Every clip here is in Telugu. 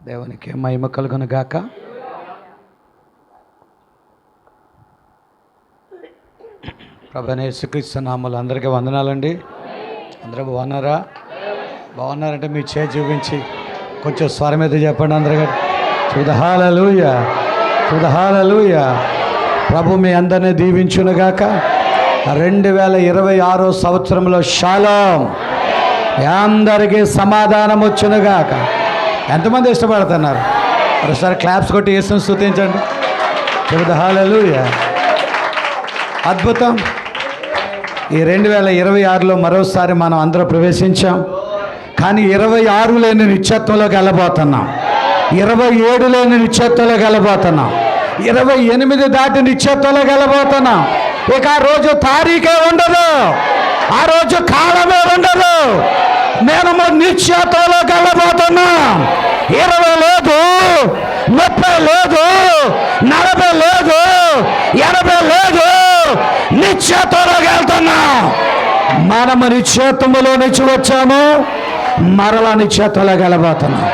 దేవునికి మహిమ కలుగును గాక. ప్రభువైన యేసుక్రీస్తు నామములో అందరికీ వందనాలండి. అందరూ బాగున్నారంటే మీ చేయి చూపించి కొంచెం స్వరం మీద చెప్పండి. అందరూ హల్లెలూయా, హల్లెలూయా. ప్రభు మీ అందరినీ దీవించునుగాక. 2026 సంవత్సరంలో షాలోమ్, అందరికీ సమాధానం వచ్చునుగాక. ఎంతమంది ఇష్టపడుతున్నారు? ఒకసారి క్లాప్స్ కొట్టి యేసుని స్తుతించండి. హల్లెలూయా. అద్భుతం. ఈ 2026లో మరోసారి మనం అందరూ ప్రవేశించాం. కానీ 26 లేని నిత్యత్వంలోకి వెళ్ళబోతున్నాం. 27 లేని నిత్యత్వంలోకి వెళ్ళబోతున్నాం. 28 దాటి నిత్యత్వంలోకి వెళ్ళబోతున్నాం. ఇక ఆ రోజు తారీఖే ఉండదు, ఆ రోజు కాలమే ఉండదు. నేను నిత్యత్వంలోకి వెళ్ళబోతున్నాం. 20 లేదు, 30 లేదు, 40 లేదు, 80 లేదు, నిత్యత్వంలోకి వెళ్తున్నాం. మనము నిత్యత్వములో నుంచి వచ్చాము, మరలా నిత్యత్వంలోకి వెళ్ళబోతున్నాం.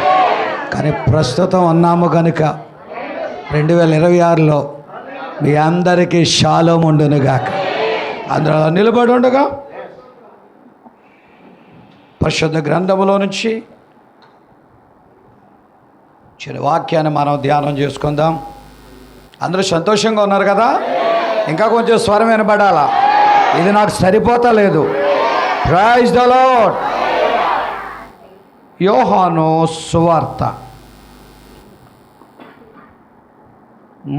కానీ ప్రస్తుతం ఉన్నాము కనుక 2026లో మీ అందరికీ షాలోమ్ ఉండునుగాక. అందులో నిలబడి ఉండగా పరిశుద్ధ గ్రంథములో నుంచి చిన్న వాక్యాన్ని మనం ధ్యానం చేసుకుందాం. అందరూ సంతోషంగా ఉన్నారు కదా? ఇంకా కొంచెం స్వరం వినబడాలా? ఇది నాకు సరిపోతలేదు. Praise the lord. యోహాను సువార్త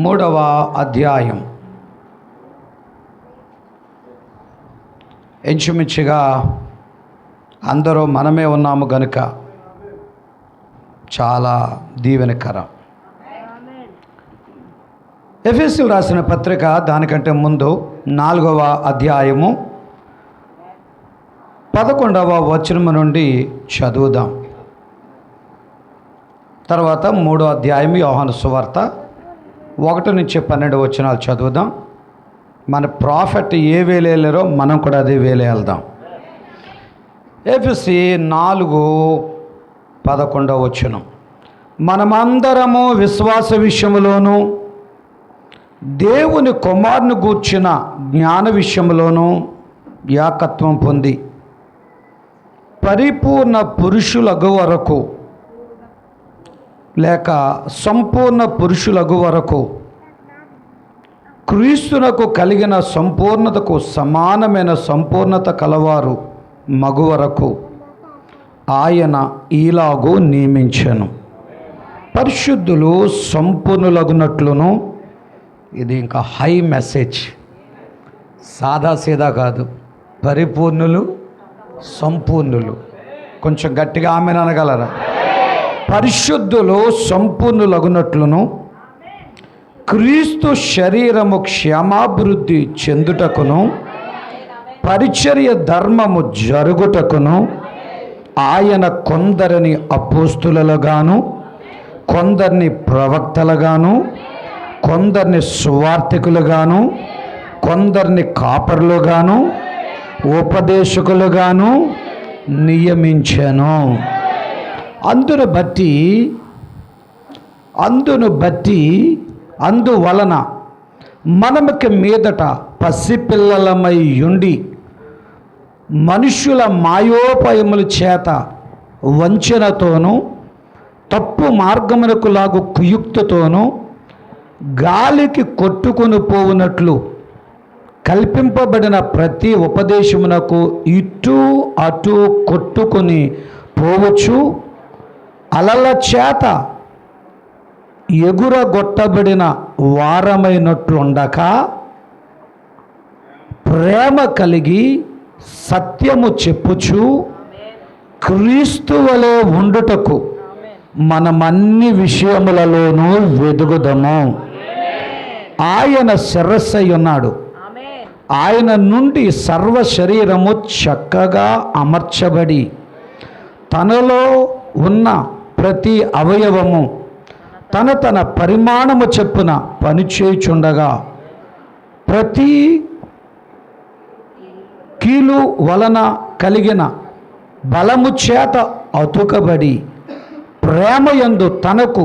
3వ అధ్యాయం. ఇంచుమించుగా అందరూ మనమే ఉన్నాము గనుక చాలా దీవెనకరం. ఎఫెసీయులకు రాసిన పత్రిక దానికంటే ముందు 4వ అధ్యాయము 11వ వచనము నుండి చదువుదాం. తర్వాత 3వ అధ్యాయం యోహాను సువార్త 1 నుంచి 12 వచనాలు చదువుదాం. మన ప్రాఫెట్ ఏ వేలేలేరో మనం కూడా అదే వేలే వెళ్దాం. ఎఫెసీ 4:11 వచనం. మనమందరము విశ్వాస విషయములోను దేవుని కుమారుని గూర్చిన జ్ఞాన విషయములోను ఏకత్వం పొంది పరిపూర్ణ పురుషులగు వరకు లేక సంపూర్ణ పురుషులగు వరకు క్రీస్తునకు కలిగిన సంపూర్ణతకు సమానమైన సంపూర్ణత కలవారు మగు వరకు ఆయన ఈలాగు నియమించెను. పరిశుద్ధులు సంపూర్ణులగునట్లును. ఇది ఇంకా హై మెసేజ్, సాదాసీదా కాదు. పరిపూర్ణులు, సంపూర్ణులు. కొంచెం గట్టిగా ఆమెను అనగలరా? పరిశుద్ధులు సంపూర్ణులగునట్లును క్రీస్తు శరీరము క్షేమాభివృద్ధి చెందుటకును పరిచర్య ధర్మము జరుగుటకును ఆయన కొందరిని అపోస్తులుగాను, కొందరిని ప్రవక్తలుగాను, కొందరిని సువార్తికులుగాను, కొందరిని కాపరులుగాను, ఉపదేశకులుగాను నియమించెను. అందువలన మనముకి మీదట పసిపిల్లలమై ఉండి మనుష్యుల మాయోపాయముల చేత వంచనతోనూ తప్పు మార్గమునకు లాగు కుయుక్తతోనూ గాలికి కొట్టుకొని పోవునట్లు కల్పింపబడిన ప్రతి ఉపదేశమునకు ఇటు అటు కొట్టుకొని పోవచ్చు అలల చేత ఎగురగొట్టబడిన వారమైనట్లుండక ప్రేమ కలిగి సత్యము చెప్పుచు క్రీస్తు వలె ఉండుటకు మనమన్ని విషయములలోనూ వెదుగుదము. ఆయన శిరస్సై ఉన్నాడు. ఆయన నుండి సర్వ శరీరము చక్కగా అమర్చబడి తనలో ఉన్న ప్రతి అవయవము తన పరిమాణము చొప్పున పనిచేయుచుండగా ప్రతి కీలు వలన కలిగిన బలము చేత అతుకబడి ప్రేమయందు తనకు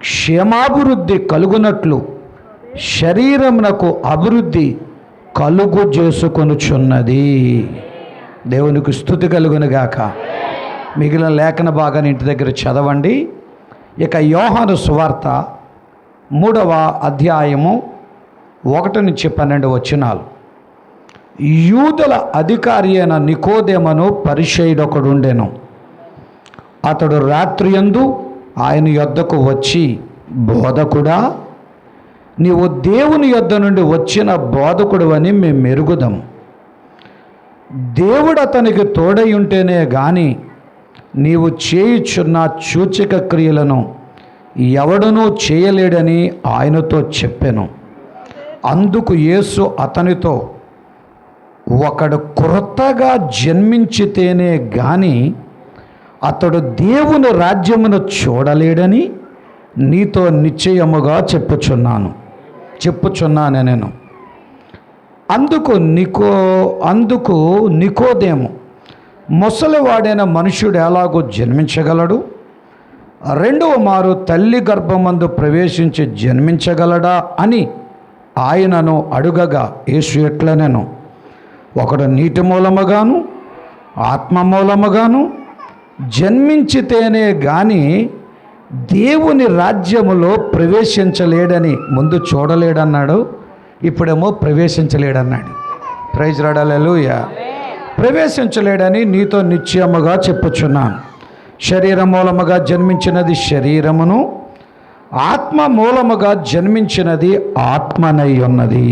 క్షేమాభివృద్ధి కలుగునట్లు శరీరమునకు అభివృద్ధి కలుగు చేసుకొనుచున్నది. దేవునికి స్తుతి కలుగునుగాక. మిగిలిన లేఖన భాగాన్ని ఇంటి దగ్గర చదవండి. ఇక యోహాను సువార్త 3వ అధ్యాయము 1-12 వచనాలు. యూదుల అధికారి అయిన నికోదేమను పరిసయ్యుడొకడుండెను. అతడు రాత్రియందు ఆయన యొద్దకు వచ్చి, బోధకుడా, నీవు దేవుని యొద్ద నుండి వచ్చిన బోధకుడు అని మేము మెరుగుదాము. దేవుడు అతనికి తోడై ఉంటేనే గాని నీవు చేయుచున్న సూచక క్రియలను ఎవడనూ చేయలేడని ఆయనతో చెప్పెను. అందుకు యేసు అతనితో, ఒకడు క్రొత్తగా జన్మించితేనే గాని అతడు దేవుని రాజ్యమును చూడలేడని నీతో నిశ్చయముగా చెప్పుచున్నాను నేను. అందుకు నికోదేము, ముసలివాడైన మనుష్యుడు ఎలాగో జన్మించగలడు? రెండవ మారు తల్లి గర్భమందు ప్రవేశించి జన్మించగలడా అని ఆయనను అడుగగా యేసు ఎట్లనెను, ఒకడు నీటి మూలముగాను ఆత్మ మూలముగాను జన్మించితేనే గాని దేవుని రాజ్యములో ప్రవేశించలేడని ముందు చూడలేడన్నాడు, ఇప్పుడేమో ప్రవేశించలేడన్నాడు. ప్రైజ్ లార్డ్, హల్లెలూయా. ప్రవేశించలేడని నీతో నిశ్చయముగా చెప్పుచున్నాను. శరీర మూలముగా జన్మించినది శరీరమును, ఆత్మ మూలముగా జన్మించినది ఆత్మనై ఉన్నది.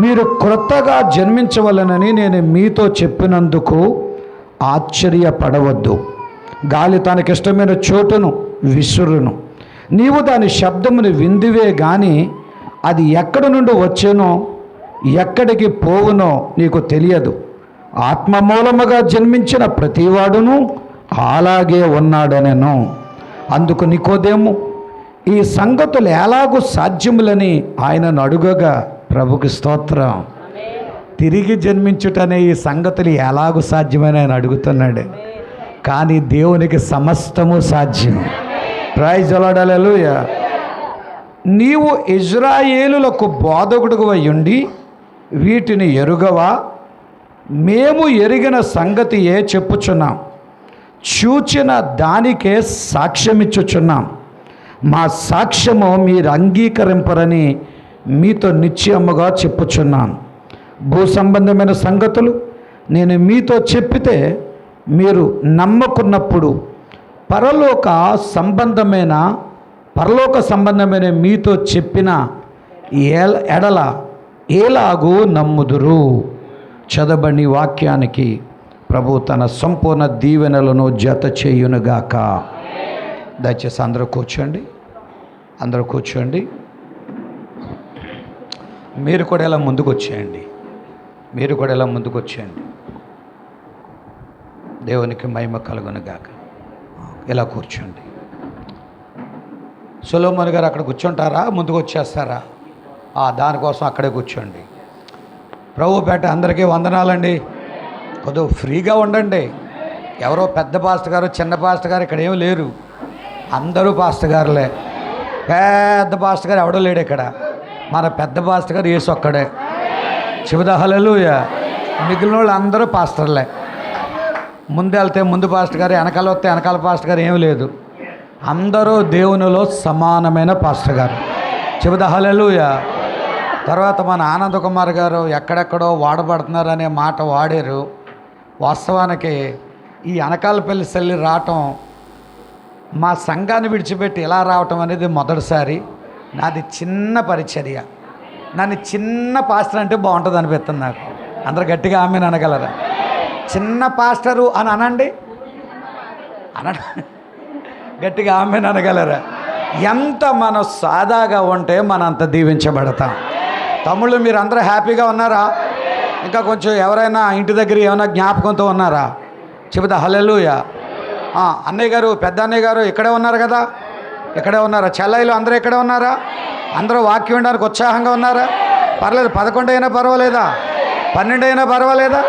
మీరు క్రొత్తగా జన్మించవలనని నేను మీతో చెప్పినందుకు ఆశ్చర్యపడవద్దు. గాలి తనకిష్టమైన చోటును విసురును, నీవు దాని శబ్దమును విందివే గాని అది ఎక్కడి నుండి వచ్చేనో ఎక్కడికి పోవునో నీకు తెలియదు. ఆత్మ మూలముగా జన్మించిన ప్రతివాడును అలాగే ఉన్నాడనెను. అందుకు నికోదేము, ఈ సంగతులు ఎలాగూ సాధ్యములని ఆయనను అడుగగా, ప్రభుకి స్తోత్రం, తిరిగి జన్మించుటనే ఈ సంగతులు ఎలాగూ సాధ్యమని ఆయన అడుగుతున్నాడు. కానీ దేవునికి సమస్తము సాధ్యం. ప్రైజ్ ది లార్డ్, హల్లెలూయా. నీవు ఇజ్రాయేలులకు బోధకుడుగా ఉండి వీటిని ఎరుగవా? మేము ఎరిగిన సంగతి చెప్పుచున్నాం, చూచిన దానికే సాక్ష్యమిచ్చుచున్నాం. మా సాక్ష్యము మీరు అంగీకరింపరని మీతో నిశ్చయముగా చెప్పుచున్నాను. భూ సంబంధమైన సంగతులు నేను మీతో చెప్పితే మీరు నమ్మకున్నప్పుడు పరలోక సంబంధమైన మీతో చెప్పిన ఎడల ఎలాగూ నమ్ముదురు. చదవబడి వాక్యానికి ప్రభు తన సంపూర్ణ దీవెనలను జత చేయునుగాక. దయచేసి అందరూ కూర్చోండి. మీరు కూడా ఇలా ముందుకు వచ్చేయండి. దేవునికి మహిమ కలుగునుగాక. ఇలా కూర్చోండి. సొలొమోను గారు అక్కడ కూర్చుంటారా, ముందుకు వచ్చేస్తారా? దానికోసం అక్కడే కూర్చోండి. ప్రభుపేట అందరికీ వందనాలండి. కొద్దిగా ఫ్రీగా ఉండండి. ఎవరో పెద్ద పాస్టర్ గారు చిన్న పాస్టర్ గారు ఇక్కడ ఏమి లేరు, అందరూ పాస్టర్ గారులే. పెద్ద పాస్టర్ గారు ఎవడో లేడు ఇక్కడ. మన పెద్ద పాస్టర్ గారు యేసు ఒక్కడే. చెబుదా హల్లెలూయా. మిగిలిన వాళ్ళు అందరూ పాస్టర్లే. ముందు వెళ్తే ముందు పాస్టర్ గారు, వెనకాల వస్తే వెనకాల పాస్టర్ గారు ఏమి లేదు. అందరూ దేవునిలో సమానమైన పాస్టర్ గారు. చెబుదా హల్లెలూయా. తర్వాత మన ఆనంద్ కుమార్ గారు ఎక్కడెక్కడో వాడబడుతున్నారనే మాట వాడారు. వాస్తవానికి ఈ అనకాలపల్లి సెల్లి రావటం, మా సంఘాన్ని విడిచిపెట్టి ఇలా రావటం అనేది మొదటిసారి. నాది చిన్న పరిచర్య. నన్ను చిన్న పాస్టర్ అంటే బాగుంటుంది అనిపిస్తుంది నాకు. అందరు గట్టిగా ఆమెను అనగలరా? చిన్న పాస్టరు అని అనండి, గట్టిగా ఆమెను అనగలరా? ఎంత మనం సాదాగా ఉంటే మనం అంత దీవించబడతాం. తమ్ముళ్ళు మీరు అందరూ హ్యాపీగా ఉన్నారా? ఇంకా కొంచెం ఎవరైనా ఇంటి దగ్గర ఏమైనా జ్ఞాపకంతో ఉన్నారా? చెబుతా హల్లెలూయా. అన్నయ్య గారు, పెద్ద అన్నయ్య గారు ఇక్కడే ఉన్నారు కదా? ఇక్కడే ఉన్నారా? చెల్లైలు అందరూ ఇక్కడే ఉన్నారా? అందరూ వాక్యం వినడానికి ఉత్సాహంగా ఉన్నారా? పర్లేదు. 11 అయినా పర్వాలేదా? 12 అయినా పర్వాలేదా?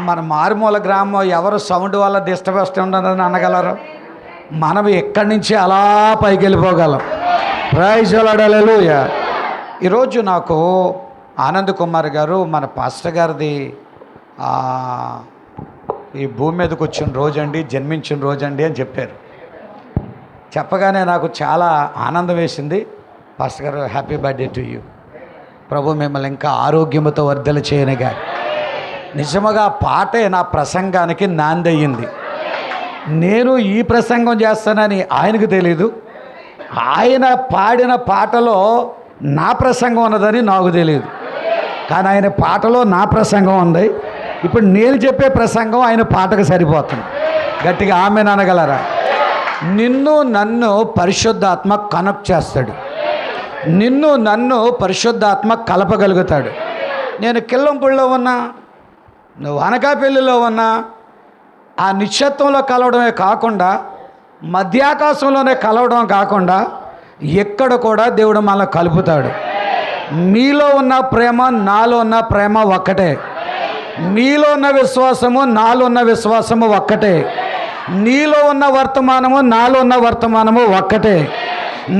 మన మారుమూల గ్రామం ఎవరు సౌండ్ వల్ల డిస్టర్బ్ ఉండదని అనగలరు? మనం ఎక్కడి నుంచి అలా పైకి వెళ్ళిపోగలం. ప్రైజ్ హల్లెలూయా. ఈరోజు నాకు ఆనంద్ కుమార్ గారు మన పాస్టర్ గారిది ఈ భూమి మీదకి వచ్చిన రోజండి, జన్మించిన రోజండి అని చెప్పారు. చెప్పగానే నాకు చాలా ఆనందం వేసింది. పాస్టర్ గారు, హ్యాపీ బర్త్డే టు యూ. ప్రభు మిమ్మల్ని ఇంకా ఆరోగ్యంతో వర్ధలు చేయనిగా. నిజముగా పాటే నా ప్రసంగానికి నాందయ్యింది. నేను ఈ ప్రసంగం చేస్తానని ఆయనకు తెలీదు. ఆయన పాడిన పాటలో నా ప్రసంగం ఉన్నదని నాకు తెలియదు. కానీ ఆయన పాటలో నా ప్రసంగం ఉంది. ఇప్పుడు నేను చెప్పే ప్రసంగం ఆయన పాటకు సరిపోతుంది. గట్టిగా ఆమెన్ అనగలరా? నిన్ను నన్ను పరిశుద్ధాత్మ కనెక్ట్ చేస్తాడు. నిన్ను నన్ను పరిశుద్ధాత్మ కలపగలుగుతాడు. నేను కిల్లంపూడిలో ఉన్నా, నువ్వు అనకాపల్లిలో ఉన్నా, ఆ నిశ్చత్వంలో కలవడమే కాకుండా మధ్యాకాశంలోనే కలవడం కాకుండా ఎక్కడ కూడా దేవుడు మనల్ని కలుపుతాడు. మీలో ఉన్న ప్రేమ నాలో ఉన్న ప్రేమ ఒక్కటే. నీలో ఉన్న విశ్వాసము నాలో ఉన్న విశ్వాసము ఒక్కటే. నీలో ఉన్న వర్తమానము నాలో ఉన్న వర్తమానము ఒక్కటే.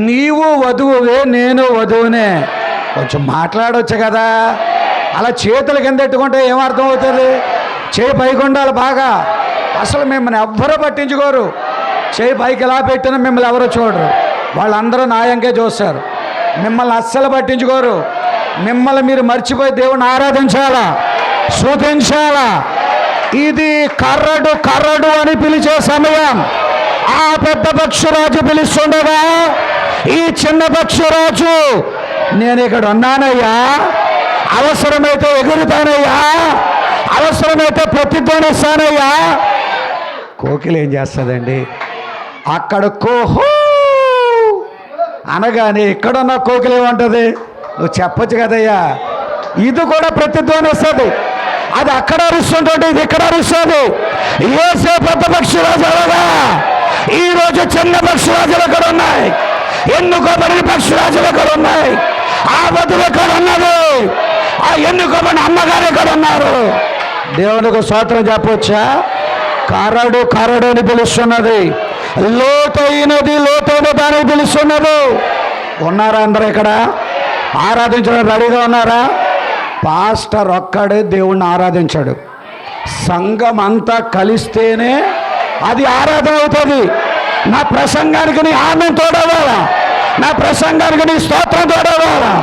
నీవు వధువువే, నేను వధువునే. కొంచెం మాట్లాడవచ్చు కదా. అలా చేతులు కింద పెట్టుకుంటే ఏమర్థం అవుతుంది? చేయి పైకి ఉండాలి బాగా. అసలు మిమ్మల్ని ఎవ్వరూ పట్టించుకోరు. చేయి పైకి ఎలా పెట్టినా మిమ్మల్ని ఎవరో చూడరు. వాళ్ళందరూ న్యాయంగా చూస్తారు. మిమ్మల్ని అస్సలు పట్టించుకోరు. మిమ్మల్ని మీరు మర్చిపోయి దేవుని ఆరాధించాలా, స్తుతించాలా. ఇది కర్రడు కర్రడు అని పిలిచే సమయం. ఆ పెద్ద పక్షురాజు పిలుస్తుండగా ఈ చిన్న పక్షురాజు, నేను ఇక్కడ ఉన్నానయ్యా, అవసరమైతే ఎగురుతానయ్యా, అవసరమైతే ప్రతిధ్వనిస్తానయ్యా. కోకిలు ఏం చేస్తుందండి? అక్కడ కోహో అనగానే ఇక్కడున్న కోకిలు ఏమంటుంది? నువ్వు చెప్పచ్చు కదయ్యా. ఇది కూడా ప్రతిధ్వనిస్తుంది. అది అక్కడ అరుస్తుంటే ఇది ఇక్కడ అరుస్తుంది. ఏసే పెద్ద పక్షిరాజు అలాగా ఈరోజు చిన్న పక్షిరాజులు అక్కడ ఉన్నాయి. ఎన్నుకోబడిన పక్షిరాజులు అక్కడ ఉన్నాయి. ఆ వధువు ఎక్కడ ఉన్నది? ఆ ఎన్నుకోబడిన అమ్మగారు ఎక్కడ ఉన్నారు? దేవునికి స్తోత్రం చెప్పవచ్చా? కరడు కరడు అని పిలుస్తున్నది. లోతైనది లోతైన దానికి పిలుస్తున్నది. ఉన్నారా అందరూ ఇక్కడ? ఆరాధించడం రెడీగా ఉన్నారా? పాస్టర్ ఒక్కడే దేవుణ్ణి ఆరాధించాడు. సంఘం అంతా కలిస్తేనే అది ఆరాధన అవుతుంది. నా ప్రసంగానికి నీ ఆనందం తోడవాలా, నా ప్రసంగానికి నీ స్తోత్రం తోడవాలా,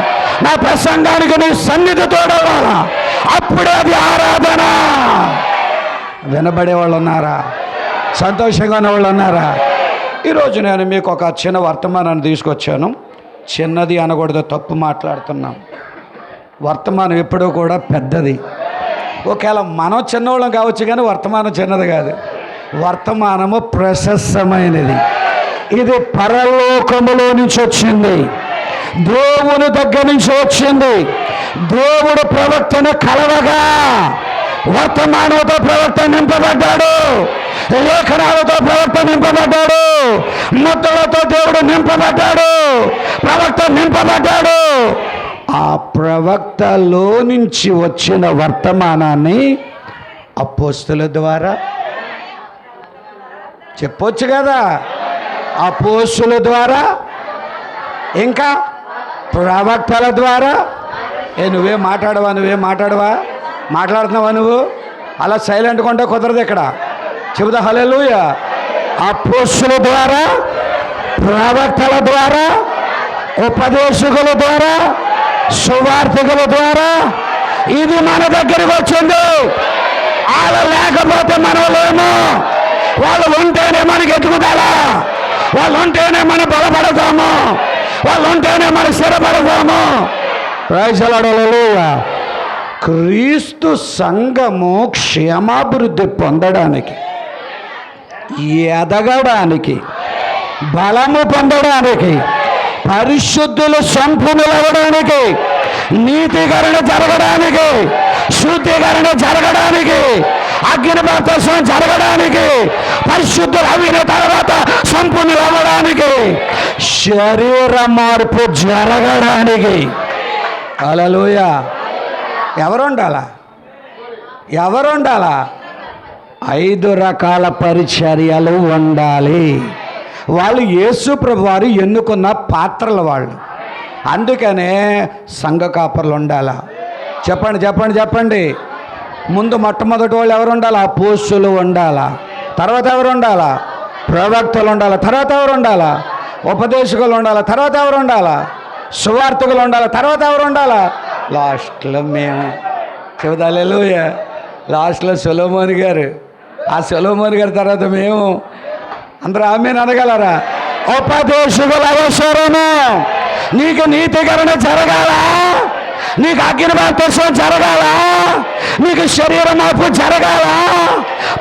నా ప్రసంగానికి నీ సన్నిధి తోడవాలా. అప్పుడే అది ఆరాధన. వినబడే వాళ్ళు ఉన్నారా? సంతోషంగా ఉన్న వాళ్ళు ఉన్నారా? ఈరోజు నేను మీకు ఒక చిన్న వర్తమానాన్ని తీసుకొచ్చాను. చిన్నది అనకూడదు, తప్పు మాట్లాడుతున్నాం. వర్తమానం ఎప్పుడూ కూడా పెద్దది. ఒకవేళ మనం చిన్నవాళ్ళం కావచ్చు కానీ వర్తమానం చిన్నది కాదు. వర్తమానము ప్రశస్తమైనది. ఇది పరలోకములో నుంచి వచ్చింది, దేవుని దగ్గర నుంచి వచ్చింది. దేవుడు ప్రవక్తను కలవగా వర్తమానంతో ప్రవక్త నింపబడ్డాడు, లేఖనాలతో ప్రవక్త నింపబడ్డాడు, ముద్దలతో దేవుడు నింపబడ్డాడు, ప్రవక్త నింపబడ్డాడు. ఆ ప్రవక్తలో నుంచి వచ్చిన వర్తమానాన్ని అపోస్తుల ద్వారా చెప్పొచ్చు కదా. అపోస్తుల ద్వారా, ఇంకా ప్రవక్తల ద్వారా. నువ్వేం మాట్లాడవా? నువ్వేం మాట్లాడవా? మాట్లాడుతున్నావా నువ్వు? అలా సైలెంట్గా ఉంటే కుదరదు ఇక్కడ. చెబుతా హల్లెలూయా. అపోస్తుల ద్వారా, ప్రవక్తల ద్వారా, ఉపదేశకుల ద్వారా, సువార్తికుల ద్వారా ఇది మన దగ్గరికి వచ్చింది. వాళ్ళు లేకపోతే మనం లేము. వాళ్ళు ఉంటేనే మనకి ఎదుగుదల, వాళ్ళు ఉంటేనే మనం బలపడతాము, వాళ్ళు ఉంటేనే మనం స్థిరపడతాము. Praise the lord. హల్లెలూయా. క్రీస్తు సంఘము క్షేమాభివృద్ధి పొందడానికి, ఎదగడానికి, బలము పొందడానికి, పరిశుద్ధులు సంపూర్ణులవడానికి, నీతికరణ జరగడానికి, శుద్ధీకరణ జరగడానికి, అగ్ని బాప్తిస్మం జరగడానికి, పరిశుద్ధులు అయిన తర్వాత సంపూర్ణులు అవ్వడానికి, శరీర మార్పు జరగడానికి. హల్లెలూయా. ఎవరు ఉండాలా? ఎవరు ఉండాలా? 5 రకాల పరిచర్యలు ఉండాలి. వాళ్ళు యేసు ప్రభు వారు ఎన్నుకున్న పాత్రలు వాళ్ళు. అందుకనే సంఘ కాపర్లు ఉండాలా. చెప్పండి చెప్పండి చెప్పండి. ముందు మొట్టమొదటి వాళ్ళు ఎవరు ఉండాలా? అపోస్తులు ఉండాలా. తర్వాత ఎవరు ఉండాలా? ప్రవక్తలు ఉండాలా. తర్వాత ఎవరు ఉండాలా? ఉపదేశకులు ఉండాలా. తర్వాత ఎవరు ఉండాలా? సువార్తికులు ఉండాలా. తర్వాత ఎవరు ఉండాలా? లాస్ట్లో మేము. చెబుతా హల్లెలూయా. లాస్ట్లో సొలొమోను గారు. ఆ సొలొమోను గారి తర్వాత మేము. అందరూ ఆమేన్ అనగలరా? ఉపదేశకుల అవసరము. నీకు నీతికరణ జరగాల, నీకు అగ్ని బాప్తిస్మం జరగాల, నీకు శరీర మార్పు జరగాల,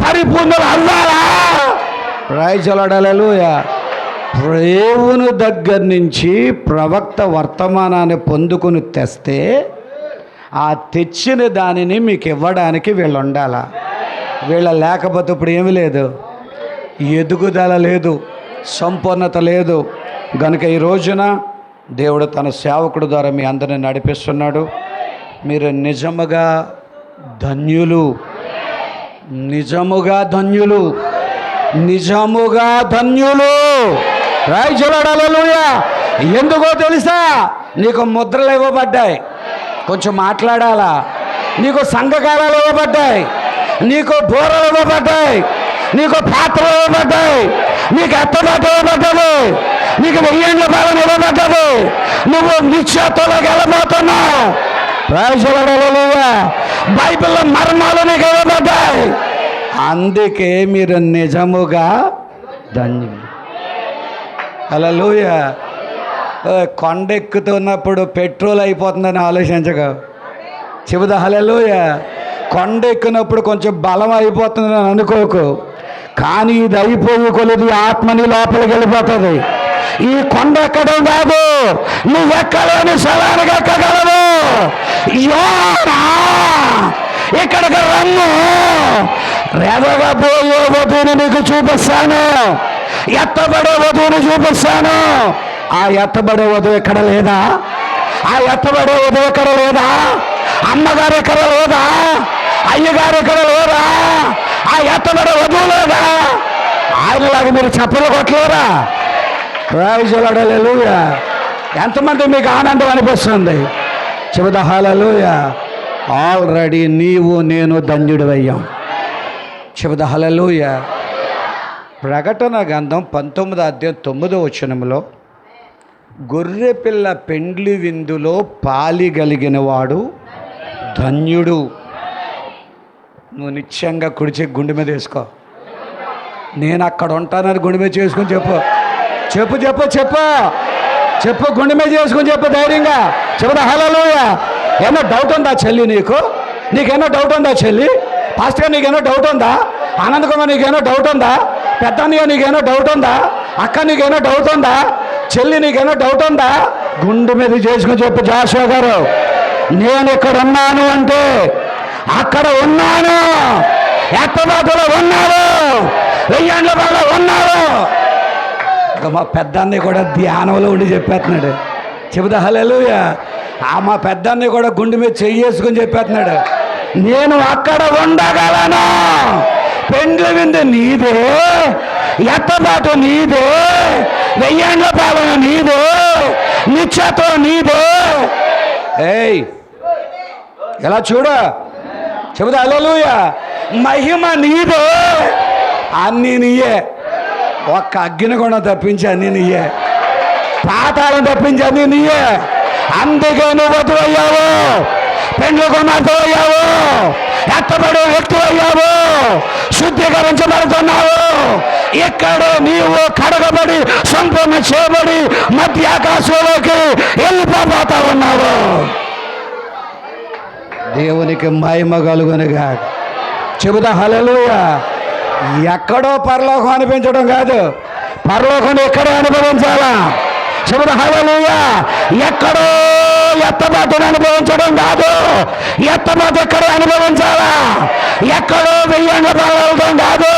పరిపూర్ణులు అవ్వాలా. Praise the lord. హల్లెలూయా. దేవుని దగ్గర నుంచి ప్రవక్త వర్తమానాన్ని పొందుకుని తెస్తే ఆ తెచ్చిన దానిని మీకు ఇవ్వడానికి వీళ్ళు ఉండాలా. వీళ్ళ లేకపోతే ఇప్పుడు ఏమీ లేదు, ఎదుగుదల లేదు, సంపూర్ణత లేదు. గనుక ఈ రోజున దేవుడు తన సేవకుడు ద్వారా మీ అందరిని నడిపిస్తున్నాడు. మీరు నిజముగా ధన్యులు, నిజముగా ధన్యులు, నిజముగా ధన్యులు. Praise the lord. హల్లెలూయా. ఎందుకో తెలుసా? నీకు ముద్రలు ఇవ్వబడ్డాయి, కొంచెం మాట్లాడాలా. నీకు సంఘకాలాలు ఇవ్వబడ్డాయి, నీకు బోరలు ఇవ్వబడ్డాయి, నీకు పాత్రలు ఇవ్వబడ్డాయి, నీకు ఎత్తబాటు ఇవ్వబడ్డది, నీకు 1000 ఏళ్ల పాలన ఇవ్వబడ్డది. నువ్వు నిశ్చయతలోకి వెళ్ళబోతున్నావు. Praise the lord. హల్లెలూయా. బైబిల్లో మర్మాలు నీకు ఇవ్వబడ్డాయి. అందుకే మీరు నిజముగా ధన్యులు. హల్లెలూయా. కొండ ఎక్కుతున్నప్పుడు పెట్రోల్ అయిపోతుందని ఆలోచించక. చెబుదా హల్లెలూయా. కొండ ఎక్కినప్పుడు కొంచెం బలం అయిపోతుందని అనుకోకు. కానీ ఇది అయిపోయి కొలిది ఆత్మని లోపలికి వెళ్ళిపోతుంది. ఈ కొండ ఎక్కడం కాదు, నువ్వు ఎక్కలేని స్థలానికి ఎక్కగలవు. యోనా ఇక్కడికి రమ్ము, రెదగబోయే వధువుని నీకు చూపిస్తాను, ఎత్తబడే వధువుని చూపిస్తాను. ఆ ఎత్తబడే వధువు ఎక్కడ లేదా? ఆ ఎత్తబడే వధువు ఎక్కడ లేదా? అమ్మగారు ఎక్కడ లేదా? అయ్యగారు ఎక్కడ లేదా? ఆ ఎత్తబడే వధువు లేదా? ఆయనలాగా మీరు చప్పలు కొట్టలేరా? Praise the lord. హల్లెలూయా. ఎంతమంది మీకు ఆనందం అనిపిస్తుంది? చెబుదా హల్లెలూయా. ఆల్రెడీ నీవు నేను ధన్యుడివయ్యాం. చెబుదా హల్లెలూయా. ప్రకటన గ్రంథం 19వ అధ్యాయం 9వ వచనంలో గొర్రెపిల్ల పెండ్లి విందులో పాలిగలిగిన వాడు ధన్యుడు. నువ్వు నిత్యంగా కుడిచే గుండె మీద వేసుకో. నేను అక్కడ ఉంటానని గుండె మీద చేసుకొని చెప్పు. చెప్పు చెప్పు చెప్పు చెప్పు గుండె మీద చేసుకొని చెప్పు ధైర్యంగా. చెబుదా హల్లెలూయా. ఏమో డౌట్ ఉందా చెల్లి? నీకేమో డౌట్ ఉందా చెల్లి? పాస్టర్ గారు నీకేమో డౌట్ ఉందా? ఆనంద్ కుమార్ నీకేమో డౌట్ ఉందా? పెద్దన్నయ్య నీకేమో డౌట్ ఉందా? అక్క నీకేమో డౌట్ ఉందా? చెల్లి నీకేమో డౌట్ ఉందా? గుండె మీద చేసుకుని చెప్పు. జాషువా గారు, నేను ఇక్కడ ఉన్నాను అంటే అక్కడ ఉన్నాను, ఎత్తబాటులో ఉన్నారు, 1000 ఏళ్ల బాగా ఉన్నారు. ఇక మా పెద్దన్నయ్య కూడా ధ్యానంలో ఉండి చెప్పేస్తున్నాడు. చెబుదా హల్లెలూయా. మా పెద్దన్నయ్య కూడా గుండె మీద చెయ్యేసుకొని చెప్పేస్తున్నాడు, నేను అక్కడ ఉండగలను. పెండ్లి విందు నీదే, ఎత్తబాటు నీదే, 1000 ఏళ్ల పాలన నీదే, నిత్యత్వం నీదే. ఏయ్ ఎలా చూడ. చెబుదా హల్లెలూయా. మహిమ నీదే, అన్నీ నీయే. ఒక్క అగ్ని కూడా తప్పించి అన్నీ నీయే, పాతాలను తప్పించి అన్నీ నీయే. అందుకే నువ్వు వధువు అయ్యావు, పెండ్లి కుమార్తె అయ్యావు, ఎత్తబడే వ్యక్తి అయ్యావు, శుద్ధీకరించబడుతున్నావు. ఇక్కడ నీవు కడగబడి సంపూర్ణ చేయబడి మధ్య ఆకాశంలోకి వెళ్ళిపోతా ఉన్నావు. దేవునికి మహిమ కలుగునుగా. చెబుదా హల్లెలూయా. ఎక్కడో పరలోకం అనిపించడం కాదు, పరలోకం ఎక్కడే అనుభవించాలా. చెబుదా హల్లెలూయా. ఎక్కడో ఎత్తబాటును అనుభవించడం కాదు, ఎత్తబాటు ఎక్కడే అనుభవించాలా. ఎక్కడో 1000 ఏళ్ల పాలన కాదు,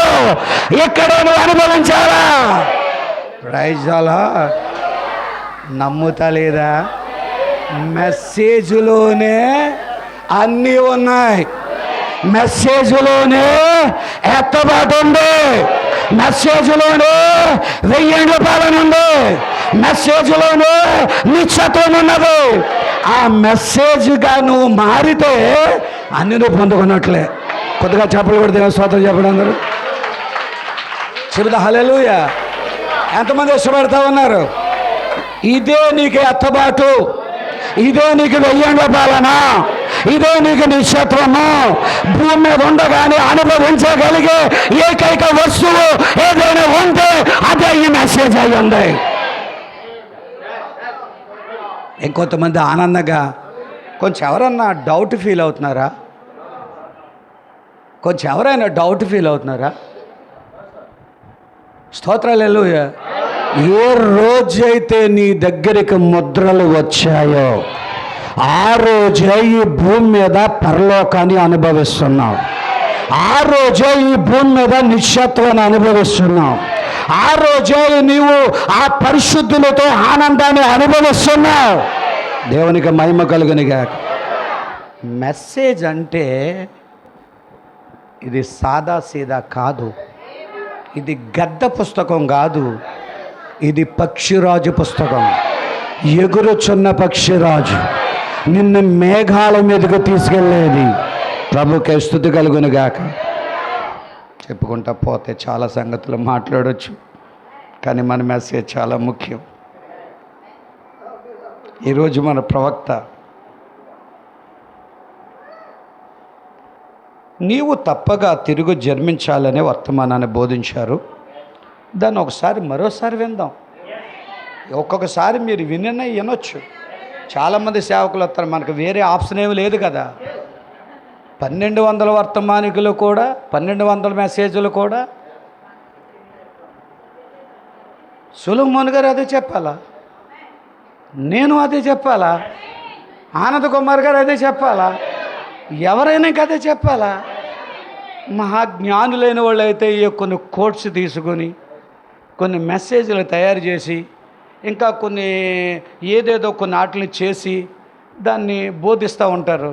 ఎక్కడో నువ్వు అనుభవించాలా. Praise the lord. నమ్ముతా లేదా? మెసేజ్లోనే అన్నీ ఉన్నాయి. మెసేజ్లోనే ఎత్తబాటు ఉంది, మెసేజ్లోనే 1000 ఏండ్ల పాలన ఉంది, మెసేజ్లోనే నిశ్చత్వం ఉన్నది. ఆ మెసేజ్గా నువ్వు మారితే అన్ని నువ్వు పొందుకున్నట్లే. కొద్దిగా చెప్పలు కూడా దేవుని స్తోత్రం చెప్పడం అందరూ చెబుతా హల్లెలూయా. ఎంతమంది ఇష్టపడతా ఉన్నారు? ఇదే నీకు ఎత్తబాటు, ఇదే నీకు 1000 ఏండ్ల పాలన, ఇదే నీకు నిశ్చత్వము. భూమి మీద ఉండగానే అనుభవించగలిగే ఏకైక వస్తువు ఏదైనా ఉంటే అదే ఈ మెసేజ్ అయి ఉంది. ఇంకొంతమంది ఆనందంగా కొంచెం ఎవరన్నా డౌట్ ఫీల్ అవుతున్నారా? కొంచెం ఎవరైనా డౌట్ ఫీల్ అవుతున్నారా? స్తోత్రాలు హల్లెలూయా. ఏ రోజైతే నీ దగ్గరికి ముద్రలు వచ్చాయో ఆ రోజే ఈ భూమి మీద పరలోకాన్ని అనుభవిస్తున్నావు, ఆ రోజే ఈ భూమి మీద నిశ్చత్వాన్ని అనుభవిస్తున్నావు, ఆ రోజే నీవు ఆ పరిశుద్ధులతో ఆనందాన్ని అనుభవిస్తున్నావు. దేవునికి మహిమ కలుగునిగా. మెసేజ్ అంటే ఇది సాదా సీదా కాదు, ఇది గద్ద పుస్తకం కాదు, ఇది పక్షిరాజు పుస్తకం. ఎగురుచున్న పక్షిరాజు నిన్ను మేఘాల మీదకు తీసుకెళ్ళేది. ప్రభుకే స్తుతి కలుగునుగాక. చెప్పుకుంటా పోతే చాలా సంగతులు మాట్లాడవచ్చు, కానీ మన మెసేజ్ చాలా ముఖ్యం. ఈరోజు మన ప్రవక్త నీవు తప్పగా తిరుగు జన్మించాలనే వర్తమానాన్ని బోధించారు. దాన్ని ఒకసారి మరోసారి విందాం. ఒక్కొక్కసారి మీరు వినొచ్చు. చాలామంది సేవకులు వస్తారు, మనకు వేరే ఆప్షన్ ఏమి లేదు కదా. 1200 వర్తమానికులు కూడా, 1200 మెసేజ్లు కూడా సొలొమోను గారు అదే చెప్పాలా, నేను అదే చెప్పాలా, ఆనంద్ కుమార్ గారు అదే చెప్పాలా, ఎవరైనా అదే చెప్పాలా? మహాజ్ఞానులైన వాళ్ళు అయితే కొన్ని కోట్స్ తీసుకొని కొన్ని మెసేజ్లు తయారు చేసి ఇంకా కొన్ని ఏదేదో కొన్ని ఆటలు చేసి దాన్ని బోధిస్తూ ఉంటారు.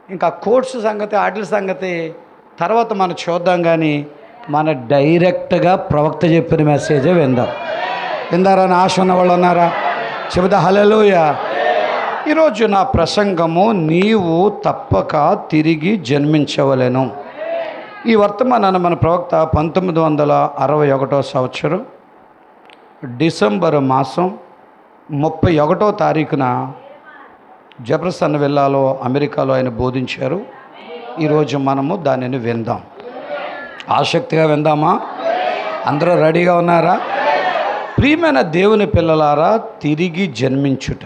ఇంకా కోర్సు సంగతి ఆటల సంగతి తర్వాత మనం చూద్దాం, కానీ మన డైరెక్ట్గా ప్రవక్త చెప్పిన మెసేజే విందాం. విందారని ఆశ ఉన్న వాళ్ళు ఉన్నారా? చెబుతా హల్లెలూయా. ఈరోజు నా ప్రసంగము నీవు తప్పక తిరిగి జన్మించవలెను. ఈ వర్తమానాన్ని మన ప్రవక్త 1961 సంవత్సరం డిసెంబర్ మాసం 31వ తారీఖున జెఫర్సన్ విల్లాలో అమెరికాలో ఆయన బోధించారు. ఈరోజు మనము దానిని విందాం. ఆసక్తిగా విందామా? అందరూ రెడీగా ఉన్నారా? ప్రియమైన దేవుని పిల్లలారా, తిరిగి జన్మించుట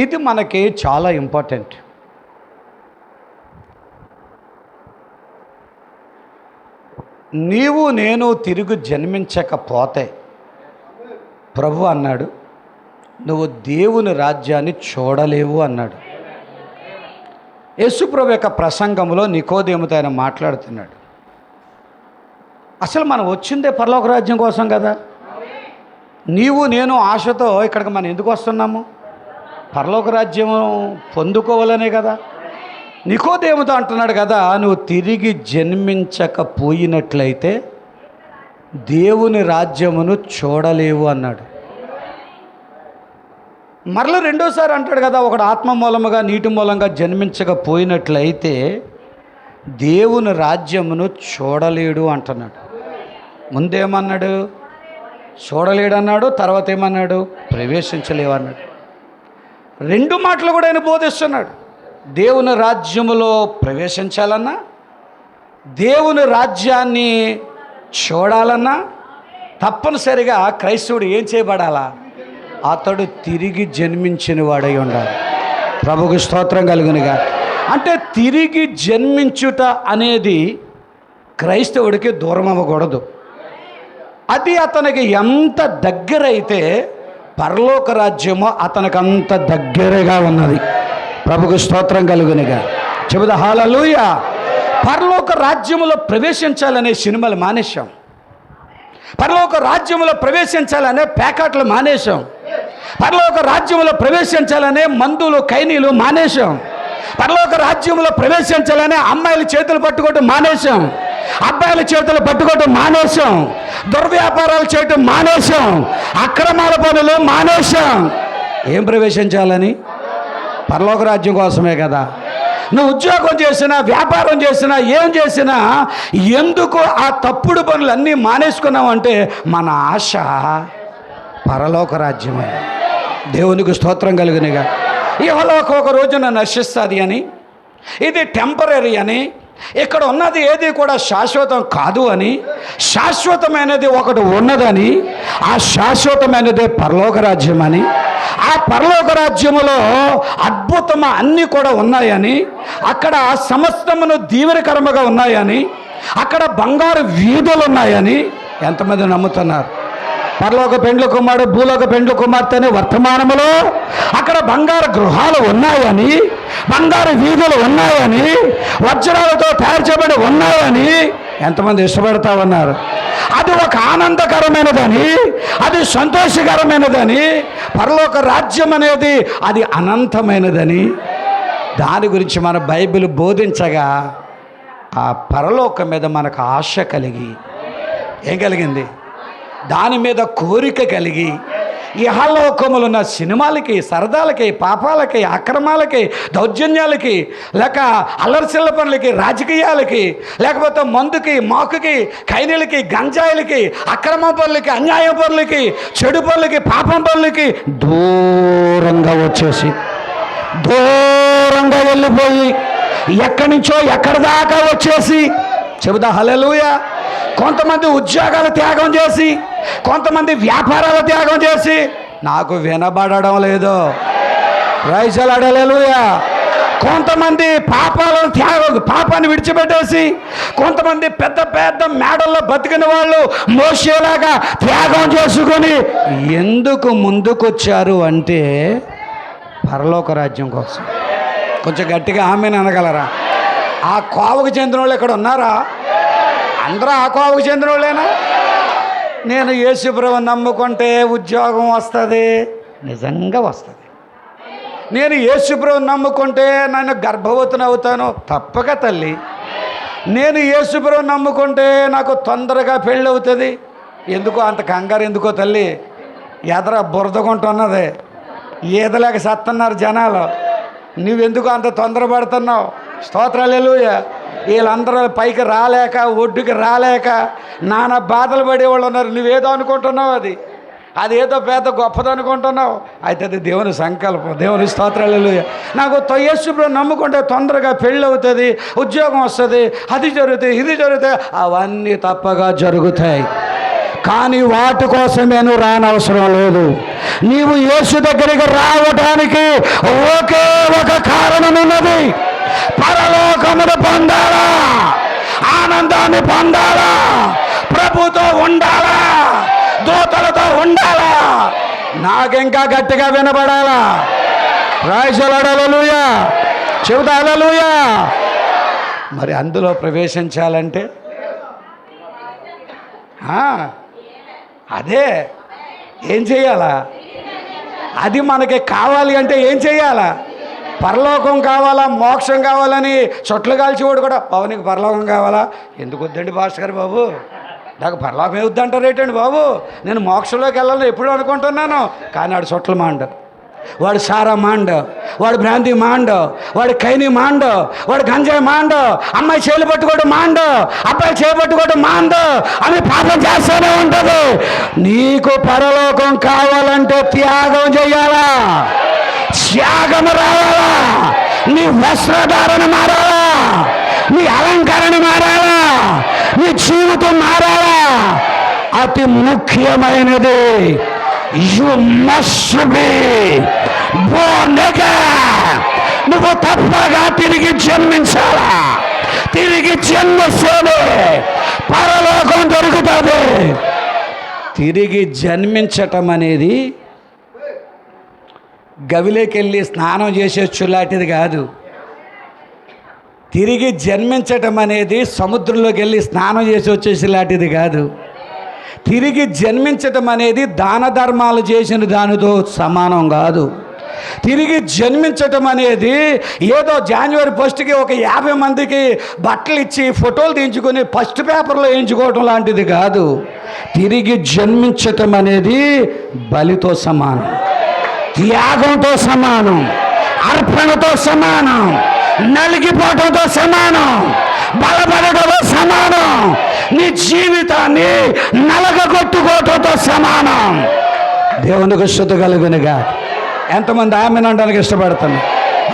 ఇది మనకి చాలా ఇంపార్టెంట్. నీవు నేను తిరిగి జన్మించకపోతే ప్రభు అన్నాడు, నువ్వు దేవుని రాజ్యాన్ని చూడలేవు అన్నాడు. యేసు ప్రభు యొక్క ప్రసంగంలో నికోదేముతో ఆయన మాట్లాడుతున్నాడు. అసలు మనం వచ్చిందే పరలోక రాజ్యం కోసం కదా. నీవు నేను ఆశతో ఇక్కడికి మనం ఎందుకు వస్తున్నాము? పరలోక రాజ్యం పొందుకోవాలనే కదా. నికోదేముతో అంటున్నాడు కదా, నువ్వు తిరిగి జన్మించకపోయినట్లయితే దేవుని రాజ్యమును చూడలేవు అన్నాడు. మరల రెండోసారి అంటాడు కదా, ఒకడు ఆత్మ మూలముగా నీటి మూలంగా జన్మించకపోయినట్లయితే దేవుని రాజ్యమును చూడలేడు అంటున్నాడు. ముందేమన్నాడు? చూడలేడు అన్నాడు. తర్వాత ఏమన్నాడు? ప్రవేశించలేవు అన్నాడు. రెండు మాటలు కూడా ఆయన బోధిస్తున్నాడు. దేవుని రాజ్యములో ప్రవేశించాలన్నా, దేవుని రాజ్యాన్ని చూడాలన్నా తప్పనిసరిగా క్రైస్తవుడు ఏం చేయబడాలా? అతడు తిరిగి జన్మించిన వాడై ఉండాలి. ప్రభుకు స్తోత్రం కలుగునుగా. అంటే తిరిగి జన్మించుట అనేది క్రైస్తవుడికి దూరం అవ్వకూడదు. అది అతనికి ఎంత దగ్గరైతే పరలోక రాజ్యమో అతనికి అంత దగ్గరగా ఉన్నది. ప్రభుకు స్తోత్రం కలుగునిగా. చెబుదా హల్లెలూయా. పరలోక రాజ్యములో ప్రవేశించాలనే సినిమాలు మానేశాం. పరలోక రాజ్యములో ప్రవేశించాలనే ప్యాకెట్లు మానేశాం. పరలోక రాజ్యంలో ప్రవేశించాలనే మందులు కైనీలు మానేశాం. పరలోక రాజ్యంలో ప్రవేశించాలనే అమ్మాయిల చేతులు పట్టుకోవటం మానేశాం, అబ్బాయిల చేతులు పట్టుకోవటం మానేశాం, దుర్వ్యాపారాలు చేయటం మానేశాం, అక్రమాల పనులు మానేశాం. ఏం ప్రవేశించాలని? పరలోక రాజ్యం కోసమే కదా. నువ్వు ఉద్యోగం చేసినా, వ్యాపారం చేసినా, ఏం చేసినా ఎందుకు ఆ తప్పుడు పనులన్నీ మానేసుకున్నావు అంటే మన ఆశ పరలోక రాజ్యమే. దేవునికి స్తోత్రం కలుగునిగా. ఇహలోకం ఒక రోజున నశిస్తుంది అని, ఇది టెంపరీ అని, ఇక్కడ ఉన్నది ఏది కూడా శాశ్వతం కాదు అని, శాశ్వతమైనది ఒకటి ఉన్నదని, ఆ శాశ్వతమైనదే పరలోక రాజ్యం అని, ఆ పరలోక రాజ్యములో అద్భుతమ అన్నీ కూడా ఉన్నాయని, అక్కడ సమస్తమును దీవెనకరముగా ఉన్నాయని, అక్కడ బంగారు వీధులు ఉన్నాయని ఎంతమంది నమ్ముతున్నారు? పరలోక పెండ్ల కుమారుడు, భూలోక పెండ్ల కుమార్తె అనే వర్తమానములో అక్కడ బంగారు గృహాలు ఉన్నాయని, బంగారు వీధులు ఉన్నాయని, వజ్రాలతో తయారు చేయబడి ఉన్నాయని ఎంతమంది ఇష్టపడతా ఉన్నారు? అది ఒక ఆనందకరమైనదని, అది సంతోషకరమైనదని, పరలోక రాజ్యం అనేది అది అనంతమైనదని, దాని గురించి మన బైబిల్ బోధించగా ఆ పరలోకం మీద మనకు ఆశ కలిగి, ఏం కలిగింది? దాని మీద కోరిక కలిగి ఇహలోకములు ఉన్న సినిమాలకి, సరదాలకి, పాపాలకి, అక్రమాలకి, దౌర్జన్యాలకి, లేక అల్లరిసిల్ల పనులకి, రాజకీయాలకి, లేకపోతే మందుకి, మాకుకి, ఖైనీలకి, గంజాయిలకి, అక్రమ పనులకి, అన్యాయ పనులకి, చెడు పనులకి, పాపం పనులకి దూరంగా వచ్చేసి, దూరంగా వెళ్ళిపోయి, ఎక్కడి నుంచో ఎక్కడి దాకా వచ్చేసి చెబుతా హల్లెలూయా. కొంతమంది ఉద్యోగాలు త్యాగం చేసి, కొంతమంది వ్యాపారాల త్యాగం చేసి, నాకు వినబడడం లేదు, ప్రైజ్ లార్డ్ హల్లెలూయా. కొంతమంది పాపాన్ని విడిచిపెట్టేసి, కొంతమంది పెద్ద పెద్ద మేడల్లో బతికిన వాళ్ళు మోసేలాగా త్యాగం చేసుకొని ఎందుకు ముందుకొచ్చారు అంటే పరలోక రాజ్యం కోసం. కొంచెం గట్టిగా ఆమెను అనగలరా? ఆ కోవకు చెందిన వాళ్ళు ఇక్కడ ఉన్నారా? అందరూ ఆ కోవకు చెందిన వాళ్ళేనా? నేను యేసుప్రభువుని నమ్ముకుంటే ఉద్యోగం వస్తుంది, నిజంగా వస్తుంది. నేను యేసుప్రభువుని నమ్ముకుంటే నేను గర్భవతిని అవుతాను, తప్పక తల్లి. నేను యేసుప్రభువుని నమ్ముకుంటే నాకు తొందరగా పెళ్ళి అవుతుంది. ఎందుకో అంత కంగారు ఎందుకో తల్లి? ఎదర బురదకుంటున్నది, ఈదలేక సత్తన్నారు జనాలు. నువ్వెందుకు అంత తొందరపడుతున్నావు? స్తోత్రాలు హల్లెలూయా. వీళ్ళందరూ పైకి రాలేక, ఒడ్డుకి రాలేక నానా బాధలు పడేవాళ్ళు ఉన్నారు. నువ్వేదో అనుకుంటున్నావు, అది ఏదో పెద్ద గొప్పది అనుకుంటున్నావు. అయితే అది దేవుని సంకల్పం. దేవుని స్తోత్రాలు హల్లెలూయా. నాకు యేసుప్రభువుని నమ్ముకుంటే తొందరగా పెళ్ళి అవుతుంది, ఉద్యోగం వస్తుంది, అది జరుగుతాయి, ఇది జరుగుతాయి. అవన్నీ తప్పగా జరుగుతాయి. కానీ వాటి కోసమే నువ్వు రానవసరం లేదు. నీవు యేసు దగ్గరికి రావడానికి ఒకే ఒక కారణం ఉన్నది. పరలోకమును పొందాలా, ఆనందాన్ని పొందాలా, ప్రభుతో ఉండాలా, దూతలతో ఉండాలా. నాకింకా గట్టిగా వినబడాలా? ప్రైజ్ లార్డ్ హల్లెలూయా. చెబుతా హల్లెలూయా. మరి అందులో ప్రవేశించాలంటే అదే ఏం చేయాలా? అది మనకి కావాలి అంటే ఏం చేయాలా? పరలోకం కావాలా, మోక్షం కావాలని చొట్లు కాల్చేవాడు కూడా, పవనికి పరలోకం కావాలా? ఎందుకు వద్దండి పాస్టర్ గారు బాబు, నాకు పరలోకం ఏ వద్దంటారేటండి బాబు, నేను మోక్షంలోకి వెళ్ళాలని ఎప్పుడు అనుకుంటున్నాను. కానీ వాడు చొట్లు మాండు, వాడు సారా మాండు, వాడు భ్రాంతి మాండు, వాడు కైని మాండు, వాడు గంజాయి మాండు, అమ్మాయి చేలు పట్టుకోవడం మాండు, అబ్బాయి చేయి పట్టుకోవడం మాండు, అని పాపం చేస్తూనే ఉంటుంది. నీకు పరలోకం కావాలంటే త్యాగం చేయాలా, త్యాగం రావాలా, నీ వస్త్రధారణ మారాలా, నీ అలంకరణ మారాలా, నీ జీవితం మారాలా. అతి ముఖ్యమైనది you must be born again. నువ్వు తప్పగా తిరిగి జన్మించాలా. తిరిగి జన్మిస్తేనే పరలోకం దొరుకుతుంది. తిరిగి జన్మించటం అనేది గవిలోకి వెళ్ళి స్నానం చేసేచ్చు లాంటిది కాదు. తిరిగి జన్మించటం అనేది సముద్రంలోకి వెళ్ళి స్నానం చేసి వచ్చేసి లాంటిది కాదు. తిరిగి జన్మించటం అనేది దాన ధర్మాలు చేసిన దానితో సమానం కాదు. తిరిగి జన్మించటం అనేది ఏదో జనవరి 1కి ఒక 50 మందికి బట్టలు ఇచ్చి ఫోటోలు తీయించుకొని ఫస్ట్ పేపర్లో వేయించుకోవటం లాంటిది కాదు. తిరిగి జన్మించటం అనేది బలితో సమానం, త్యాగంతో సమానం, అర్పణతో సమానం, నలిగిపోవటంతో సమానం, బలపడటంతో సమానం, నీ జీవితాన్ని నలగగొట్టుకోవటంతో సమానం. దేవునికి స్తుతి కలుగునుగా. ఎంతమంది ఆమెను అనడానికి ఇష్టపడతాను?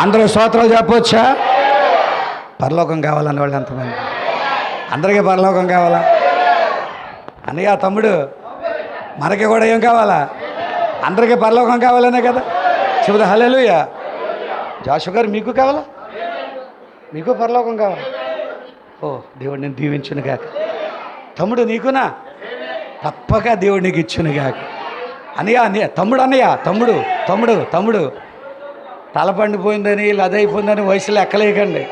అందరూ స్తోత్రాలు చెప్పవచ్చా? పరలోకం కావాలన్న వాళ్ళు ఎంతమంది? అందరికీ పరలోకం కావాలా? అన్నయ్య తమ్ముడు మనకి కూడా ఏం కావాలా? అందరికీ పరలోకం కావాలనే కదా చెబుదా. హల్లెలూయా. జాషు గారు మీకు కావాలా? మీకు పరలోకం కావాలా? ఓ దేవుడు నేను దీవించును గాక. తమ్ముడు నీకునా? తప్పక దేవుడు నీకు ఇచ్చును గాక. అన్నయ్య తమ్ముడు తమ్ముడు తల పండిపోయిందని లదైపోయిందని వయసులో ఎక్కలేకండి.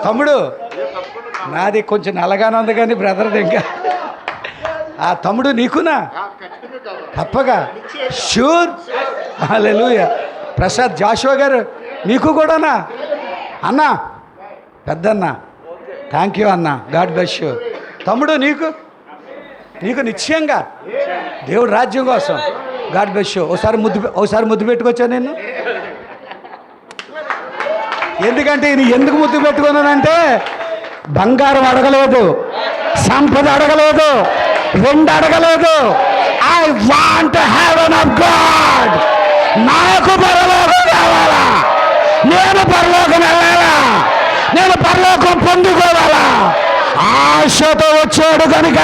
తమ్ముడు నాది కొంచెం నల్లగానే ఉంది కానీ బ్రదర్ది ఇంకా. తమ్ముడు నీకునా? తప్పగా షూర్. హల్లెలూయా. ప్రసాద్ జాషువా గారు మీకు కూడానా? అన్న పెద్దన్న థ్యాంక్ యూ అన్న, గాడ్ బ్లెస్ యూ. తమ్ముడు నీకు నిశ్చయంగా దేవుడు రాజ్యం కోసం గాడ్ బ్లెస్ యూ. ఒకసారి ముద్దు పెట్టుకొచ్చా నేను. ఎందుకంటే ఈయన ఎందుకు ముద్దు పెట్టుకున్నానంటే బంగారం అడగలేదు, సంపద అడగలేదు, వెండి అడగలేదు. I want haven of God. నాకు పరలోకం కావాలా, నేను పరలోకం వెళ్ళాలా, నేను పరలోకం పొందుకోవాలా ఆశతో వచ్చాడు కనుక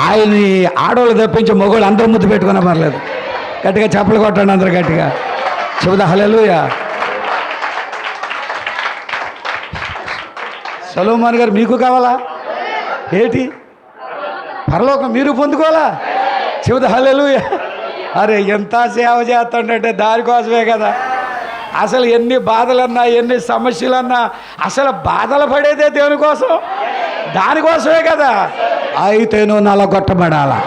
ఆయన్ని ఆడవాళ్ళు తప్పించి మగవాళ్ళు అందరూ ముద్దు పెట్టుకున్నా పర్లేదు. గట్టిగా చప్పలు కొట్టండి అందరూ గట్టిగా చెబుదా. హల్లెలూయా. సొలొమోన్ గారు మీకు కావాలా? ఏంటి పరలోకం మీరు పొందుకోవాలా? చెబుదా. హల్లెలూయా. అరే ఎంత సేవ చేస్తుంటే దానికోసమే కదా. అసలు ఎన్ని బాధలన్నా ఎన్ని సమస్యలన్నా అసలు బాధలు పడేదే దేవుని కోసం, దానికోసమే కదా. అయితే నువ్వు నలగొట్టబడాలా,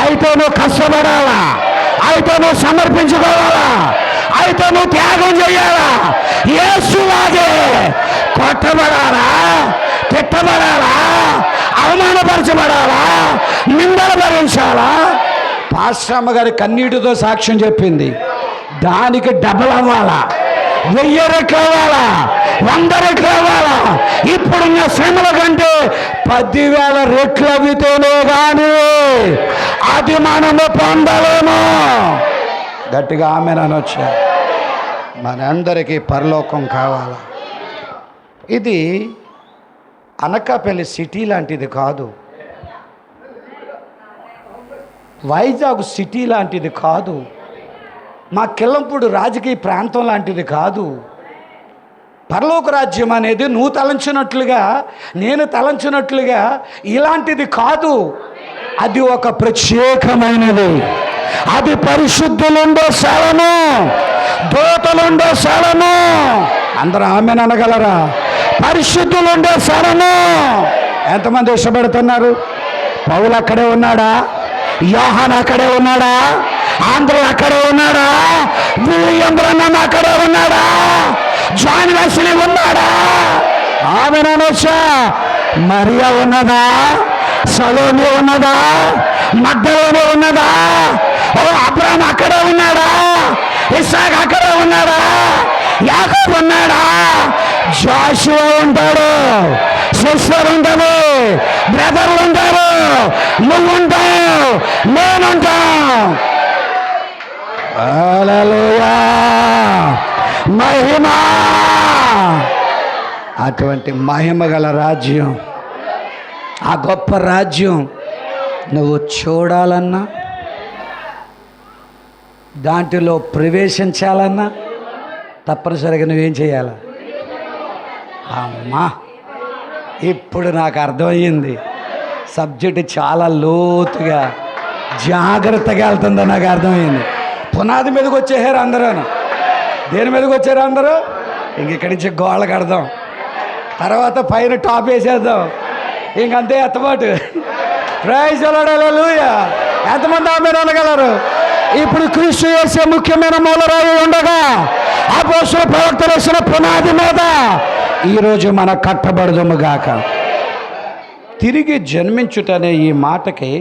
అయితే నువ్వు కష్టపడాలా, అయితే నువ్వు సమర్పించుకోవాలా, అయితే నువ్వు త్యాగం చేయాలా. యేసులాగే కొట్టబడాలా, తిట్టబడాలా, అవమానపరచబడాలా, నిందలు భరించాలా. పాస్టమ్మ గారి కన్నీటితో సాక్ష్యం చెప్పింది. దానికి డబల్ అవ్వాలా, 1000 రెట్లు అవ్వాలా, 100 రెట్లు అవ్వాలా. ఇప్పుడున్న శ్రమల కంటే 10,000 రెట్లు అవితేనే కానీ అది మనము పొందలేము. గట్టిగా ఆమె అనొచ్చా. మనందరికీ పరలోకం కావాలా. ఇది అనకాపల్లి సిటీ లాంటిది కాదు, వైజాగ్ సిటీ లాంటిది కాదు, మా కిల్లంపూడి రాజకీయ ప్రాంతం లాంటిది కాదు. పరలోక రాజ్యం అనేది నువ్వు తలంచినట్లుగా నేను తలంచినట్లుగా ఇలాంటిది కాదు. అది ఒక ప్రత్యేకమైనది. అది పరిశుద్ధులుండే స్థలము, దూతలుండే స్థలము. అందరూ ఆమెను అనగలరా? పరిశుద్ధులుండే స్థలము. ఎంతమంది ఇష్టపడుతున్నారు? పౌలు అక్కడే ఉన్నాడా? యోహాను అక్కడే ఉన్నాడా? ఆంధ్ర అక్కడే ఉన్నాడా? విలియం బ్రహ్మం అక్కడే ఉన్నాడా? జాన్ వెస్లీ ఉన్నాడా? ఆమె అనొచ్చా. మరియా ఉన్నదా? సలోమి ఉన్నదా? మగ్దలేనే ఉన్నదా? ఓ అబ్రహాం అక్కడే ఉన్నాడా? ఇస్సాకు అక్కడే ఉన్నాడా? యాకోబు ఉన్నాడా? జాషువా ఉంటాడు, సిస్టర్ ఉంటుంది, బ్రదర్లు ఉంటారు, నువ్వు ఉంటావు, నేనుంటాం. హల్లెలూయా. మహిమ. అటువంటి మహిమ గల రాజ్యం, ఆ గొప్ప రాజ్యం నువ్వు చూడాలన్నా, దాంట్లో ప్రవేశించాలన్నా తప్పనిసరిగా నువ్వేం చేయాలి? అమ్మా ఇప్పుడు నాకు అర్థమయ్యింది. సబ్జెక్టు చాలా లోతుగా జాగ్రత్తగా వెళ్తుందో నాకు అర్థమైంది. పునాది మీదకి వచ్చేసారు అందరూ. దేని మీదకి వచ్చారు అందరూ? ఇక్కడి నుంచి గోళ్ళ కడదాం, తర్వాత పైన టాప్ వేసేద్దాం, ఇంకంతే ఎత్తబాటు. Praise the lord, hallelujah. ఎంతమంది ఆమేన్ అనగలరు? ఇప్పుడు క్రీస్తు యేసే ముఖ్యమైన మూలరాయి ఉండగా అపోస్తలుల ప్రవక్తలు వేసిన పునాది మీద ఈరోజు మన కట్టబడదుముగాక. తిరిగి జన్మించుటనే ఈ మాటకి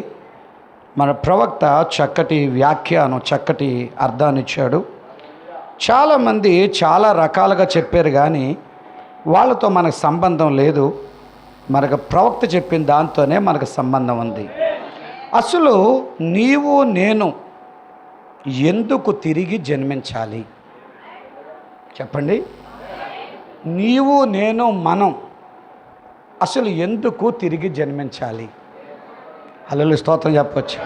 మన ప్రవక్త చక్కటి వ్యాఖ్యానం, చక్కటి అర్థాన్ని ఇచ్చాడు. చాలామంది చాలా రకాలుగా చెప్పారు, కానీ వాళ్ళతో మనకు సంబంధం లేదు. మనకు ప్రవక్త చెప్పిన దాంతోనే మనకు సంబంధం ఉంది. అసలు నీవు నేను ఎందుకు తిరిగి జన్మించాలి చెప్పండి? నీవు నేను మనం అసలు ఎందుకు తిరిగి జన్మించాలి? హల్లెలూయా, స్తోత్రం చెప్పవచ్చు.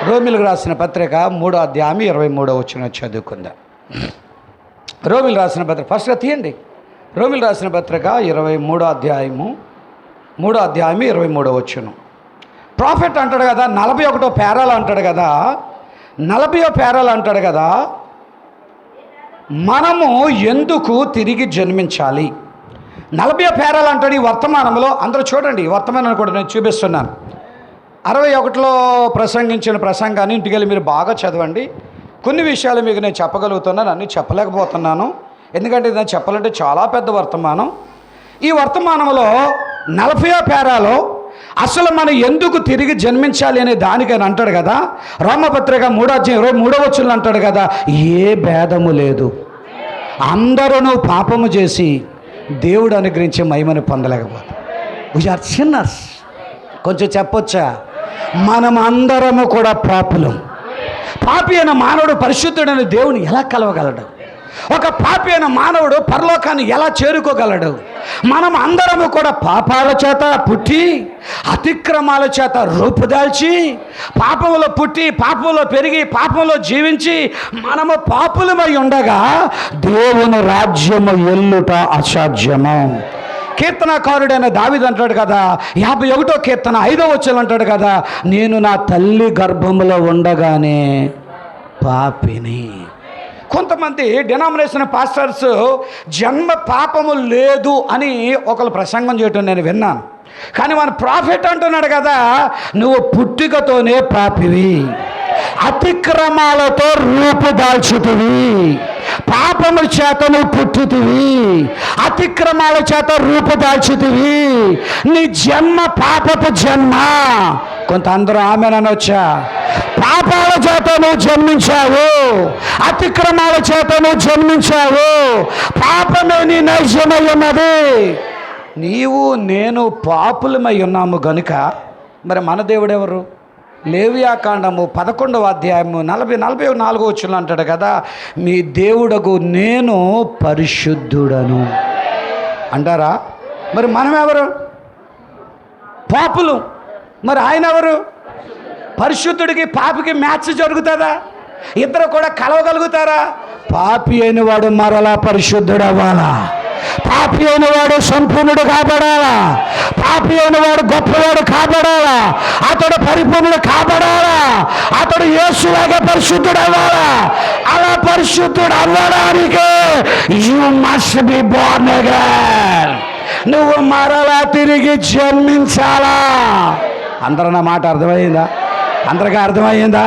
రోమిలకు రాసిన పత్రిక 3వ అధ్యాయం 23వ వచనం చదువుకుందాం. రోమిలు రాసిన పత్రిక ఫస్ట్గా తీయండి. రోమిలు రాసిన పత్రిక 23వ అధ్యాయం 23వ వచనం. ప్రాఫెట్ అంటాడు కదా, 41వ పేరాలు అంటాడు కదా, 40వ పేరాలు అంటాడు కదా, మనము ఎందుకు తిరిగి జన్మించాలి? 40వ పేరాలు అంటాడు ఈ వర్తమానంలో. అందరూ చూడండి, ఈ వర్తమానాన్ని కూడా నేను చూపిస్తున్నాను. 61లో ప్రసంగించిన ప్రసంగాన్ని ఇంటికి వెళ్ళి మీరు బాగా చదవండి. కొన్ని విషయాలు మీకు నేను చెప్పగలుగుతున్నాను, అన్నీ చెప్పలేకపోతున్నాను, ఎందుకంటే ఇది నేను చెప్పాలంటే చాలా పెద్ద వర్తమానం. ఈ వర్తమానంలో 40వ పేరాలో అసలు మనం ఎందుకు తిరిగి జన్మించాలి అనే దానికని అంటాడు కదా. రోమపత్రిక 3వ అధ్యాయం 23వ వచనం అంటాడు కదా, ఏ భేదము లేదు, అందరూ పాపము చేసి దేవుడు అనుగ్రహించే మహిమను పొందలేకపోతాం. We are sinners. కొంచెం చెప్పొచ్చా? మనం అందరము కూడా పాపులం. పాపి అయిన మానవుడు పరిశుద్ధుడైన దేవుని ఎలా కలవగలడు? ఒక పాపి అయిన మానవుడు పరలోకాన్ని ఎలా చేరుకోగలడు? మనం అందరము కూడా పాపాల చేత పుట్టి అతిక్రమాల చేత రూపుదాల్చి పాపంలో పుట్టి పాపంలో పెరిగి పాపంలో జీవించి మనము పాపులమై ఉండగా దేవుని రాజ్యము ఎల్లుట అసాధ్యము. కీర్తనకారుడైన దావీదు అంటాడు కదా, 51వ కీర్తన 5వ వచనం అంటాడు కదా, నేను నా తల్లి గర్భములో ఉండగానే పాపిని. కొంతమంది డినామినేషన్ పాస్టర్స్ జన్మ పాపము లేదు అని ఒకరు ప్రసంగం చేయటం నేను విన్నాను. కానీ మన ప్రాఫెట్ అంటున్నాడు కదా, నువ్వు పుట్టుకతోనే పాపివి, అతిక్రమాలతో రూపుదాల్చుతివి, పాపముల చేత నువ్వు పుట్టుతివి, అతిక్రమాల చేత రూపుదాల్చుతివి, నీ జన్మ పాపపు జన్మ. కొంత అందరూ ఆమెను అనొచ్చా? పాపాల చేత నువ్వు జన్మించావు, అతిక్రమాల చేత నువ్వు జన్మించావు, పాపమే నీ నైజమై ఉన్నది. నీవు నేను పాపులమై ఉన్నాము గనుక మరి మన దేవుడు ఎవరు? లేవియాకాండము 11వ అధ్యాయము 44వ వచనం అంటాడు కదా, మీ దేవుడకు నేను పరిశుద్ధుడను అంటారా? మరి మనం ఎవరు? పాపులు. మరి ఆయన ఎవరు? పరిశుద్ధుడికి పాపికి మ్యాచ్ జరుగుతుందా? ఇద్దరు కూడా కలవగలుగుతారా? పాపి అయిన వాడు మరలా పరిశుద్ధుడు అవ్వాలా, పాపి అయిన వాడు సంపూర్ణుడు కాబడాలా, పాపి అయిన వాడు గొప్పవాడు కాబడాలా, అతడు పరిపూర్ణుడు కాబడాలా, అతడు యేసులాగా పరిశుద్ధుడు అవ్వాలా. అలా పరిశుద్ధుడు అవ్వడానికి you must be born again. నువ్వు మరలా తిరిగి జన్మించాలా. అందరూ నా మాట అర్థమైందా? అందరికీ అర్థమయ్యిందా?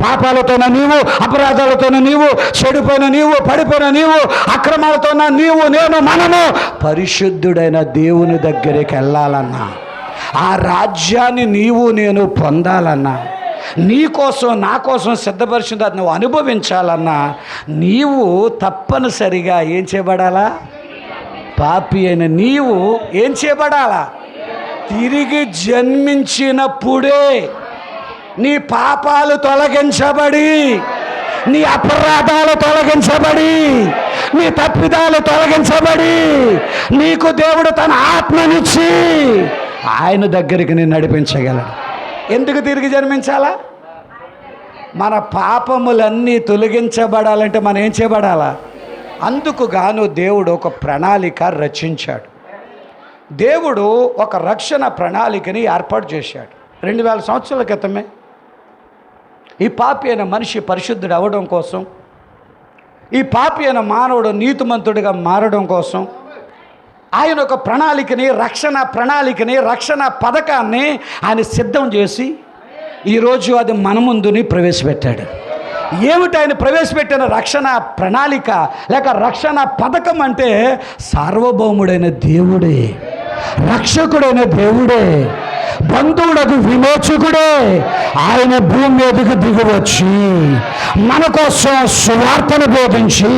పాపాలతోన నీవు, అపరాధాలతోన నీవు, చెడిపోయిన నీవు, పడిపోయిన నీవు, అక్రమాలతోన నీవు, నేను, మనము పరిశుద్ధుడైన దేవుని దగ్గరికి వెళ్ళాలన్నా, ఆ రాజ్యాన్ని నీవు నేను పొందాలన్నా, నీ కోసం నా కోసం సిద్ధపరిచింది అది నువ్వు అనుభవించాలన్నా నీవు తప్పనిసరిగా ఏం చేయబడాలా? పాపి అయిన నీవు ఏం చేయబడాలా? తిరిగి జన్మించినప్పుడే నీ పాపాలు తొలగించబడి, నీ అపరాధాలు తొలగించబడి, నీ తప్పిదాలు తొలగించబడి, నీకు దేవుడు తన ఆత్మనిచ్చి ఆయన దగ్గరికి నేను నడిపించగలడు. ఎందుకు తిరిగి జన్మించాలా? మన పాపములన్నీ తొలగించబడాలంటే మనం ఏం చేయబడాలా? అందుకు గాను దేవుడు ఒక ప్రణాళిక రచించాడు. దేవుడు ఒక రక్షణ ప్రణాళికని ఏర్పాటు చేశాడు 2000 సంవత్సరాల క్రితమే. ఈ పాపి అయిన మనిషి పరిశుద్ధుడు అవ్వడం కోసం, ఈ పాపి అయిన మానవుడు నీతిమంతుడిగా మారడం కోసం, ఆయన ఒక ప్రణాళికని, రక్షణ పథకాన్ని ఆయన సిద్ధం చేసి ఈరోజు అది మన ముందుని ప్రవేశపెట్టాడు. ఏమిటి ఆయన ప్రవేశపెట్టిన రక్షణ ప్రణాళిక లేక రక్షణ పథకం అంటే సార్వభౌముడైన దేవుడే, రక్షకుడైన దేవుడే, బంధువుడకు విమోచకుడే ఆయన భూమి మీదకు దిగివచ్చి మన కోసం సువార్తను బోధించి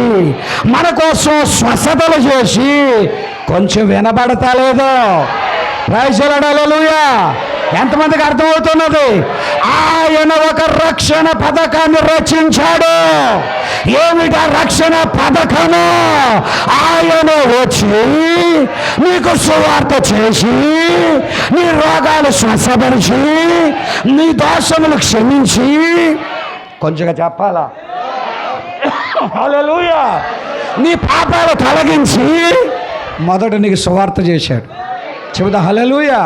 మన కోసం స్వస్థతలు చేసి కొంచెం వినబడతలేదో? ప్రైజ్ ది లార్డ్, హల్లెలూయా. ఎంతమందికి అర్థమవుతున్నది? ఆయన ఒక రక్షణ పథకాన్ని రచించాడు. ఏమిటా రక్షణ పథకము? ఆయన వచ్చి నీకు సువార్త చేసి నీ రోగాలు స్వస్థపరిచి నీ దోషములు క్షమించి, కొంచెంగా చెప్పాలా, హల్లెలూయా, నీ పాపాలు తొలగించి మొదట నీకు సువార్త చేశాడు. చెబుదా హల్లెలూయా.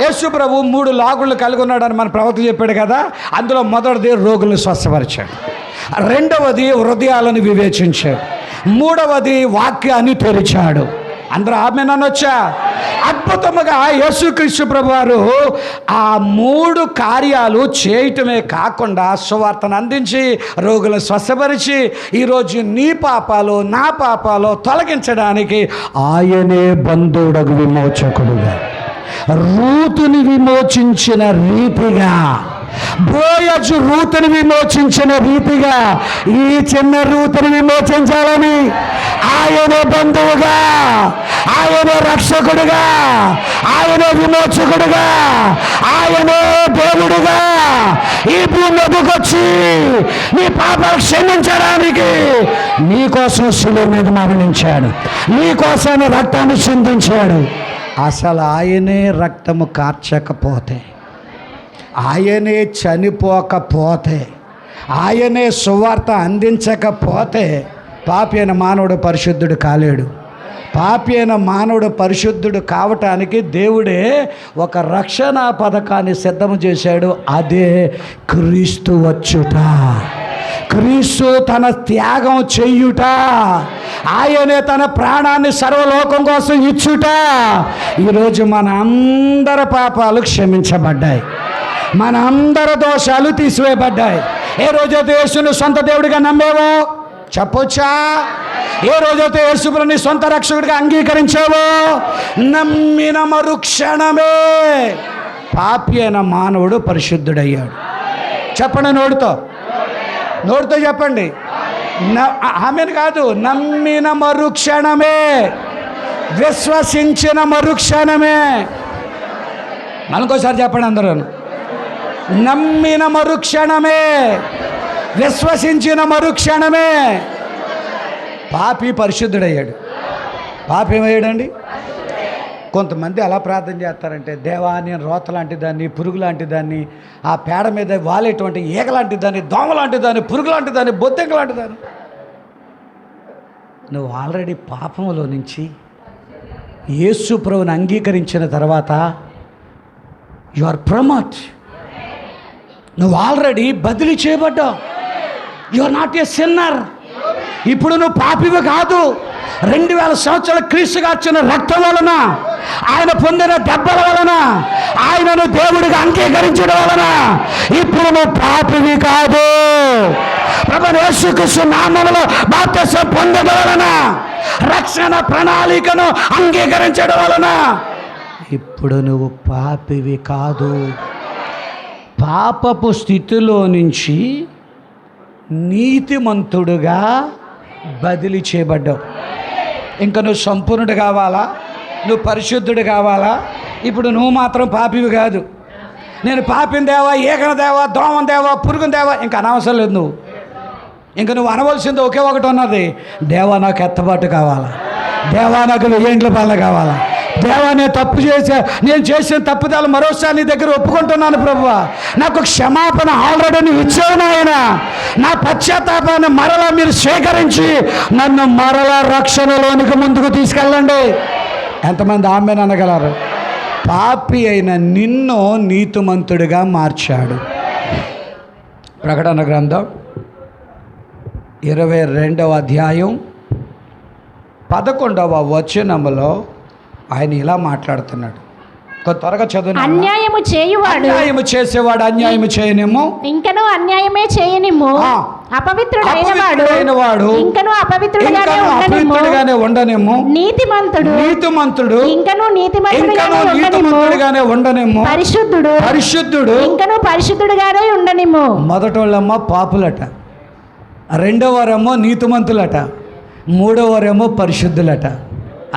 యేసు ప్రభు 3 లాగుళ్ళు కలిగి ఉన్నాడని మన ప్రవక్త చెప్పాడు కదా. అందులో మొదటిది రోగులను స్వస్థపరిచాడు, రెండవది హృదయాలను వివేచించాడు, మూడవది వాక్యాన్ని తెరిచాడు. అందరూ ఆమేన్ అనొచ్చా? అద్భుతముగా యేసుక్రీస్తు ప్రభు వారు ఆ 3 కార్యాలు చేయటమే కాకుండా సువార్తను అందించి రోగులను స్వస్థపరిచి ఈరోజు నీ పాపాలు నా పాపాలు తొలగించడానికి ఆయనే బంధువుడగు విమోచకుడుగా, రూతుని విమోచించిన రీతిగా, బోయజు రూతుని విమోచించిన రీతిగా ఈ చిన్న రూతుని విమోచించాలని ఆయనే బంధువుగా, ఆయనే రక్షకుడుగా, ఆయనే విమోచకుడుగా, ఆయనే దేవుడుగా ఈ భూమి మీదకి వచ్చి నీ పాపాలు క్షమించడానికి నీ కోసం శిలువ మీద మరణించాడు, నీ కోసం రక్తాన్ని చిందించాడు. అసలు ఆయనే రక్తము కార్చకపోతే, ఆయనే చనిపోకపోతే, ఆయనే సువార్త అందించకపోతే పాపి అయిన మానవుడు పరిశుద్ధుడు కాలేడు. పాపి అయిన మానవుడు పరిశుద్ధుడు కావటానికి దేవుడే ఒక రక్షణ పథకాన్ని సిద్ధం చేశాడు. అదే క్రీస్తు వచ్చుట, క్రీస్తు తన త్యాగం చెయ్యుట, ఆయనే తన ప్రాణాన్ని సర్వలోకం కోసం ఇచ్చుట. ఈరోజు మన అందరి పాపాలు క్షమించబడ్డాయి, మన అందరి దోషాలు తీసివేయబడ్డాయి. ఏ రోజైతే యేసును సొంత దేవుడిగా నమ్మేవో చెప్పొచ్చా? ఏ రోజైతే యేసుని సొంత రక్షకుడిగా అంగీకరించావో నమ్మిన మరుక్షణమే పాపి అయిన మానవుడు పరిశుద్ధుడయ్యాడు. చెప్పండి, నోటితో చెప్పండి. ఆమెను కాదు, నమ్మిన మరుక్షణమే, విశ్వసించిన మరుక్షణమే. మనకోసారి చెప్పండి అందరూ, నమ్మిన మరుక్షణమే, విశ్వసించిన మరుక్షణమే పాపి పరిశుద్ధుడయ్యాడు. పాపి ఏమయ్యాడండి? కొంతమంది అలా ప్రార్థన చేస్తారంటే, దేవా నేను రోత లాంటి దాన్ని, పురుగు లాంటి దాన్ని, ఆ పేడ మీద వాలేటువంటి ఈగ లాంటి దాన్ని, దోమ లాంటి దాన్ని, పురుగు లాంటి దాన్ని, బొద్దెంక లాంటి దాన్ని. నువ్వు ఆల్రెడీ పాపంలో నుంచి యేసు ప్రభువుని అంగీకరించిన తర్వాత యు ఆర్ ప్రమోట్. నువ్వు ఆల్రెడీ బదిలీ చేయబడ్డావు. You are not a sinner. ఇప్పుడు నువ్వు పాపివి కాదు. 2000 సంవత్సరాల క్రీస్తు గార్చిన రక్తం వలన, ఆయన పొందిన దెబ్బల వలన, ఆయనను దేవుడిగా అంగీకరించడం వలన ఇప్పుడు నువ్వు పాపివి కాదు. ప్రభువైన యేసుక్రీస్తు నామములో బాప్తిసం పొందడం వలన, రక్షణ ప్రణాళికను అంగీకరించడం వలన ఇప్పుడు నువ్వు పాపివి కాదు. పాపపు స్థితిలో నుంచి నీతిమంతుడుగా బదిలీ చేయబడ్డావు. ఇంకా నువ్వు సంపూర్ణుడు కావాలా? నువ్వు పరిశుద్ధుడు కావాలా? ఇప్పుడు నువ్వు మాత్రం పాపివి కాదు. నేను పాపిని దేవా, ఏకన దేవా, దోమం దేవా, పురుగుని దేవా, ఇంకా అనవసరం లేదు. నువ్వు అనవలసింది ఒకే ఒకటి ఉన్నది, దేవా నాకు ఎత్తబాటు కావాలా, దేవా నాకు 1000 ఏండ్ల పాలన కావాలా, దేవా నేను తప్పు నేను చేసిన తప్పుదాలు మరోసారి నీ దగ్గర ఒప్పుకుంటున్నాను ప్రభువా, నాకు క్షమాపణ ఆల్రెడీ నువ్వు ఇచ్చావు నాయన. నా పశ్చాత్తాపాన్ని మరలా మీరు స్వీకరించి నన్ను మరలా రక్షణలోనికి ముందుకు తీసుకెళ్ళండి. ఎంతమంది ఆమేన్ అనగలరు? పాపి అయిన నిన్ను నీతిమంతుడిగా మార్చాడు. ప్రకటన గ్రంథం 22వ అధ్యాయం 11వ వచనములో ఆయన ఇలా మాట్లాడుతున్నాడు. త్వరగా చదువు. అన్యాయము చేయువాడు అన్యాయము చేసేవాడు అన్యాయము చేయనేమో, ఇంకను అన్యాయమే చేయనిమ్ము. అపవిత్రుడైన వాడు ఇంకను అపవిత్రుడుగానే ఉండనేమో. నీతిమంతుడు ఇంకను నీతిమంతుడుగానే ఉండనేమో. పరిశుద్ధుడు ఇంకను పరిశుద్ధుడుగానే ఉండనేమో. మొదటోళ్ళమ్మ పాపులట, రెండోవారేమో నీతిమంతులట, మూడోవారేమో పరిశుద్ధులట.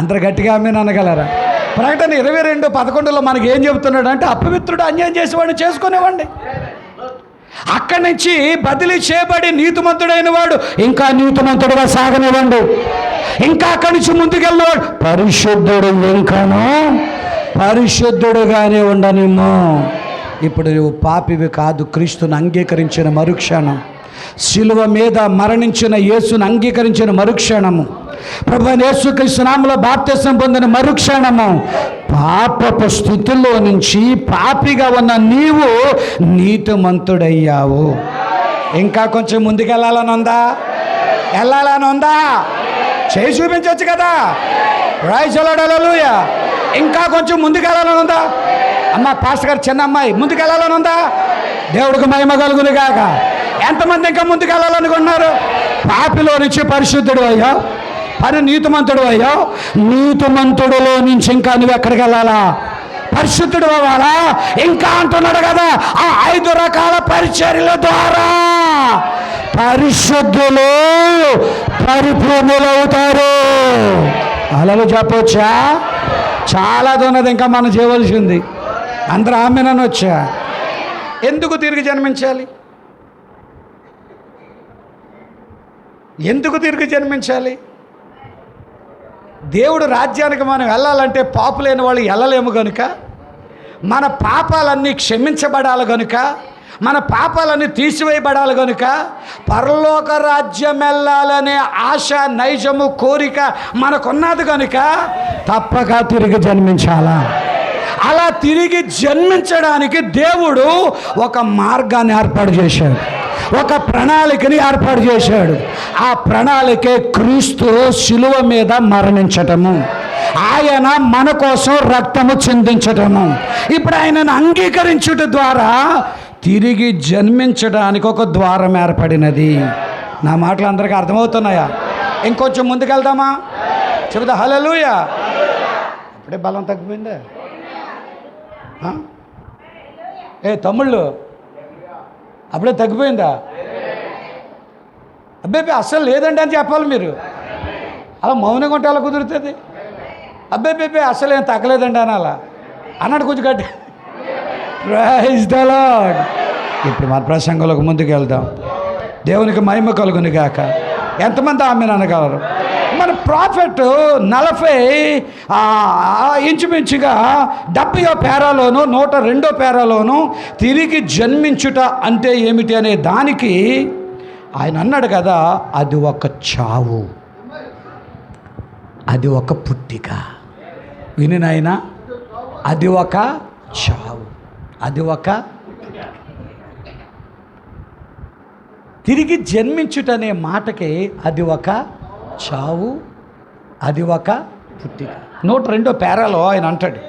అందరు గట్టిగా ఆమె అనగలరా? ప్రకటన 22:11 మనకి ఏం చెబుతున్నాడు అంటే, అపవిత్రుడు అన్యాయం చేసేవాడిని చేసుకునేవాడిని. అక్కడి నుంచి బదిలీ చేయబడి నీతిమంతుడైన వాడు ఇంకా నీతిమంతుడుగా సాగనివ్వండి. ఇంకా అక్కడి నుంచి ముందుకెళ్ళినవాడు పరిశుద్ధుడు ఇంకాను పరిశుద్ధుడుగానే ఉండనిమ్మో. ఇప్పుడు నువ్వు పాపివి కాదు, క్రీస్తుని అంగీకరించిన మరుక్షణం, శిలువ మీద మరణించిన యేసును అంగీకరించిన మరుక్షణము, ప్రభువైన యేసుక్రీస్తు నామములో బాప్తిసం పొందిన మరుక్షణము, పాపపు స్థితిలో నుంచి పాపిగా ఉన్న నీవు నీతిమంతుడయ్యావు. ఇంకా కొంచెం ముందుకెళ్ళాలని ఉందా? చేయి చూపించవచ్చు కదా. ప్రైజ్ ది లార్డ్, హల్లెలూయా. ఇంకా కొంచెం ముందుకెళ్ళాలని ఉందా? అమ్మ పాస్టర్ గారు చిన్న అమ్మాయి, ముందుకెళ్ళాలని ఉందా? దేవుడికి మహిమ కలుగును గాక. ఎంతమంది ఇంకా ముందుకెళ్ళాలనుకున్నారు? పాపిలో నుంచి పరిశుద్ధుడు అయ్యావు, నీతిమంతుడు అయ్యావు. నీతిమంతుడులో నుంచి ఇంకా నువ్వు ఎక్కడికి వెళ్ళాలా? పరిశుద్ధుడు అవ్వాలా? ఇంకా అంటున్నాడు కదా, ఆ 5 రకాల పరిచర్యల ద్వారా పరిశుద్ధులు పరిపూర్ణులు అవుతారు. అలా చెప్పొచ్చా? చాలా ఉన్నది ఇంకా మనం చేయవలసింది. అందరూ ఆమెనని వచ్చా. ఎందుకు తిరిగి జన్మించాలి? ఎందుకు తిరిగి జన్మించాలి? దేవుడు రాజ్యానికి మనం వెళ్ళాలంటే పాపులైన వాళ్ళు వెళ్ళలేము కనుక, మన పాపాలన్నీ క్షమించబడాలి కనుక, మన పాపాలన్నీ తీసివేయబడాలి కనుక, పరలోక రాజ్యం వెళ్ళాలనే ఆశ, నైజము, కోరిక మనకున్నది కనుక తప్పక తిరిగి జన్మించాలా. అలా తిరిగి జన్మించడానికి దేవుడు ఒక మార్గాన్ని ఏర్పాటు చేశాడు, ఒక ప్రణాళికని ఏర్పాటు చేశాడు. ఆ ప్రణాళికే క్రీస్తు శిలువ మీద మరణించటము, ఆయన మన కోసం రక్తము చిందించటము. ఇప్పుడు ఆయనను అంగీకరించుట ద్వారా తిరిగి జన్మించడానికి ఒక ద్వారం ఏర్పడినది. నా మాటలు అందరికీ అర్థమవుతున్నాయా? ఇంకొంచెం ముందుకెళ్దామా? చెబుతా హల్లెలూయా. అప్పుడే బలం తగ్గిపోయిందా? తమ్ముళ్ళు అప్పుడే తగ్గిపోయిందా? అబ్బాయి అస్సలు లేదండి అని చెప్పాలి మీరు. అలా మౌనంగా ఉంటే అలా కుదురుతుంది. అబ్బాయి అస్సలు ఏం తగ్గలేదండి అని అలా అన్నాడు కొంచెం గట్టి. Praise the lord. ఇప్పుడు మన ప్రసంగంలోకి ముందుకు వెళ్దాం. దేవునికి మహిమ కలుగును గాక. ఎంతమంది ఆమెను అనగలరు? మన ప్రాఫెట్ 40 ఇంచుమించుగా 70వ పేరాలోను 102వ పేరాలోను తిరిగి జన్మించుట అంటే ఏమిటి అనే దానికి ఆయన అన్నాడు కదా, అది ఒక చావు, అది ఒక పుట్టిక. వినినైనా, అది ఒక చావు, అది ఒక తిరిగి జన్మించుటనే మాటకి అది ఒక చావు, అది ఒక పుట్టిక. 102వ పేరాలో ఆయన అంటాడు,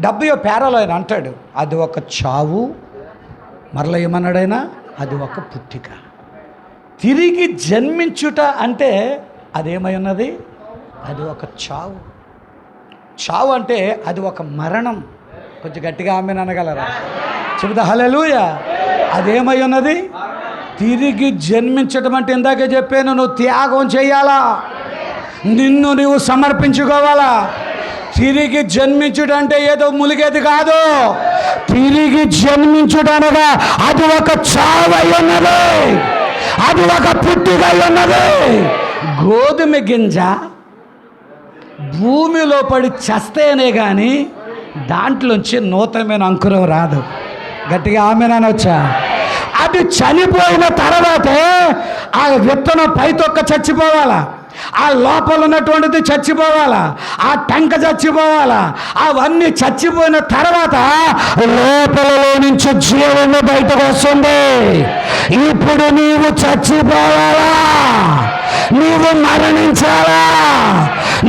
70వ పేరాలో ఆయన అంటాడు, అది ఒక చావు. మరలా ఏమన్నాడైనా, అది ఒక పుట్టిక. తిరిగి జన్మించుట అంటే అదేమై ఉన్నది? అది ఒక చావు. చావు అంటే అది ఒక మరణం. కొంచెం గట్టిగా ఆమెను అనగలరా? చెబుతా హల్లెలూయా. అదేమై ఉన్నది? తిరిగి జన్మించడం అంటే ఇందాకే చెప్పాను, నువ్వు త్యాగం చేయాలా, నిన్ను నువ్వు సమర్పించుకోవాలా. తిరిగి జన్మించుట అంటే ఏదో ములిగేది కాదు. తిరిగి జన్మించుటనగా అది ఒక చావై ఉన్నది, అది ఒక పుట్టికై ఉన్నది. గోధుమ గింజ భూమిలో పడి చస్తేనే కానీ దాంట్లోంచి నూతనమైన అంకురం రాదు. గట్టిగా ఆమెనొచ్చా? అది చనిపోయిన తర్వాతే ఆ విత్తనం పైతొక్క చచ్చిపోవాలా, ఆ లోపల ఉన్నటువంటిది చచ్చిపోవాలా, ఆ టంక చచ్చిపోవాలా. అవన్నీ చచ్చిపోయిన తర్వాత లోపలలో నుంచి జీవము బయటకు వస్తుంది. ఇప్పుడు నీవు చచ్చిపోవాలా, నీవు మరణించాలా,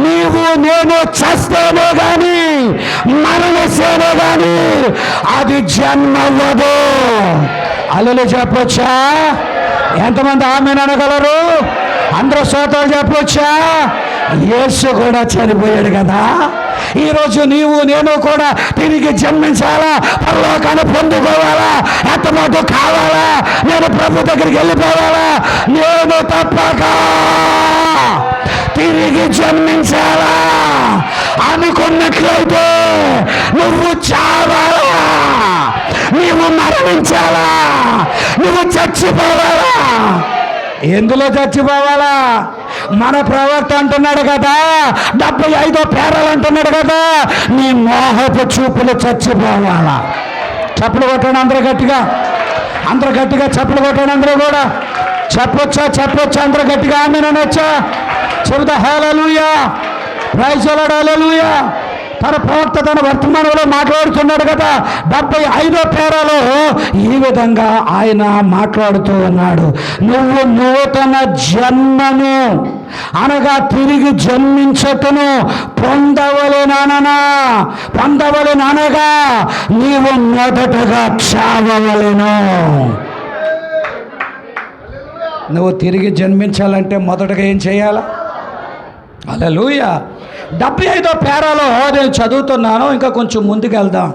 నీవు నేను చస్తేనే గాని మరణిస్తేనే గాని అది జన్మవ్వదు. అల్లలు చెప్పొచ్చా? ఎంతమంది ఆమేన్ అనగలరు? అందరూ స్తోత్రాలు చెప్పొచ్చా? యేసు కూడా చనిపోయాడు కదా. ఈరోజు నీవు నేను కూడా తిరిగి జన్మించాలా, పరలోకాన్ని పొందుకోవాలా, ఎత్తమాట కావాలా, నేను ప్రభు దగ్గరికి వెళ్ళిపోవాలా, నేను తప్పక తిరిగి జన్మించాలా అనుకున్నట్లయితే నువ్వు చావాలా, నువ్వు మరణించాలా, నువ్వు చచ్చిపోవాలా. ఎందులో చచ్చిపోవాలా? మన ప్రవక్త అంటున్నాడు కదా, 75వ పేరాలు అంటున్నాడు కదా, నీ మోహపు చూపులు చచ్చిపోవాలా. చప్పులు కొట్టండి అందరూ గట్టిగా, అందరూ గట్టిగా చప్పులు కొట్టండి. అందరూ కూడా చెప్పొచ్చా? అందరూ గట్టిగా ఆమేన్ అనొచ్చా? చెబుతా హల్లెలూయా, ప్రైజ్ ది లార్డ్, హల్లెలూయా. తన ప్రవక్త తన వర్తమానంలో మాట్లాడుతున్నాడు కదా, 75వ పేరాలో ఈ విధంగా ఆయన మాట్లాడుతూ ఉన్నాడు. నువ్వు నూతన జన్మను అనగా తిరిగి జన్మించటను పొందవలెననగా నీవు మొదటగా చావవలెను. నువ్వు తిరిగి జన్మించాలంటే మొదటగా ఏం చేయాలా? హల్లెలూయా. 75వ పేరాలో నేను చదువుతున్నాను, ఇంకా కొంచెం ముందుకు వెళ్దాం.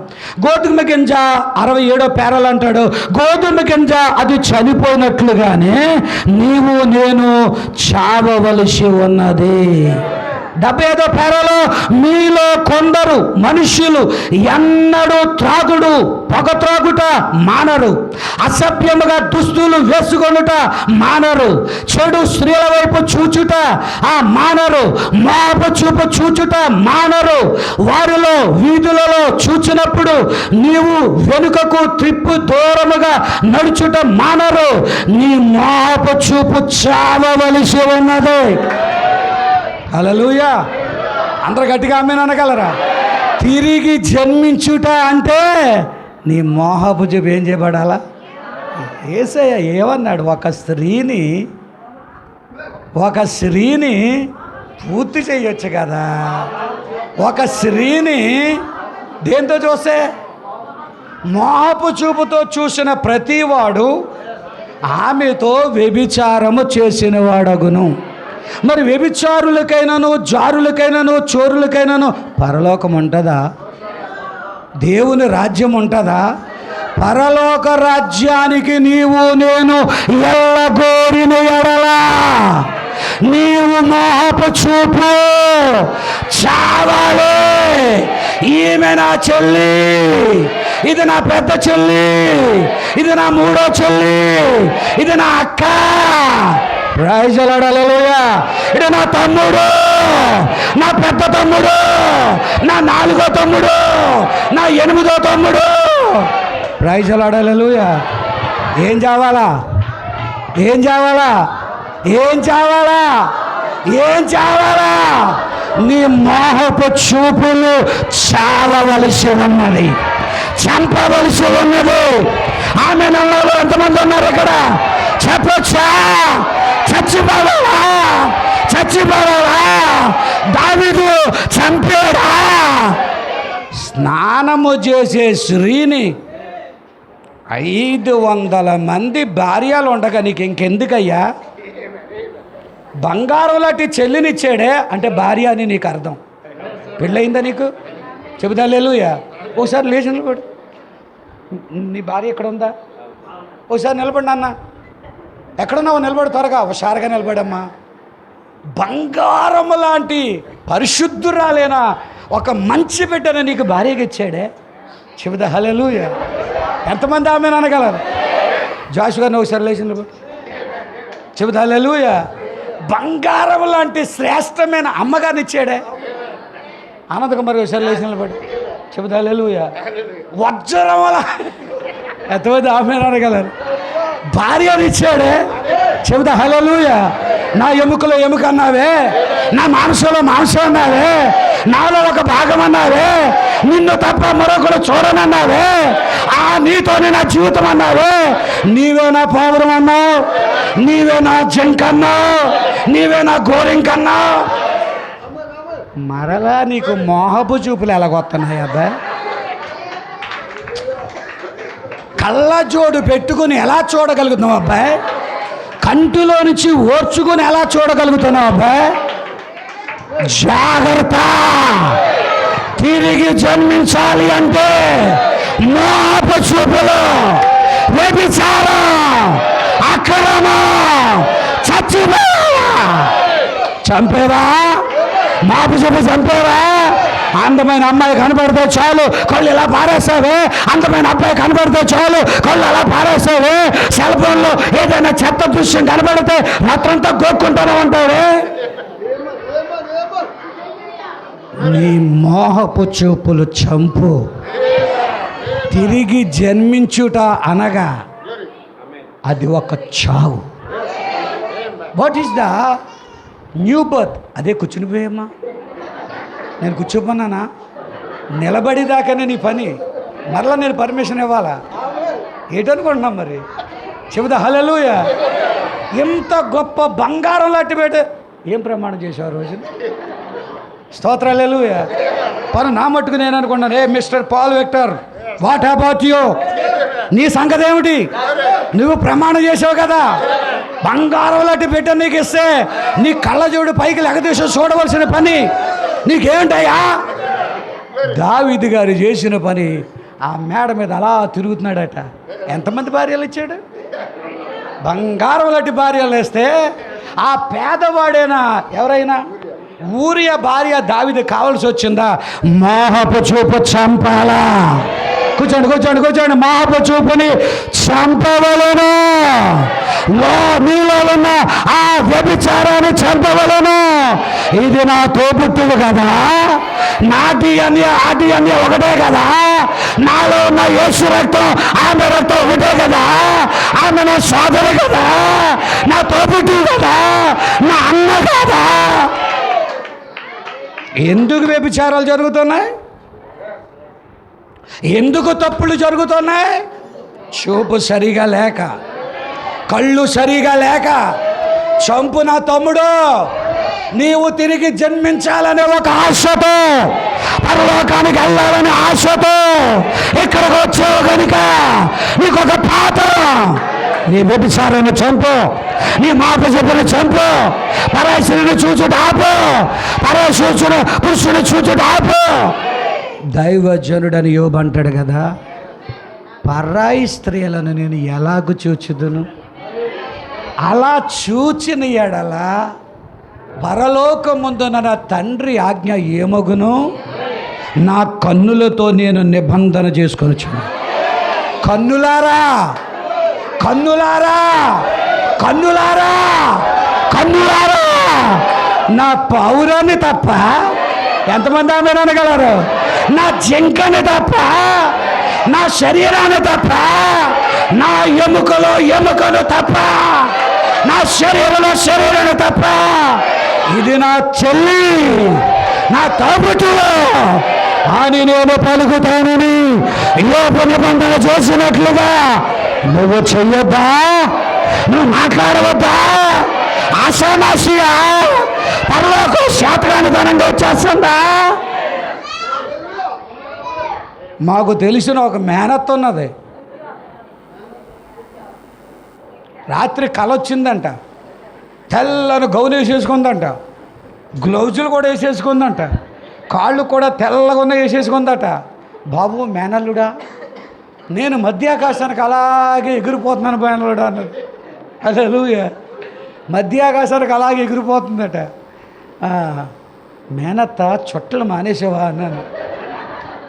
గోధుమ గింజ 67వ పేరాలు అంటాడు, గోధుమ గింజ అది చనిపోయినట్లుగానే నీవు నేను చావవలసి ఉన్నది. 75వ పేరాలో మీలో కొందరు మనుష్యులు ఎన్నడూ పొగ త్రాగుట మానరు, అసభ్యముగా దుస్తులు వేసుకొనుట మానరు, చెడు స్త్రీల వైపు చూచుట మానరు, మోహపు చూపు చూచుట మానరు. వారిలో వీధులలో చూచినప్పుడు నీవు వెనుకకు త్రిప్పు దూరముగా నడుచుట మానరు. నీ మోహపు చూపు చావవలసి ఉన్నది. హల్లెలూయా. అందరు గట్టిగా ఆమేన్ అనగలరా? తిరిగి జన్మించుట అంటే నీ మోహపు చూపు ఏం చేయబడాలా? యేసయ్య ఏమన్నాడు? ఒక స్త్రీని పూర్తి చేయొచ్చు కదా. ఒక స్త్రీని దేంతో చూస్తే? మోహపు చూపుతో చూసిన ప్రతివాడు ఆమెతో వ్యభిచారము చేసిన వాడగును. మరి వ్యభిచారులకైనాను, జారులకైనాను, చోరులకైనాను పరలోకం ఉంటుందా? దేవుని రాజ్యం ఉంటుందా? పరలోక రాజ్యానికి నీవు నేను ఎల్లగోరిన ఎడలా నీవు మోహపు చూపు చావాలి. ఈమె నా చెల్లి, ఇది నా పెద్ద చెల్లి, ఇది నా మూడో చెల్లి, ఇది నా అక్క, ప్రైజ్ ది లార్డ్, హల్లెలూయా. ఇది నా తమ్ముడు, నా పెద్ద తమ్ముడు, నా 4వ తమ్ముడు, నా 8వ తమ్ముడు, ప్రైజ్ ది లార్డ్, హల్లెలూయా. ఏం చావాలా? నీ మోహపు చూపులు చావవలసి ఉన్నది, చంపవలసి ఉన్నది. ఆమె నమ్మలో ఎంతమంది ఉన్నారు ఇక్కడ? చెప్పొచ్చా? చచ్చిపోవాలా? దావీదు చంపాడా? స్నానము చేసే స్త్రీని 500 మంది భార్యలు ఉండగా నీకు ఇంకెందుకయ్యా? బంగారం లాంటి చెల్లినిచ్చాడే అంటే భార్య అని నీకు అర్థం. పెళ్ళయిందా నీకు? చెబుతా హల్లెలూయా. ఒకసారి లేచి నిలబడు. నీ భార్య ఎక్కడ ఉందా? ఒకసారి నిలబడి నాన్న, ఎక్కడున్నావు? నిలబడి త్వరగా, హుషారుగా నిలబడమ్మా. బంగారం లాంటి పరిశుద్ధురాలేనా ఒక మంచి బిడ్డను నీకు భార్యగా ఇచ్చాడే. చెబుతా హల్లెలూయా. ఎంతమంది ఆమెను అనగలరు? జాషు గారిని ఒకసారి లేచి నిలబడి చెబుతా హల్లెలూయా. బంగారం లాంటి శ్రేష్టమైన అమ్మగారిని ఇచ్చాడే. ఆనంద కుమార్ ఒకసారి లేచి నిలబడి చెబుతా హల్లెలూయా. వజ్రం అలా ఎంతమంది ఆమెను అనగలరు? భార్యని ఇచ్చాడే. చెబుతా హల్లెలూయా. నా ఎముకలో ఎముక అన్నావే, నా మాంసంలో మాంసం అన్నావే, నాలో ఒక భాగం అన్నావే, నిన్ను తప్ప మరొకరు చూడనన్నావే, నీతోనే నా జీవితం అన్నావే. నీవే నా పావురం అన్నావు, నీవే నా జంక్ అన్నావు, నీవే నా గోరింక్ అన్నావు. మరలా నీకు మోహపు చూపులు ఎలాగొస్తున్నాయి అబ్బాయి? కళ్ళజోడు పెట్టుకుని ఎలా చూడగలుగుతున్నావు అబ్బాయి? కంటిలో నుంచి ఓర్చుకుని ఎలా చూడగలుగుతున్నావు అబ్బాయి? జాగ్రత్త. తిరిగి జన్మించాలి అంటే మోహపు చూపులు, వ్యభిచారం, అక్రమం, చంపేవా? మాపు చూపు చంపేవా? అందమైన అమ్మాయి కనబడితే చాలు కళ్ళు ఇలా పారేస్తావే, అందమైన అబ్బాయి కనబడితే చాలు కళ్ళు అలా పారేస్తావే, సెల్ ఫోన్లో ఏదైనా చెత్త దృశ్యం కనబడితే రాత్రంతా గోక్కుంటానే ఉంటాడే. నీ మోహపు చూపులు చంపు. తిరిగి జన్మించుట అనగా అది ఒక చావు. What is the new birth? అదే కూర్చునిపోయమ్మా. నేను కూర్చోపోన్నానా? నిలబడిదాకానే నీ పని. మరలా నేను పర్మిషన్ ఇవ్వాలా? ఏంటనుకుంటున్నాం మరి? చెబుతా హల్లెలూయా. ఎంత గొప్ప బంగారం లాంటి బయట ఏం ప్రమాణం చేసావు రోజు? స్తోత్రం హల్లెలూయా. పను నా మట్టుకు నేను అనుకున్నాను, a mister Paul Victor, what about you? నీ సంగతి ఏమిటి? నువ్వు ప్రమాణం చేసావు కదా, బంగారం లాంటి బిడ్డ నీకు ఇస్తే నీ కళ్ళజోడు పైకి లెగదీసి చూడవలసిన పని నీకేమిటయ్యా? దావీదు గారు చేసిన పని ఆ మేడ మీద అలా తిరుగుతున్నాడట. ఎంతమంది భార్యలు ఇచ్చాడు? బంగారం లాంటి భార్యలు వేస్తే ఆ పేదవాడైనా ఎవరైనా ఊరియా భార్య దావీదు కావాల్సి వచ్చిందా? మోహపు చూపు చంపాలా? కూర్చోండి కూర్చోండి కూర్చోండి. మోహపు చూపుని చంపవలను. మీలో ఉన్న ఆ వ్యభిచారాన్ని చంపవలను. ఇది నా తోబుట్టువు కదా, నాటి అన్ని ఆటి అన్ని ఒకటే కదా, నాలో ఉన్న యేసు రక్తం ఆమె రక్తం ఒకటే కదా, ఆమె నా సోదరు కదా, నా తోబుట్టువు కదా, నా అన్న కదా. ఎందుకు వ్యభిచారాలు జరుగుతున్నాయి? ఎందుకు తప్పులు జరుగుతున్నాయి? చూపు సరిగా లేక, కళ్ళు సరిగా లేక. చంపు నా తమ్ముడు. నీవు తిరిగి జన్మించాలనే ఒక ఆశతో, పరలోకానికి వెళ్ళాలనే ఆశతో ఇక్కడికి వచ్చావు కనుక నీకు ఒక పాత్రం. నీ వ్యభిచారాన్ని చంపు, నీ మాట చెప్పుని చంపు, పరాశుని చూచుట ఆపు, పరాశుని పురుషుని చూచుట ఆపు. దైవజనుడని యోబు అంటాడు కదా, పరాయి స్త్రీలను నేను ఎలాగూ చూచుదును? అలా చూచిన ఎడల పరలోకముందున నా తండ్రి ఆజ్ఞ ఏమగును? నా కన్నులతో నేను నిబంధన చేసుకొనుచున్నాను. కన్నులారా, కన్నులారా, కన్నులారా, కన్నులారా, నా పౌరాన్ని తప్ప ఎంతమంది ఆమె అనగలరు? నా జింకని తప్ప, నా శరీరాన్ని తప్ప, నా ఎముకలో ఎముకలు తప్ప, నా శరీరంలో శరీరాన్ని తప్ప, ఇది నా చెల్లి, నా తోబుట్టువు అని నేను పలుకుతానని యోబు నిబంధన చేసినట్లుగా నువ్వు చెయ్యొద్దా? నువ్వు మాట్లాడవద్దా? ఆశానాశియా పరలోకం శాతకాని ధనంగా వచ్చేస్తుందా? మాకు తెలిసిన ఒక మేనత్త ఉన్నది. రాత్రి కల వచ్చిందంట. తెల్లని గౌను వేసేసుకుందంట, గ్లౌజులు కూడా వేసేసుకుందంట, కాళ్ళు కూడా తెల్లగా ఉన్న వేసేసుకుందట. బాబు మేనల్లుడా, నేను మధ్యాకాశానికి అలాగే ఎగిరిపోతున్నాను మేనల్లుడా అన్నది. హల్లెలూయా. మధ్యాకాశానికి అలాగే ఎగిరిపోతుందట. మేనత్త చుట్టలు మానేసేవా అన్నాను.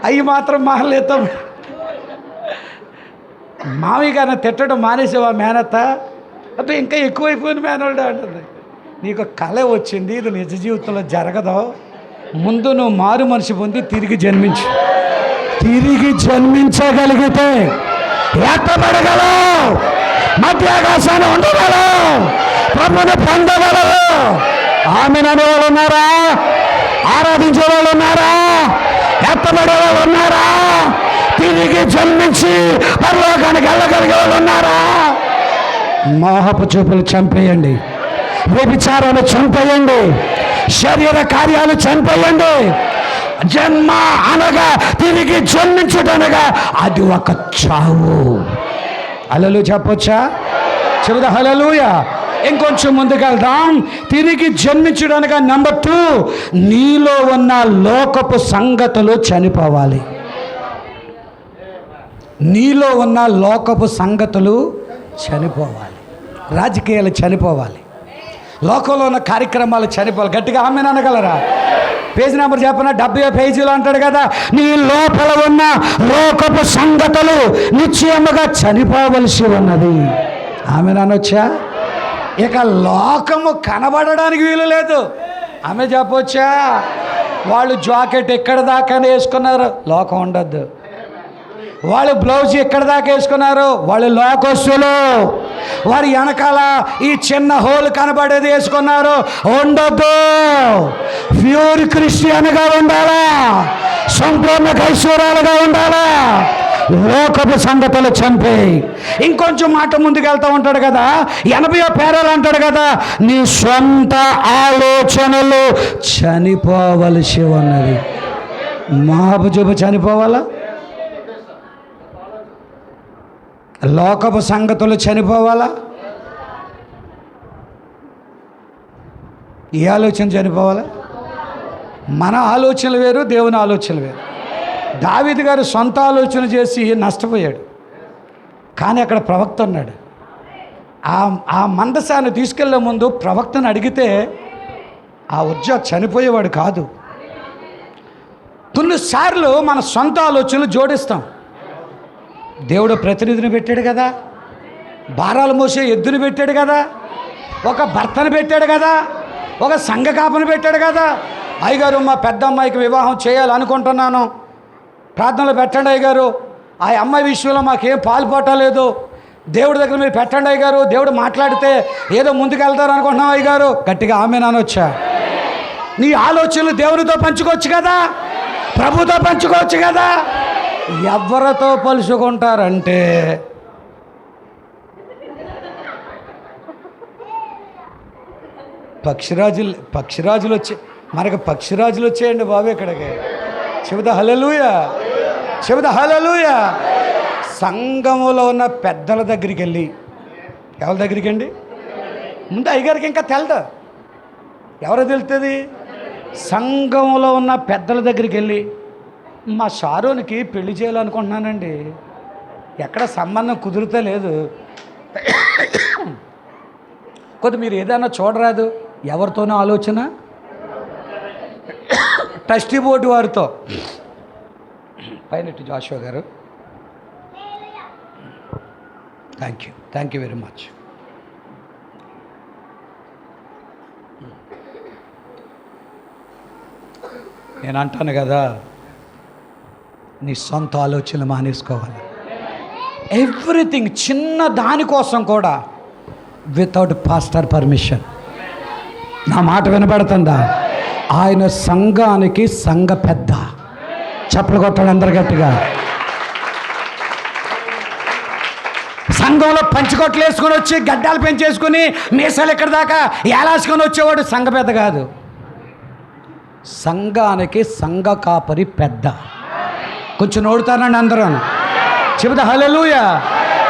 అవి మాత్రం మానలేతాం. మామయ్య గారిని తిట్టడం మానేసేవా మేనత్త? అంటే ఇంకా ఎక్కువైపోయింది మేనల్లుడా అంటుంది. నీకు కళ వచ్చింది, ఇది నిజ జీవితంలో జరగదు. ముందు నువ్వు మారు మనిషి పొంది తిరిగి జన్మించు. తిరిగి జన్మించగలిగితే ఎత్తబడగలవు, మధ్యాకాశాన్ని ఉండగలవు, ప్రభుని పొందగలవు. ఆమె అనే వాళ్ళు ఉన్నారా? ఆరాధించే వాళ్ళు ఉన్నారా? ఎత్తబడే వాళ్ళు ఉన్నారా? తిరిగి జన్మించి పరలోకానికి వెళ్ళగలిగే వాళ్ళు ఉన్నారా? మోహపు చూపులు చంపేయండి, వ్యభిచారాన్ని చంపేయండి, శరీర కార్యాలు చనిపోయండి. జన్మ అనగా తిరిగి జన్మించుటనగా అది ఒక చావు. హల్లెలూయా చెప్పొచ్చా? చెబుదా హల్లెలూయా. ఇంకొంచెం ముందుకెళ్దాం. తిరిగి జన్మించడానికి నెంబర్ 2, నీలో ఉన్న లోకపు సంగతులు చనిపోవాలి. నీలో ఉన్న లోకపు సంగతులు చనిపోవాలి. రాజకీయాలు చనిపోవాలి. లోకంలో ఉన్న కార్యక్రమాలు చనిపోవాలి. గట్టిగా ఆమె అనగలరా? పేజీ నెంబర్ చెప్పనా? 70వ పేజీలో అంటాడు కదా, నీ లోపల ఉన్న లోకపు సంగతులు నిశ్చయముగా చనిపోవలసి ఉన్నది. ఆమె అనొచ్చా? ఇక లోకము కనబడడానికి వీలు లేదు. ఆమె చెప్పొచ్చా? వాళ్ళు జాకెట్ ఎక్కడ దాకా వేసుకున్నారు, లోకం ఉండద్దు. వాళ్ళు బ్లౌజ్ ఎక్కడ దాకా వేసుకున్నారు, వాళ్ళు లోకస్తులు. వారి వెనకాల ఈ చిన్న హోల్ కనబడేది వేసుకున్నారు, ఉండొద్దు. ప్యూర్ క్రిస్టియన్గా ఉండాలా, సంపూర్ణ ఐశ్వర్యాలుగా ఉండాలా. లోకపు సంగతులు చంపేయి. ఇంకొంచెం మాట ముందుకెళ్తా ఉంటాడు కదా, 80వ పేరాలు అంటాడు కదా, నీ సొంత ఆలోచనలు చనిపోవలసి ఉన్నది. మాబుజుబు చనిపోవాలా? లోకపు సంగతులు చనిపోవాలా? ఈ ఆలోచన చనిపోవాలా? మన ఆలోచనలు వేరు, దేవుని ఆలోచనలు వేరు. దావీదు గారు సొంత ఆలోచన చేసి నష్టపోయాడు. కానీ అక్కడ ప్రవక్త ఉన్నాడు. ఆ మందసాన్ని తీసుకెళ్లే ముందు ప్రవక్తను అడిగితే ఆ ఉజ్జా చనిపోయేవాడు కాదు. కొన్నిసార్లు మన సొంత ఆలోచనలు జోడిస్తాం. దేవుడు ప్రతినిధిని పెట్టాడు కదా, భారాలు మోసే ఎద్దుని పెట్టాడు కదా, ఒక భర్తను పెట్టాడు కదా, ఒక సంఘ కాపని పెట్టాడు కదా. అయ్యగారు, మా పెద్ద అమ్మాయికి వివాహం చేయాలనుకుంటున్నాను, ప్రార్థనలు పెట్టండి అయ్యగారు. ఆ అమ్మాయి విషయంలో మాకేం పాల్పట్టలేదు, దేవుడి దగ్గర మీరు పెట్టండి అయ్యగారు. దేవుడు మాట్లాడితే ఏదో ముందుకెళ్తారు అనుకుంటున్నాం అయ్యగారు. గట్టిగా ఆమె నానొచ్చా? నీ ఆలోచనలు దేవునితో పంచుకోవచ్చు కదా, ప్రభుతో పంచుకోవచ్చు కదా. ఎవరితో పలుచుకుంటారంటే పక్షిరాజులు వచ్చి మనకు పక్షిరాజులు వచ్చేయండి బాబు ఇక్కడికి. చెబుతా హల్లెలూయా, చెబుతా హల్లెలూయా. సంఘములో ఉన్న పెద్దల దగ్గరికి వెళ్ళి, ఎవరి దగ్గరికి అండి? ముందు అయ్యగారికి ఇంకా తెలదు, ఎవరో తెలుస్తుంది. సంఘంలో ఉన్న పెద్దల దగ్గరికి వెళ్ళి, మా షారోనికి పెళ్లి చేయాలనుకుంటున్నానండి, ఎక్కడ సంబంధం కుదురుతా లేదు, కొద్ది మీరు ఏదైనా చూడరాదు. ఎవరితోనో ఆలోచన, ట్రస్టీ బోర్డు వారితో. పైనట్టు జాషువా గారు, థ్యాంక్ యూ వెరీ మచ్. నేను అంటాను కదా, నీ సొంత ఆలోచనలు మానేసుకోవాలి. ఎవ్రీథింగ్, చిన్న దానికోసం కూడా వితౌట్ పాస్టర్ పర్మిషన్. నా మాట వినబడుతుందా? ఆయన సంఘానికి సంఘ పెద్ద. చప్పలు కొట్టాడు అందరు గట్టిగా. సంఘంలో పంచికొట్లు వేసుకొని వచ్చి గడ్డాలు పెంచేసుకుని మీసాలు ఎక్కడి దాకా ఏలాసుకొని వచ్చేవాడు సంఘ పెద్ద కాదు. సంఘానికి సంఘ కాపరి పెద్ద. కొంచెం నోడుతానండి అందరూ, చెబుతా హల్లెలూయా.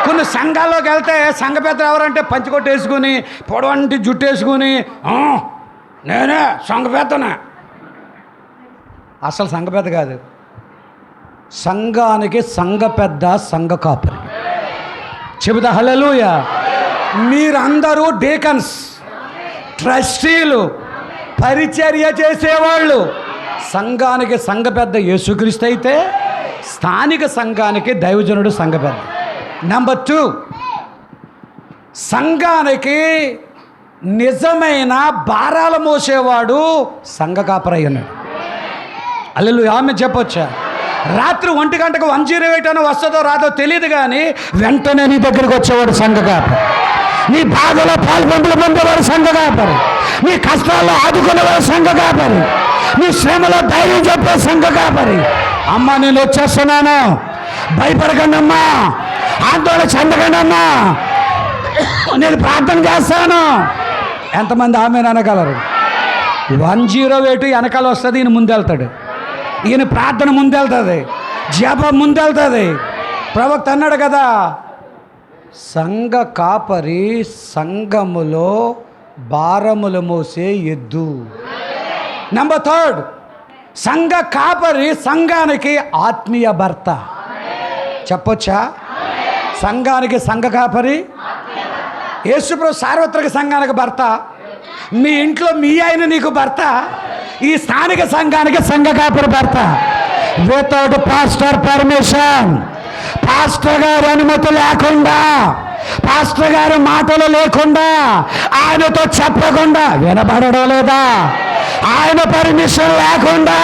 కొన్ని సంఘాల్లోకి వెళ్తే సంఘ పెద్దలు ఎవరంటే పంచికొట్టు వేసుకుని, పొడవంటి జుట్టు వేసుకుని, నేనే సంఘ పెద్దనా. అసలు సంఘ పెద్ద కాదు. సంఘానికి సంఘ పెద్ద సంఘ కాపరి. చెబుతా హల్లెలూయా. మీరందరూ డీకన్స్, ట్రస్టీలు, పరిచర్య చేసేవాళ్ళు. సంఘానికి సంఘ పెద్ద యేసుక్రీస్తు అయితే, స్థానిక సంఘానికి దైవజనుడు సంఘ పెద్ద. నెంబర్ 2, సంఘానికి నిజమైన భారాలు మోసేవాడు సంఘ కాపరి అన్నాడు. హల్లెలూయా, ఆమె చెప్పొచ్చా? రాత్రి 1 గంటకు 108 అని వస్తుందో రాదో తెలియదు, కానీ వెంటనే నీ దగ్గరికి వచ్చేవాడు సంఘ కాపరి. నీ బాధలో పాల్పొందులు పొందేవాడు సంఘ కాపరి. నీ కష్టాల్లో ఆదుకునేవాడు సంఘ కాపరి. నీ శ్రమలో ధైర్యం చెప్పే సంఘ కాపరి. అమ్మా, నేను వచ్చేస్తున్నాను, భయపడకండి అమ్మా, ఆందోళన చెందకండి అమ్మా, నేను ప్రార్థన చేస్తాను. ఎంతమంది ఆమె అనగలరు? 108 వెనకాల వస్తుంది, ఈయన ముందెళ్తాడు. ఈయన ప్రార్థన ముందెళ్తుంది, జపం ముందెళ్తుంది. ప్రవక్త అన్నాడు కదా, సంఘ కాపరి సంఘములో భారములు మోసే ఎద్దు. నెంబర్ 3, సంఘ కాపరి సంఘానికి ఆత్మీయ భర్త. చెప్పొచ్చా? సంఘానికి సంఘ కాపరి యేసుప్రభు సార్వత్రిక సంఘానికి భర్త. మీ ఇంట్లో మీ ఆయన నీకు భర్త, ఈ స్థానిక సంఘానికి సంఘ కాపరి భర్త. వితౌట్ పాస్టర్ పర్మిషన్, పాస్టర్ గారి అనుమతి లేకుండా, పాస్టర్ గారి మాటలు లేకుండా, ఆయనతో చెప్పకుండా వినబడడం లేదా? ఆయన పర్మిషన్ లేకుండా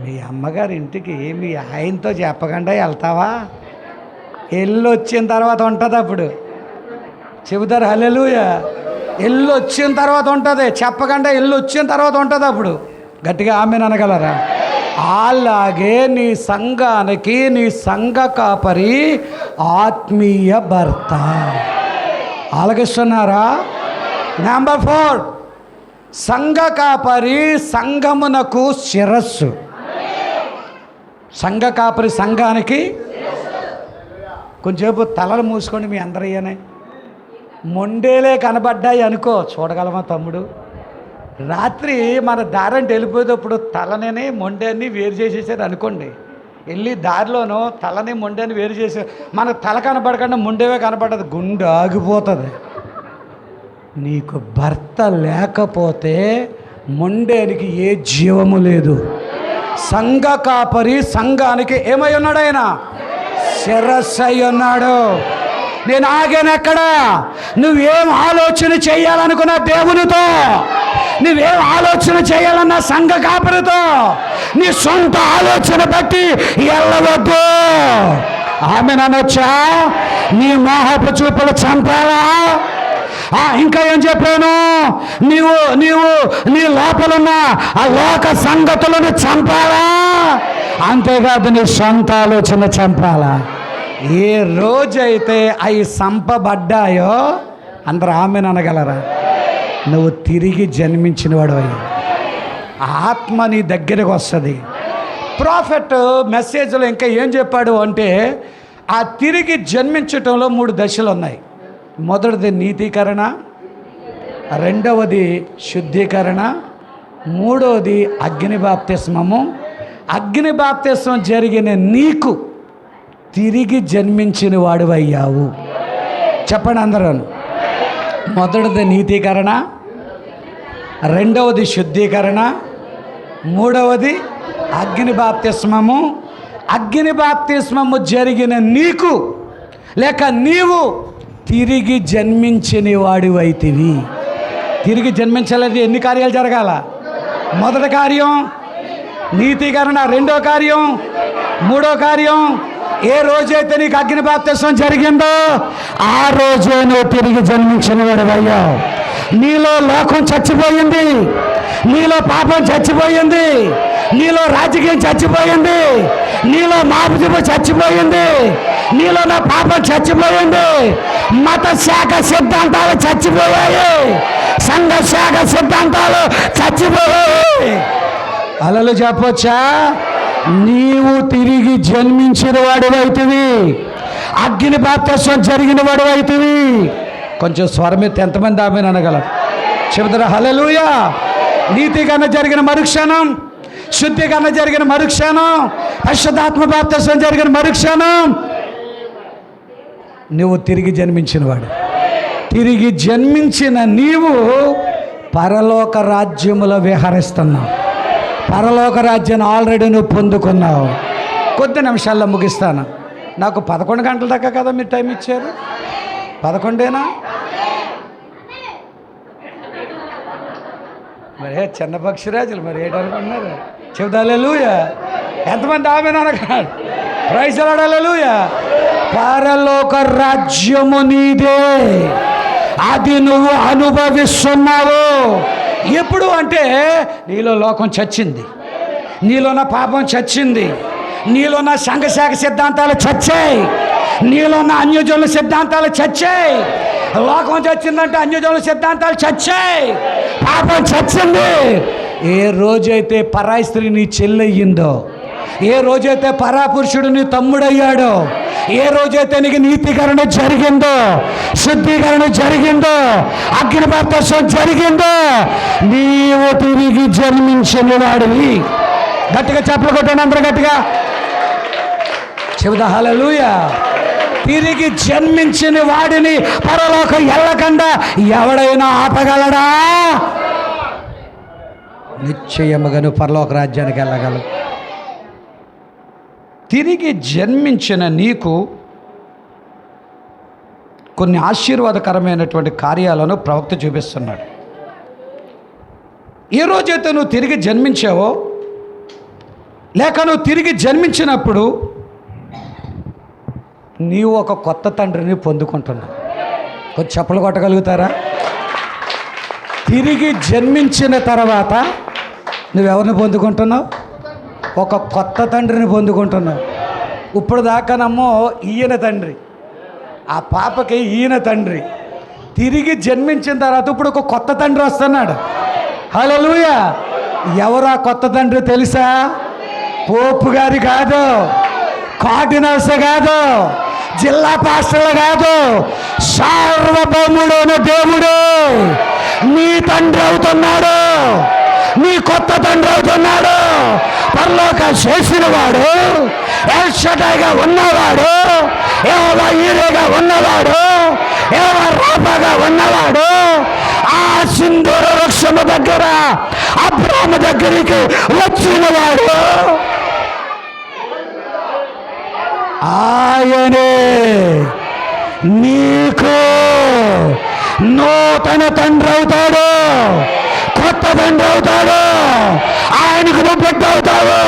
మీ అమ్మగారి ఇంటికి మీ ఆయనతో చెప్పకుండా వెళ్తావా? ఎల్లు వచ్చిన తర్వాత ఉంటుంది. అప్పుడు చెబుతారు హల్లెలూయా. ఎల్లు వచ్చిన తర్వాత ఉంటుంది, చెప్పకుండా ఎల్లు వచ్చిన తర్వాత ఉంటుంది. అప్పుడు గట్టిగా ఆమెను అనగలరా? అలాగే నీ సంఘానికి నీ సంఘ కాపరి ఆత్మీయ భర్త. ఆలకిస్తున్నారా? నెంబర్ 4, సంఘ కాపరి సంఘమునకు శిరస్సు. సంఘ కాపరి సంఘానికి కొంచెంసేపు తలలు మూసుకోండి మీ అందరయ్యనే. మొండేలే కనబడ్డాయి అనుకో, చూడగలమా తమ్ముడు? రాత్రి మన దారంటే వెళ్ళిపోయేటప్పుడు తలనే మొండేని వేరు చేసేసారు అనుకోండి. వెళ్ళి దారిలోనూ తలని మొండేని వేరు చేసారు. మన తల కనబడకుండా మొండేవే కనబడదు, గుండె ఆగిపోతుంది. నీకు భర్త లేకపోతే మొండేనికి ఏ జీవము లేదు. సంఘ కాపరి సంఘానికి ఏమై ఉన్నాడు? ఆయన శిరస్సు అయి ఉన్నాడు. నేను ఆగానెక్కడ? నువ్వేం ఆలోచన చేయాలనుకున్నా దేవునితో, నువ్వేం ఆలోచన చేయాలన్నా సంఘ కాపరితో, నీ సొంత ఆలోచన బట్టి వెళ్ళవద్దు. ఆమె అనొచ్చా? నీ మోహపు చూపులు చంపాలా? ఇంకా ఏం చెప్పాను? నీ లోపలున్న ఆ లోక సంగతులను చంపాలా? అంతేకాదు నీ సొంత ఆలోచన చంపాలా? ఏ రోజైతే అవి చంపబడ్డాయో అందరూ ఆమెను అనగలరా? నువ్వు తిరిగి జన్మించిన వాడు అయ్యి, ఆత్మ నీ దగ్గరకు వస్తుంది. ప్రాఫెట్ మెసేజ్లో ఇంకా ఏం చెప్పాడు అంటే, ఆ తిరిగి జన్మించటంలో 3 దశలు ఉన్నాయి. మొదటిది నీతీకరణ, రెండవది శుద్ధీకరణ, మూడవది అగ్ని బాప్తిస్మము. అగ్ని బాప్తిస్మం జరిగిన నీకు తిరిగి జన్మించిన వాడు అయ్యావు. చెప్పండి అందరూ. మొదటిది నీతీకరణ, రెండవది శుద్ధీకరణ, మూడవది అగ్ని బాప్తిస్మము. అగ్ని బాప్తిస్మము జరిగిన నీకు లేక నీవు తిరిగి జన్మించిన వాడివైతివి. తిరిగి జన్మించాలంటే ఎన్ని కార్యాలు జరగాల? మొదటి కార్యం నీతీకరణ, రెండో కార్యం, మూడో కార్యం. ఏ రోజైతే నీకు అగ్ని బాప్తిస్మం జరిగిందో ఆ రోజే నువ్వు తిరిగి జన్మించిన వాడివయ్యావు. నీలో లోకం చచ్చిపోయింది, నీలో పాపం చచ్చిపోయింది, నీలో రాజకీయం చచ్చిపోయింది, నీలో మాపుజీపు చచ్చిపోయింది, నీలో నా పాపం చచ్చిపోయింది, మత శాఖ సిద్ధాంతాలు చచ్చిపోయాయి, సంఘ శాఖ సిద్ధాంతాలు చచ్చిపోయాయి. అలలు చెప్పొచ్చా? నీవు తిరిగి జన్మించిన వాడివైతివి, అగ్ని బాప్తిస్మం జరిగిన వాడివైతివి. కొంచెం స్వరమెత్తి ఎంతమంది ఆమెను అనగలరు? చెబుతారా హల్లెలూయా? నీతికన్నా జరిగిన మరుక్షణం, శుద్ధీకరణ జరిగిన మరుక్షణం, పరిశుద్ధాత్మ బాప్తిస్మం జరిగిన మరుక్షణం నువ్వు తిరిగి జన్మించినవాడు. తిరిగి జన్మించిన నీవు పరలోక రాజ్యములో విహరిస్తున్నావు. పరలోక రాజ్యాన్ని ఆల్రెడీ నువ్వు పొందుకున్నావు. కొద్ది నిమిషాల్లో ముగిస్తాను. నాకు 11 గంటల దాకా కదా మీరు టైం ఇచ్చారు. 11ఏనా? మరి చిన్న పక్షిరాజులు మరి ఏంటనుకుంటున్నారు? చెబుతా హల్లెలూయా. ఎంతమంది ఆమెను అనగాడు? ప్రైజ్ ది లార్డ్ హల్లెలూయా. పరలోక రాజ్యము నీదే, అది నువ్వు అనుభవిస్తున్నావు. ఎప్పుడు అంటే నీలో లోకం చచ్చింది, నీలో నా పాపం చచ్చింది, నీలో నా సంఘశాఖ సిద్ధాంతాలు చచ్చాయి, నీలో నా అన్యజనుల సిద్ధాంతాలు చచ్చాయి. లోకం చచ్చిందంటే అన్యజనుల సిద్ధాంతాలు చచ్చాయి, పాపం చచ్చింది. ఏ రోజైతే పరాయి స్త్రీ నీ చెల్లయ్యిందో, ఏ రోజైతే పరాపురుషుడు నీ తమ్ముడయ్యాడో, ఏ రోజైతే నీకు నీతీకరణ జరిగిందో, శుద్ధీకరణ జరిగిందో, అగ్ని బాప్తిస్మం జరిగిందో, నీవు తిరిగి జన్మించిన వాడివి. గట్టిగా చప్పలు కొట్టాను అందరూ గట్టిగా చెబుతా హల్లెలూయా. తిరిగి జన్మించిన వాడిని పరలోకం ఎల్లకుండా ఎవడైనా ఆపగలడా? నిశ్చయముగా నువ్వు పరలోక రాజ్యానికి వెళ్ళగలవు. తిరిగి జన్మించిన నీకు కొన్ని ఆశీర్వాదకరమైనటువంటి కార్యాలను ప్రవక్త చూపిస్తున్నాడు. ఏ రోజైతే నువ్వు తిరిగి జన్మించావో, లేక నువ్వు తిరిగి జన్మించినప్పుడు నీవు ఒక కొత్త తండ్రిని పొందుకుంటున్నావు. కొంచెం చప్పలు కొట్టగలుగుతారా? తిరిగి జన్మించిన తర్వాత నువ్వెవరిని పొందుకుంటున్నావు? ఒక కొత్త తండ్రిని పొందుకుంటున్నావు. ఇప్పుడు దాకానమ్మో ఈయన తండ్రి, ఆ పాపకి ఈయన తండ్రి. తిరిగి జన్మించిన తర్వాత ఇప్పుడు ఒక కొత్త తండ్రి వస్తున్నాడు. హల్లెలూయా. ఎవరు ఆ కొత్త తండ్రి తెలుసా? పోపు గారి కాదు, కార్డినల్స్ కాదు, జిల్లా పాస్టర్లు కాదు, సార్వభౌముడైన దేవుడు నీ తండ్రి అవుతున్నాడు, నీ కొత్త తండ్రి అవుతున్నాడు. పరలోక చేసిన వాడు, ఎల్ షడాయిగా ఉన్నవాడు, యెహోవా ఈరేగా ఉన్నవాడు, యెహోవా రాఫాగా ఉన్నవాడు, ఆ సింధూర వృక్షము దగ్గర అబ్రాహాము దగ్గరికి వచ్చినవాడు ఆయనే. నీకు నూతన తండ్రి అవుతాడు, కొత్త తండ్రి అవుతాడు. ఆయనకు నువ్వు బిడ్డ అవుతావు,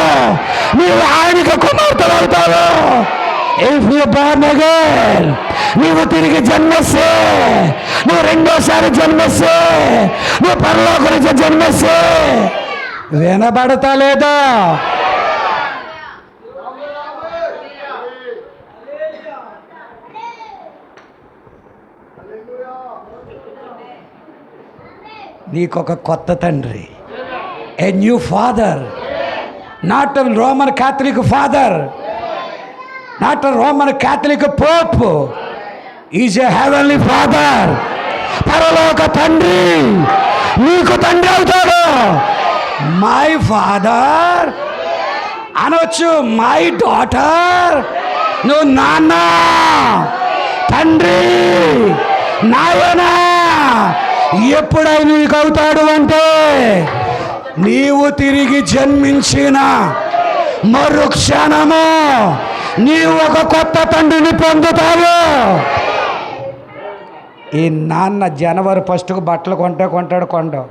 నీవు ఆయనకు కుమార్తెలు అవుతావు. ఇఫ్ యు బోర్న్ అగైన్, నీవు తిరిగి జన్మిస్తే, నువ్వు రెండోసారి జన్మిస్తే, నువ్వు పరలోకం నుంచి జన్మిస్తే వినబడతా లేదా? నీకొక కొత్త తండ్రి, a new father, not a Roman Catholic father, not a Roman Catholic Pope, is a heavenly father. పరలోక తండ్రి నీకు తండ్రి అవుతాడు. మై ఫాదర్ అనొచ్చు, మై డాటర్. నువ్వు నాన్న, తండ్రి, నాయనా ఎప్పుడైనా నీకు అవుతాడు అంటే నీవు తిరిగి జన్మించిన మరుక్షణము నీవు ఒక కొత్త తండ్రిని పొందుతావు. ఈ నాన్న జనవరి 1కు బట్టలు కొంటాడు కొండో,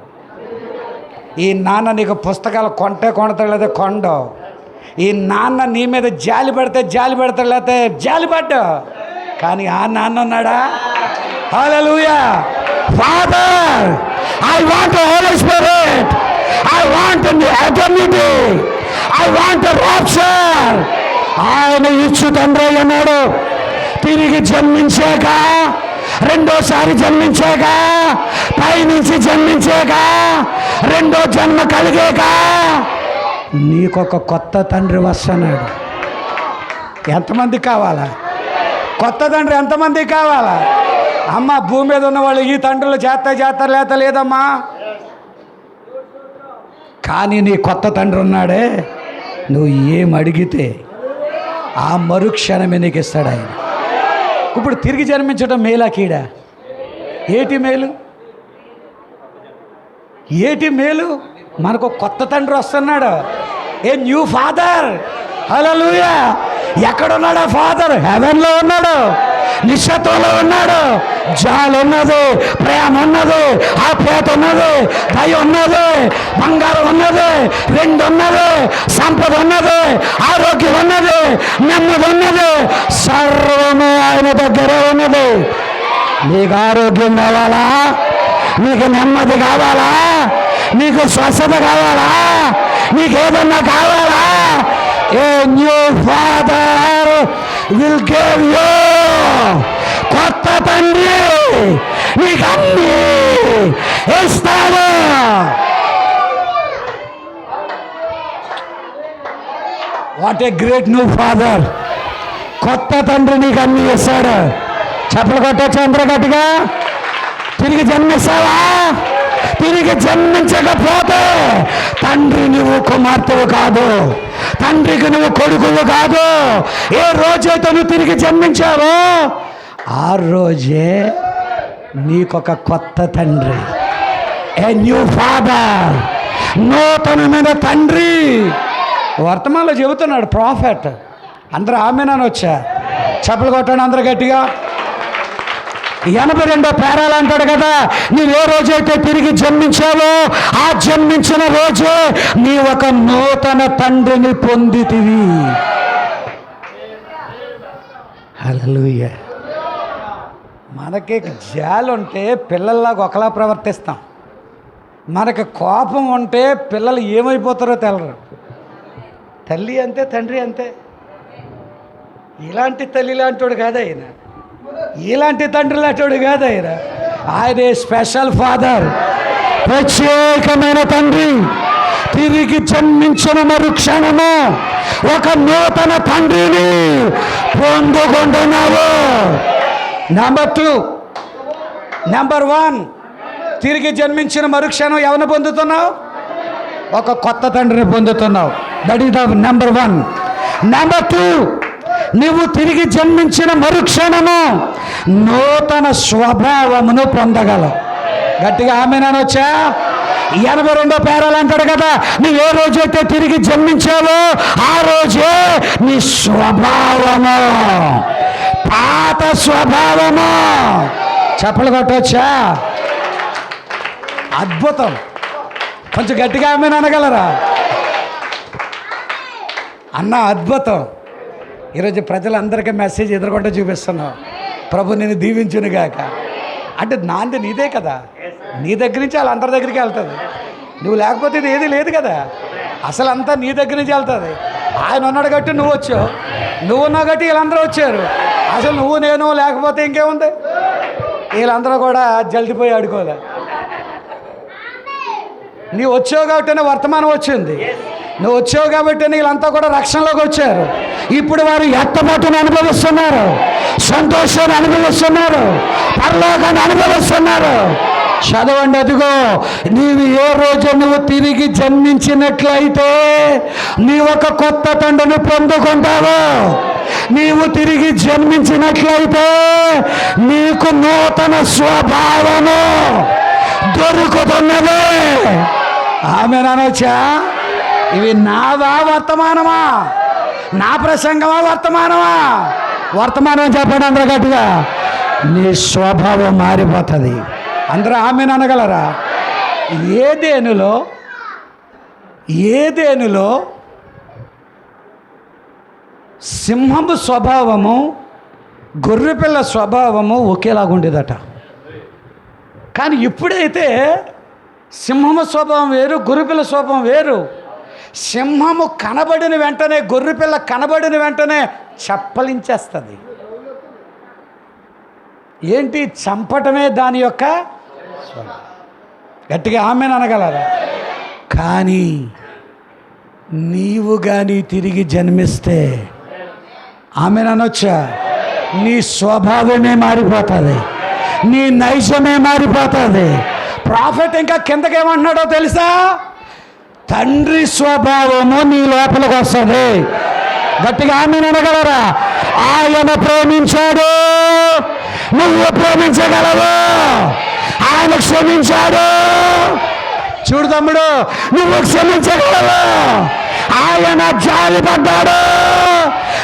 ఈ నాన్న నీకు పుస్తకాలు కొంటాడు లేదా కొండో, ఈ నాన్న నీ మీద జాలి పెడతాడు లేకపోతే జాలి పడ్డా. కానీ ఆ నాన్న ఉన్నాడా? హల్లెలూయా. Father, I want the Holy Spirit. I want the eternity. I want the rapture. ఆయన ఇచ్చు తండ్రి అన్నాడు. తిరిగి జన్మించాక, రెండోసారి జన్మించాక, పైనుంచి జన్మించాక, రెండో జన్మ కలిగాక నీకొక కొత్త తండ్రి వస్తున్నాడు. ఎంతమంది కావాలా కొత్త తండ్రి? ఎంతమంది కావాలా? అమ్మ, భూమి మీద ఉన్నవాళ్ళు ఈ తండ్రులు చేస్తారు లేదమ్మా. కానీ నీ కొత్త తండ్రి ఉన్నాడే, నువ్వు ఏం అడిగితే ఆ మరుక్షణమే నీకు ఇస్తాడు ఆయన. ఇప్పుడు తిరిగి జన్మించడం మేలా కీడా? ఏటి మేలు? ఏటి మేలు? మనకు కొత్త తండ్రి వస్తున్నాడు, ఏ న్యూ ఫాదర్. హల్లెలూయా. ఎక్కడున్నాడు ఆ ఫాదర్? హెవెన్లో ఉన్నాడు, నిశ్చత్వంలో ఉన్నాడు. జాలి ఉన్నది, ప్రేమ ఉన్నది, ఆప్యాయత ఉన్నది, దయ ఉన్నది, బంగారం ఉన్నది, వెండి ఉన్నది, సంపద ఉన్నది, ఆరోగ్యం ఉన్నది, నెమ్మది ఉన్నది, సర్వము ఆయన దగ్గరే ఉన్నది. నీకు ఆరోగ్యం కావాలా? నీకు నెమ్మది కావాలా? నీకు స్వస్థత కావాలా? నీకేదన్నా కావాలా? A new father will give you కొత్త తండ్రి నీకు అన్నీ ఇస్తాడు. What a great new father. కొత్త తండ్రి నీకు అన్నీ ఇస్తాడు. చెప్పలు కొట్టచ్చు అందరూ గట్టిగా. తిరిగి జన్మిస్తావా? తిరిగి జన్మించకపోతే తండ్రి నువ్వు కుమార్తెవు కాదు, తండ్రికి నువ్వు కొడుకువు కాదు. ఏ రోజైతే నువ్వు తిరిగి జన్మించావో ఆ రోజే నీకొక కొత్త తండ్రి, ఏ న్యూ ఫాదర్, నూతనమైన తండ్రి. వర్తమానంలో చెబుతున్నాడు ప్రాఫెట్. అందరూ ఆమెనని వచ్చా. చెప్పలు కొట్టండి అందరూ గట్టిగా. 82వ పేరాలు అంటాడు కదా, నీవు ఏ రోజైతే తిరిగి జన్మించావో ఆ జన్మించిన రోజే నీ ఒక నూతన తండ్రిని పొందితివి. హల్లెలూయా. మనకి జాలి ఉంటే పిల్లల్లాగా ఒకలా ప్రవర్తిస్తాం. మనకి కోపం ఉంటే పిల్లలు ఏమైపోతారో తెలరు. తల్లి అంతే, తండ్రి అంతే. ఇలాంటి తల్లి లాంటోడు కాదు ఆయన, ఇలాంటి తండ్రి లాంటోడు కాదు ఆయన. ఆయనే స్పెషల్ ఫాదర్, ప్రత్యేకమైన తండ్రి. తిరిగి జన్మించిన మరుక్షణము ఒక నూతన తండ్రిని పొందుకుంటున్నావు. నెంబర్ 2, నెంబర్ 1, తిరిగి జన్మించిన మరుక్షణం ఎవరిని పొందుతున్నావు? ఒక కొత్త తండ్రిని పొందుతున్నావు. That is the number 1. Number 2, నువ్వు తిరిగి జన్మించిన మరుక్షణము నూతన స్వభావమును పొందగలవు. గట్టిగా ఆమేనని వచ్చా. 82వ పేరాలు అంటాడు కదా, నువ్వు ఏ రోజైతే తిరిగి జన్మించావో ఆ రోజే నీ స్వభావము, పాత స్వభావము. చెప్పలు కొట్టవచ్చా? అద్భుతం. కొంచెం గట్టిగా ఆమేన్ అనగలరా అన్న? అద్భుతం. ఈరోజు ప్రజలందరికీ మెసేజ్ ఎదుర్కొంటూ చూపిస్తున్నావు, ప్రభు నేను దీవించునుగాక అంటే. నాంది నీదే కదా, నీ దగ్గర నుంచి వాళ్ళందరి దగ్గరికి వెళ్తుంది. నువ్వు లేకపోతే ఇది ఏది లేదు కదా, అసలు అంతా నీ దగ్గర నుంచి వెళ్తుంది. ఆయన ఉన్నాడు గట్టి నువ్వు వచ్చావు, నువ్వు ఉన్నావు గట్టి వీళ్ళందరూ వచ్చారు. అసలు నువ్వు నేను లేకపోతే ఇంకేముంది? వీళ్ళందరూ కూడా జల్దిపోయి ఆడుకోలే. నీవు వచ్చావు కాబట్టినే వర్తమానం వచ్చింది, నువ్వు వచ్చావు కాబట్టి వీళ్ళంతా కూడా రక్షణలోకి వచ్చారు. ఇప్పుడు వారు ఎత్తబట్టును అనుభవిస్తున్నారు, సంతోషాన్ని అనుభవిస్తున్నారు, పరలోకాన్ని అనుభవిస్తున్నారు. చదవండి. అదిగో నీవు ఏ రోజు నువ్వు తిరిగి జన్మించినట్లయితే నీవు ఒక కొత్త తండ్రిని పొందుకుంటావు. నీవు తిరిగి జన్మించినట్లయితే నీకు నూతన స్వభావము దొరుకుతున్నది. ఆమె అనొచ్చా? ఇవి నావా వర్తమానమా? నా ప్రసంగమా వర్తమానమా? వర్తమానం చెప్పండి అందరూ గట్టిగా. నీ స్వభావం మారిపోతుంది. అందరూ ఆమెను అనగలరా? ఏదేనులో సింహము స్వభావము గొర్రెపిల్ల స్వభావము ఒకేలాగుండేదట. కానీ ఇప్పుడైతే సింహము స్వభావం వేరు, గొర్రెపిల్ల స్వభావం వేరు. సింహము కనబడిన వెంటనే, గొర్రెపిల్ల కనబడిన వెంటనే చప్పలించేస్తుంది. ఏంటి? చంపటమే దాని యొక్క స్వభావం. గట్టిగా ఆమెను అనగలరా? కానీ నీవు కానీ తిరిగి జన్మిస్తే ఆమెను అనొచ్చా? నీ స్వభావమే మారిపోతుంది, నీ నైజమే మారిపోతుంది. ప్రాఫెట్ ఇంకా కిందకేమంటున్నాడో తెలుసా? తండ్రి స్వభావము నీ లోపలికి వస్తుంది. గట్టిగా ఆమెను అనగలరా? ఆయన ప్రేమించాడు, నువ్వు ప్రేమించగలవు. ఆయన క్షమించాడు, చూడు తమ్ముడు, నువ్వు క్షమించగలవు. ఆయన జాలిపడ్డాడు,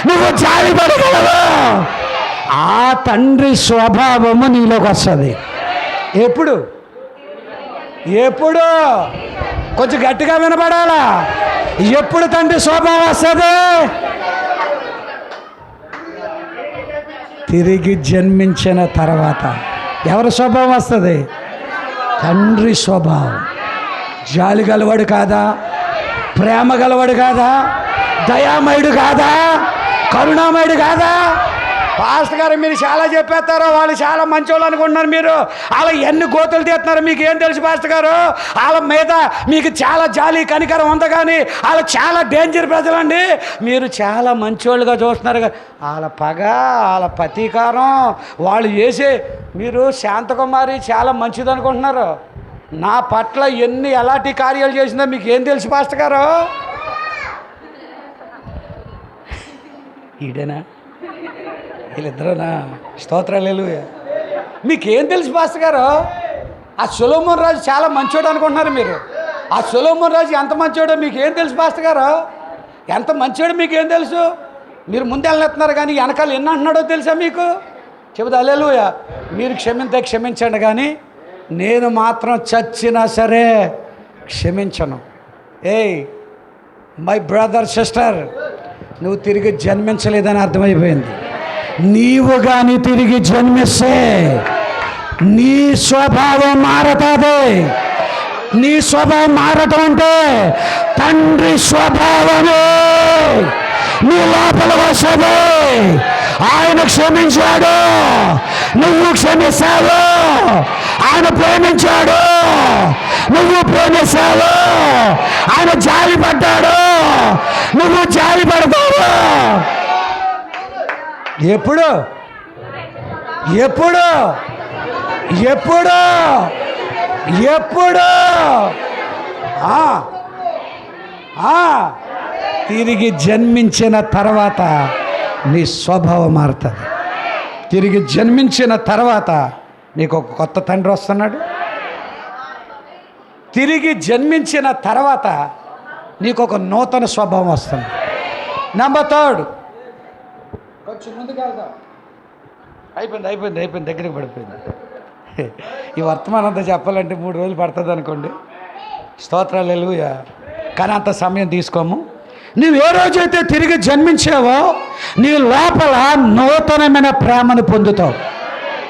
నువ్వు జాలిపడగలవు. ఆ తండ్రి స్వభావము నీలోకి వస్తుంది. ఎప్పుడు? కొంచెం గట్టిగా వినపడాలా? ఎప్పుడు తండ్రి స్వభావం వస్తుంది? తిరిగి జన్మించిన తర్వాత. ఎవరి స్వభావం వస్తుంది? తండ్రి స్వభావం. జాలి గలవాడు కాదా? ప్రేమ గలవాడు కాదా? దయామయుడు కాదా? కరుణామయుడు కాదా? పాస్టర్ గారు మీరు చాలా చెప్పేస్తారు, వాళ్ళు చాలా మంచోళ్ళు అనుకుంటున్నారు. మీరు వాళ్ళ ఎన్ని గోతులు తీస్తున్నారు మీకు ఏం తెలుసు పాస్టర్ గారు? వాళ్ళ మీద మీకు చాలా జాలి కనికరం ఉంది, కానీ వాళ్ళు చాలా డేంజర్ ప్రజలండి. మీరు చాలా మంచోళ్ళుగా చూస్తున్నారు. వాళ్ళ పగ, వాళ్ళ ప్రతీకారం, వాళ్ళు చేసే, మీరు శాంతకుమారి చాలా మంచిది అనుకుంటున్నారు. నా పట్ల ఎలాంటి కార్యాలు చేసిందో మీకు ఏం తెలుసు పాస్టర్ గారు? ఈడేనా? వీళ్ళిద్దరునా? స్తోత్రాలు. మీకేం తెలుసు పాస్టర్ గారు? ఆ సొలొమోను రాజు చాలా మంచోడు అనుకుంటున్నారు మీరు. ఆ సొలొమోను రాజు ఎంత మంచోడో మీకేం తెలుసు పాస్టర్ గారు? ఎంత మంచోడు మీకేం తెలుసు? మీరు ముందు వెళ్ళిస్తున్నారు, కానీ వెనకాల ఎన్ని అంటున్నాడో తెలుసా మీకు? చెబుతా హల్లెలూయా. మీరు క్షమించండి, కానీ నేను మాత్రం చచ్చినా సరే క్షమించను. ఏయ్ మై బ్రదర్, సిస్టర్, నువ్వు తిరిగి జన్మించలేదని అర్థమైపోయింది. నీవు కానీ తిరిగి జన్మిస్తే నీ స్వభావం మారతాది. నీ స్వభావం మారటం అంటే తండ్రి స్వభావమే నీ లోపల వస్తుంది. ఆయన క్షమించాడు, నువ్వు క్షమిస్తావు. ఆయన ప్రేమించాడు, నువ్వు ప్రేమిస్తావు. ఆయన జాలి పడ్డాడు, నువ్వు జాలి పడతావు. ఎప్పుడు ఎప్పుడు ఎప్పుడు ఎప్పుడు తిరిగి జన్మించిన తర్వాత నీ స్వభావం మారుతుంది. తిరిగి జన్మించిన తర్వాత నీకు ఒక కొత్త తండ్రి వస్తున్నాడు. తిరిగి జన్మించిన తర్వాత నీకు ఒక నూతన స్వభావం వస్తుంది. నెంబర్ 3, కొంచెం ముందుకు వెళ్దాం. అయిపోయింది, దగ్గరికి పడిపోయింది. ఈ వర్తమానం అంతా చెప్పాలంటే 3 రోజులు పడుతుంది అనుకోండి. స్తోత్రాలు హల్లెలూయా. కానీ అంత సమయం తీసుకోము. నువ్వు ఏ రోజైతే తిరిగి జన్మించావో నీ లోపల నూతనమైన ప్రేమను పొందుతావు.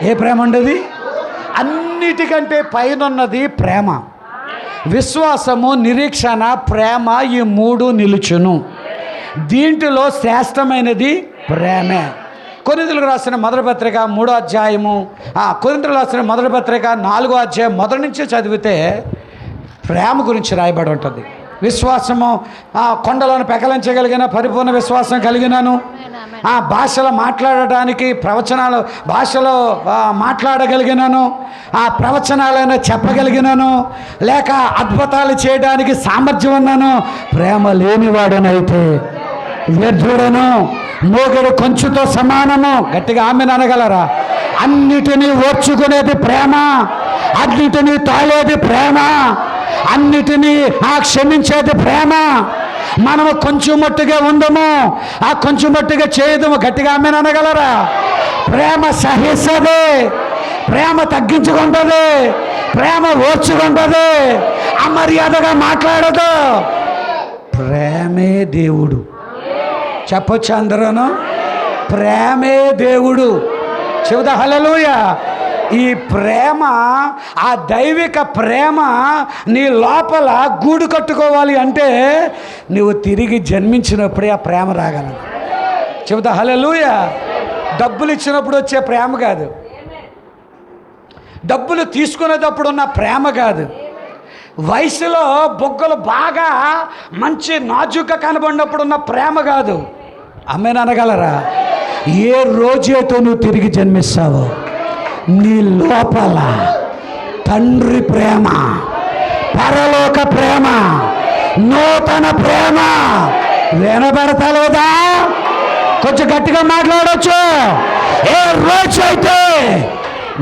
ఏ ప్రేమ ఉండేది? అన్నిటికంటే పైనున్నది ప్రేమ. విశ్వాసము, నిరీక్షణ, ప్రేమ, ఈ 3 నిలుచును. దీంట్లో శ్రేష్టమైనది ప్రేమే. కొరింథీయులకు రాసిన మొదటి పత్రిక 3వ అధ్యాయము, కొరింథీయులకు రాసిన మొదటి పత్రిక 4వ అధ్యాయం మొదటి నుంచి చదివితే ప్రేమ గురించి రాయబడి ఉంటుంది. విశ్వాసము, కొండలను పెకలించగలిగిన పరిపూర్ణ విశ్వాసం కలిగినాను. భాషలో మాట్లాడడానికి, భాషలో మాట్లాడగలిగినాను. ప్రవచనాలైనా చెప్పగలిగినాను, లేక అద్భుతాలు చేయడానికి సామర్థ్యం ఉన్నాను. ప్రేమ లేనివాడనైతే వ్యర్థుడను, మోగడు కొంచెంతో సమానము. గట్టిగా ఆమెను అనగలరా? అన్నిటినీ ఓర్చుకునేది ప్రేమ, అన్నిటినీ తాళేది ప్రేమ, అన్నిటినీ క్షమించేది ప్రేమ. మనము కొంచెం మట్టుగా ఉండము, కొంచెం మట్టుగా చేయదము. గట్టిగా ఆమెను అనగలరా? ప్రేమ సహిస్తుంది, ప్రేమ తగ్గించుకుంటుంది, ప్రేమ ఓర్చుకుంటుంది, అమర్యాదగా మాట్లాడదు. ప్రేమే దేవుడు. చెప్పొచ్చు అందరూను? ప్రేమే దేవుడు. చెబుతా హల్లెలూయా. ఈ ప్రేమ, ఆ దైవిక ప్రేమ నీ లోపల గూడు కట్టుకోవాలి అంటే నువ్వు తిరిగి జన్మించినప్పుడే ఆ ప్రేమ రాగలదు. చెబుతా హల్లెలూయా. డబ్బులు ఇచ్చినప్పుడు వచ్చే ప్రేమ కాదు, డబ్బులు తీసుకునేటప్పుడు ఉన్న ప్రేమ కాదు, వయసులో బొగ్గలు బాగా మంచి నాజుగ్గా కనబడినప్పుడు ఉన్న ప్రేమ కాదు. ఆమేన్ అనగలరా? ఏ రోజైతే నువ్వు తిరిగి జన్మిస్తావో నీ లోపల తండ్రి ప్రేమ, పరలోక ప్రేమ, నూతన ప్రేమ వినబడతలేదా? కొంచెం గట్టిగా మాట్లాడవచ్చు. ఏ రోజైతే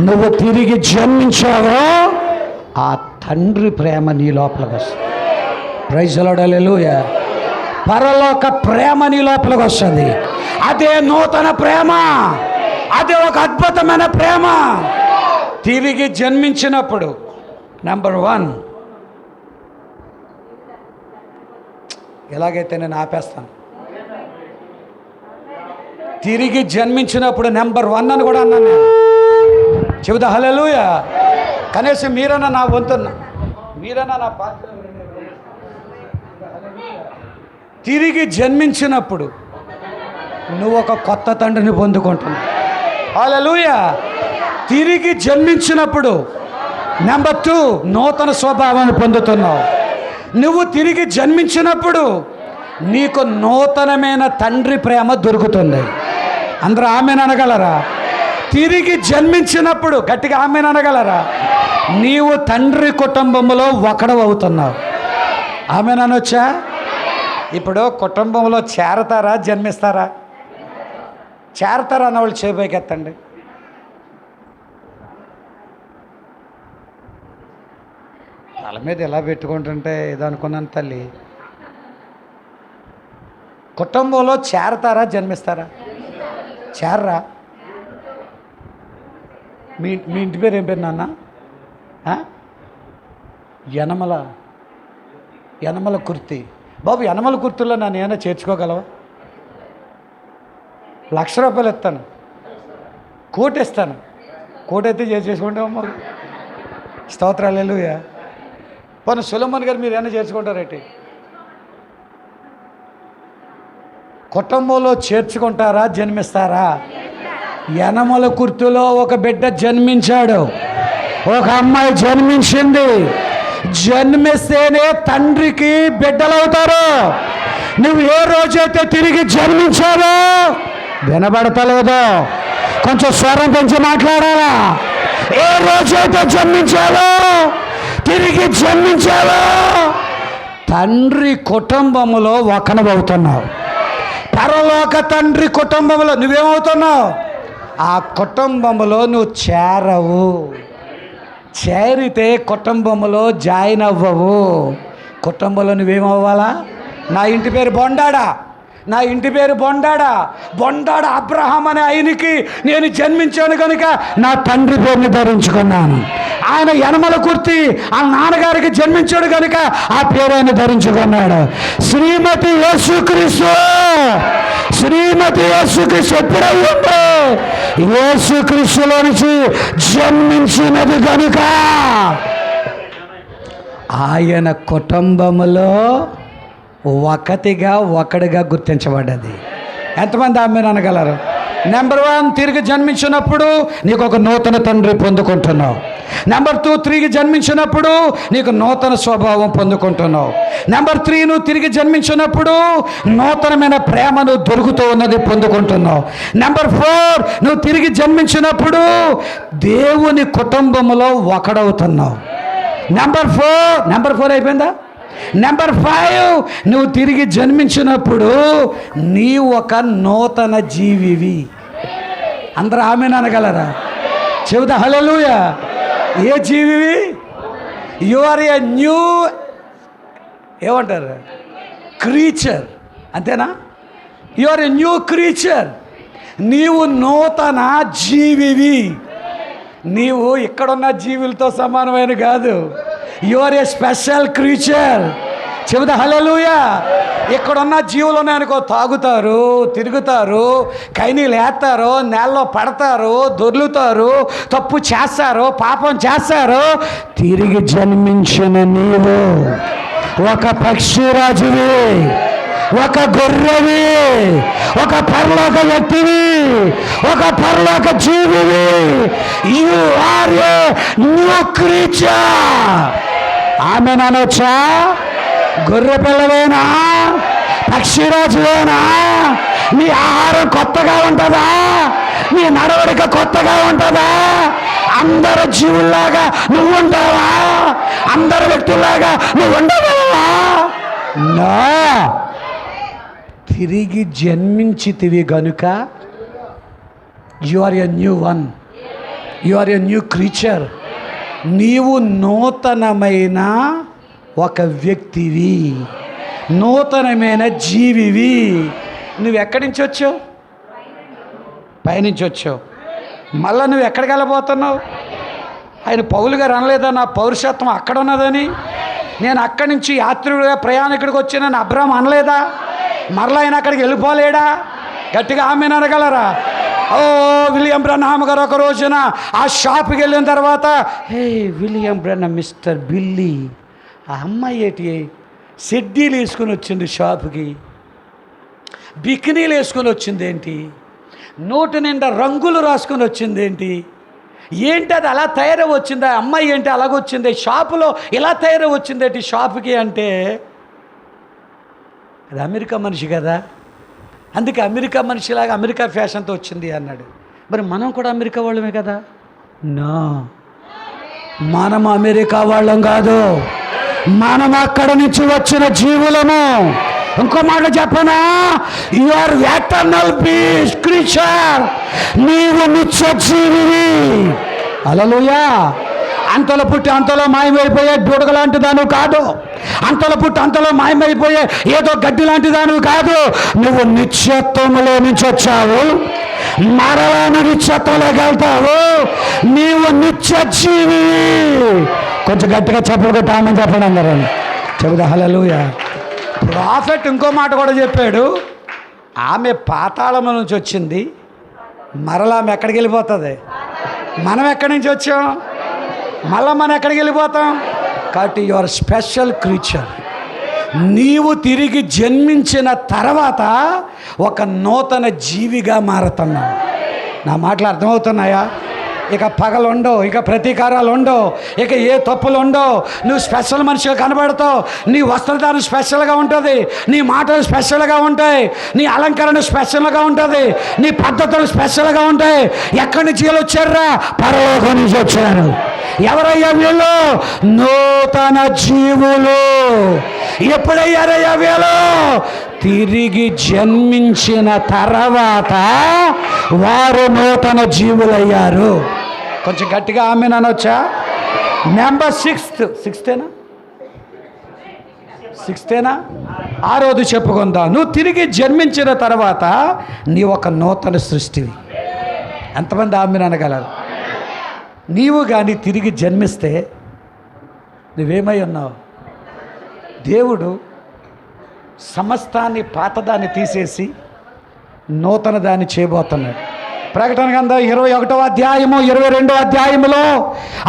నువ్వు తిరిగి జన్మించావో ఆ తండ్రి ప్రేమ నీ లోపలికి వస్తుంది. ప్రైజ్ ది లార్డ్, హల్లెలూయా. పరలోక ప్రేమ నీ లోపలికి వస్తుంది. అదే నూతన ప్రేమ, అదే ఒక అద్భుతమైన ప్రేమ. తిరిగి జన్మించినప్పుడు నెంబర్ 1, ఎలాగైతే నేను ఆపేస్తాను. తిరిగి జన్మించినప్పుడు నెంబర్ 1 అని కూడా అన్నాను నేను. చెబుతా హల్లెలూయా. కనీసం మీరన్నా నా వంతున్న, మీరన్నా నా పాత్ర. తిరిగి జన్మించినప్పుడు నువ్వు ఒక కొత్త తండ్రిని పొందుకుంటున్నావు. హల్లెలూయా. తిరిగి జన్మించినప్పుడు నెంబర్ 2 నూతన స్వభావాన్ని పొందుతున్నావు. నువ్వు తిరిగి జన్మించినప్పుడు నీకు నూతనమైన తండ్రి ప్రేమ దొరుకుతుంది. అందరూ ఆమెను అనగలరా? తిరిగి జన్మించినప్పుడు గట్టిగా ఆమెను అనగలరా? నీవు తండ్రి కుటుంబంలో ఒకడు అవుతున్నావు. ఆమెను అనొచ్చా? ఇప్పుడు కుటుంబంలో చేరతారా జన్మిస్తారా? చేరతారా అన్న వాళ్ళు చేపైకి ఎత్తండి. తల మీద ఎలా పెట్టుకుంటుంటే ఏదో అనుకున్నాను తల్లి. కుటుంబంలో చేరతారా జన్మిస్తారా? చేరరా? మీ ఇంటి పేరు ఏం పేరు నాన్న? యనమల కుర్తి. బాబు యనమల కుర్తిలో నన్ను ఏమైనా చేర్చుకోగలవా? 1,00,000 రూపాయలు ఇస్తాను, కోటి ఇస్తాను. కోటి అయితే చేసుకుంటామమ్మా. స్తోత్రాలు. హల్లెలూయా. పోనీ సులమన్ గారు మీరు ఏమైనా చేర్చుకుంటారేంటి? కుటుంబంలో చేర్చుకుంటారా జన్మిస్తారా? యనమల కుర్తిలో ఒక బిడ్డ జన్మించాడు, ఒక అమ్మాయి జన్మించింది. జన్మిస్తేనే తండ్రికి బిడ్డలవుతారు. నువ్వు ఏ రోజైతే తిరిగి జన్మించావో వినబడతలేదో, కొంచెం స్వరం పెంచి మాట్లాడాలా. ఏ రోజైతే జన్మించావో, తిరిగి జన్మించావో తండ్రి కుటుంబములో ఒకనవుతున్నావు. పరలోక తండ్రి కుటుంబంలో నువ్వేమవుతున్నావు? ఆ కుటుంబంలో నువ్వు చేరవు. చేరితే కుటుంబంలో జాయిన్ అవ్వవు. కుటుంబంలో నువ్వేమవ్వాలా? నా ఇంటి పేరు బొండాడా, నా ఇంటి పేరు బొండాడా. బొండాడ అబ్రహాం అనే ఆయనకి నేను జన్మించాను కనుక నా తండ్రి పేరుని ధరించుకున్నాను. ఆయన యనమల కుర్తి ఆ నాన్నగారికి జన్మించాడు కనుక ఆ పేరు ఆయన ధరించుకున్నాడు. శ్రీమతి యేసుక్రీస్తు, శ్రీమతి యేసుక్రీస్తు ఎప్పుడయ్యిందో యేసుక్రీస్తులో నుంచి జన్మించినది కనుక ఆయన కుటుంబములో ఒకడిగా గుర్తించబడ్డది. ఎంతమంది ఆమె అనగలరు? నెంబర్ 1 తిరిగి జన్మించినప్పుడు నీకు ఒక నూతన తండ్రి పొందుకుంటున్నావు. నెంబర్ 2 తిరిగి జన్మించినప్పుడు నీకు నూతన స్వభావం పొందుకుంటున్నావు. నెంబర్ 3 నువ్వు తిరిగి జన్మించినప్పుడు నూతనమైన ప్రేమను దొరుకుతూ ఉన్నది పొందుకుంటున్నావు. నెంబర్ 4 నువ్వు తిరిగి జన్మించినప్పుడు దేవుని కుటుంబంలో ఒకడవుతున్నావు. నెంబర్ 4 అయిపోయిందా? నెంబర్ 5 నువ్వు తిరిగి జన్మించినప్పుడు నీ ఒక నూతన జీవివి. అందరూ ఆమెను అనగలరా? చెబుతా హల్లెలూయా. ఏ జీవివి? యు ఆర్ ఏ న్యూ ఏమంటారు క్రీచర్, అంతేనా? You are a new creature. నీవు నూతన జీవివి. నీవు ఇక్కడున్న జీవులతో సమానమైన కాదు. You are a special creature. చెబుతా హల్లెలూయా. ఇక్కడున్న జీవులు ఉన్నాయనుకో, తాగుతారు, తిరుగుతారు, కైనీలు వేస్తారు, నేలలో పడతారు, దొర్లుతారు, తప్పు చేస్తారు, పాపం చేస్తారు. తిరిగి జన్మించిన నీవు ఒక పక్షిరాజువి, ఒక గొర్రెవి, ఒక పరలోక వ్యక్తివి, ఒక పరలోక జీవివి. You are a new creature. ఆమె అనొచ్చా? గొర్రె పిల్లవేనా? పక్షిరాజువేనా? నీ ఆహారం కొత్తగా ఉంటుందా? నీ నడవడిక కొత్తగా ఉంటుందా? అందరు జీవుల్లాగా నువ్వు ఉంటావా? అందరు వ్యక్తుల్లాగా నువ్వు ఉండగలవా? నా తిరిగి జన్మించితివి గనుక you are a new one, you are a new creature. నీవు నూతనమైన ఒక వ్యక్తివి, నూతనమైన జీవివి. నువ్వు ఎక్కడి నుంచి వచ్చావు? పైనుంచి వచ్చావు. మళ్ళీ నువ్వు ఎక్కడికి వెళ్ళబోతున్నావు? ఆయన పౌలు గారు అనలేదా నా పౌరుషత్వం అక్కడ ఉన్నదని? నేను అక్కడి నుంచి యాత్రికుడిగా ప్రయాణికుడికి వచ్చిన అబ్రహాం అనలేదా? మరలా ఆయన అక్కడికి వెళ్ళిపోలేడా? గట్టిగా ఆమెను అనగలరా? ఓ విలియం బ్రన్హామ్ గారు ఒక రోజున ఆ షాప్కి వెళ్ళిన తర్వాత, హే విలియం బ్రన్హామ్, మిస్టర్ బిల్లీ, ఆ అమ్మాయి ఏంటి సెడ్డీలు వేసుకుని వచ్చింది షాప్కి. బికినీలు వేసుకొని వచ్చింది ఏంటి, నోటి నిండా రంగులు రాసుకొని వచ్చింది ఏంటి, ఏంటి అది అలా తయారై వచ్చిందా, అమ్మాయి ఏంటి అలాగొచ్చింది, షాపులో ఇలా తయారై వచ్చింది ఏంటి షాపుకి అంటే, అది అమెరికా మనిషి కదా, అందుకే అమెరికా మనిషిలాగా అమెరికా ఫ్యాషన్తో వచ్చింది అన్నాడు. మరి మనం కూడా అమెరికా వాళ్ళమే కదా? నా మనం అమెరికా వాళ్ళం కాదు, మనం అక్కడ నుంచి వచ్చిన జీవులము. ఇంకో మాట చెప్పనా, you are eternal peace creature, నీవు నిత్య జీవివి. హల్లెలూయా. అంతలో పుట్టి అంతలో మాయమైపోయే బుడగ లాంటి దానివి కాదు, అంతలో పుట్టి అంతలో మాయమైపోయే ఏదో గడ్డి లాంటి దానివి కాదు. నువ్వు నిత్యత్వంలో నుంచి వచ్చావు, మరలా నిత్యత్వంలోకి వెళ్తావు, నీవు నిత్య జీవి. కొంచెం గట్టిగా చెప్పగొట్టి ఆమె చెప్పండి అందరూ చెబుతా. హల్లెలూయా. ప్రాఫెట్ ఇంకో మాట కూడా చెప్పాడు, ఆమె పాతాళం నుంచి వచ్చింది, మరలా ఆమె ఎక్కడికి వెళ్ళిపోతుంది. మనం ఎక్కడి నుంచి వచ్చాం, మళ్ళా మనం ఎక్కడికి వెళ్ళిపోతాం. కాబట్టి యువర్ స్పెషల్ క్రీచర్. నీవు తిరిగి జన్మించిన తర్వాత ఒక నూతన జీవిగా మారుతున్నావు. నా మాటలు అర్థమవుతున్నాయా? ఇక పగలు ఉండవు, ఇక ప్రతీకారాలు ఉండవు, ఇక ఏ తప్పులు ఉండవు. నువ్వు స్పెషల్ మనిషిగా కనబడతావు, నీ వస్త్రధారణ స్పెషల్గా ఉంటుంది, నీ మాటలు స్పెషల్గా ఉంటాయి, నీ అలంకరణ స్పెషల్గా ఉంటుంది, నీ పద్ధతులు స్పెషల్గా ఉంటాయి. ఎక్కడి నుంచి వీళ్ళు వచ్చారా? పరలోకం నుంచి వచ్చారు. ఎవరయ్యా వీళ్ళు? నూతన జీవులు. ఎప్పుడయ్యారయ్యా వీళ్ళు? తిరిగి జన్మించిన తర్వాత వారు నూతన జీవులయ్యారు. కొంచెం గట్టిగా ఆమెన్ అనొచ్చా? నెంబర్ సిక్స్తేనా 6వ చెప్పుకుందా. నువ్వు తిరిగి జన్మించిన తర్వాత నీ ఒక నూతన సృష్టివి. ఎంతమంది ఆమెన్ అనగలరు? నీవు కానీ తిరిగి జన్మిస్తే నువ్వేమై ఉన్నావు? దేవుడు సమస్తాన్ని పాతదాన్ని తీసేసి నూతన దాన్ని చేయబోతున్నాడు. ప్రకటన గ్రంథం 21వ అధ్యాయము 22వ అధ్యాయములో,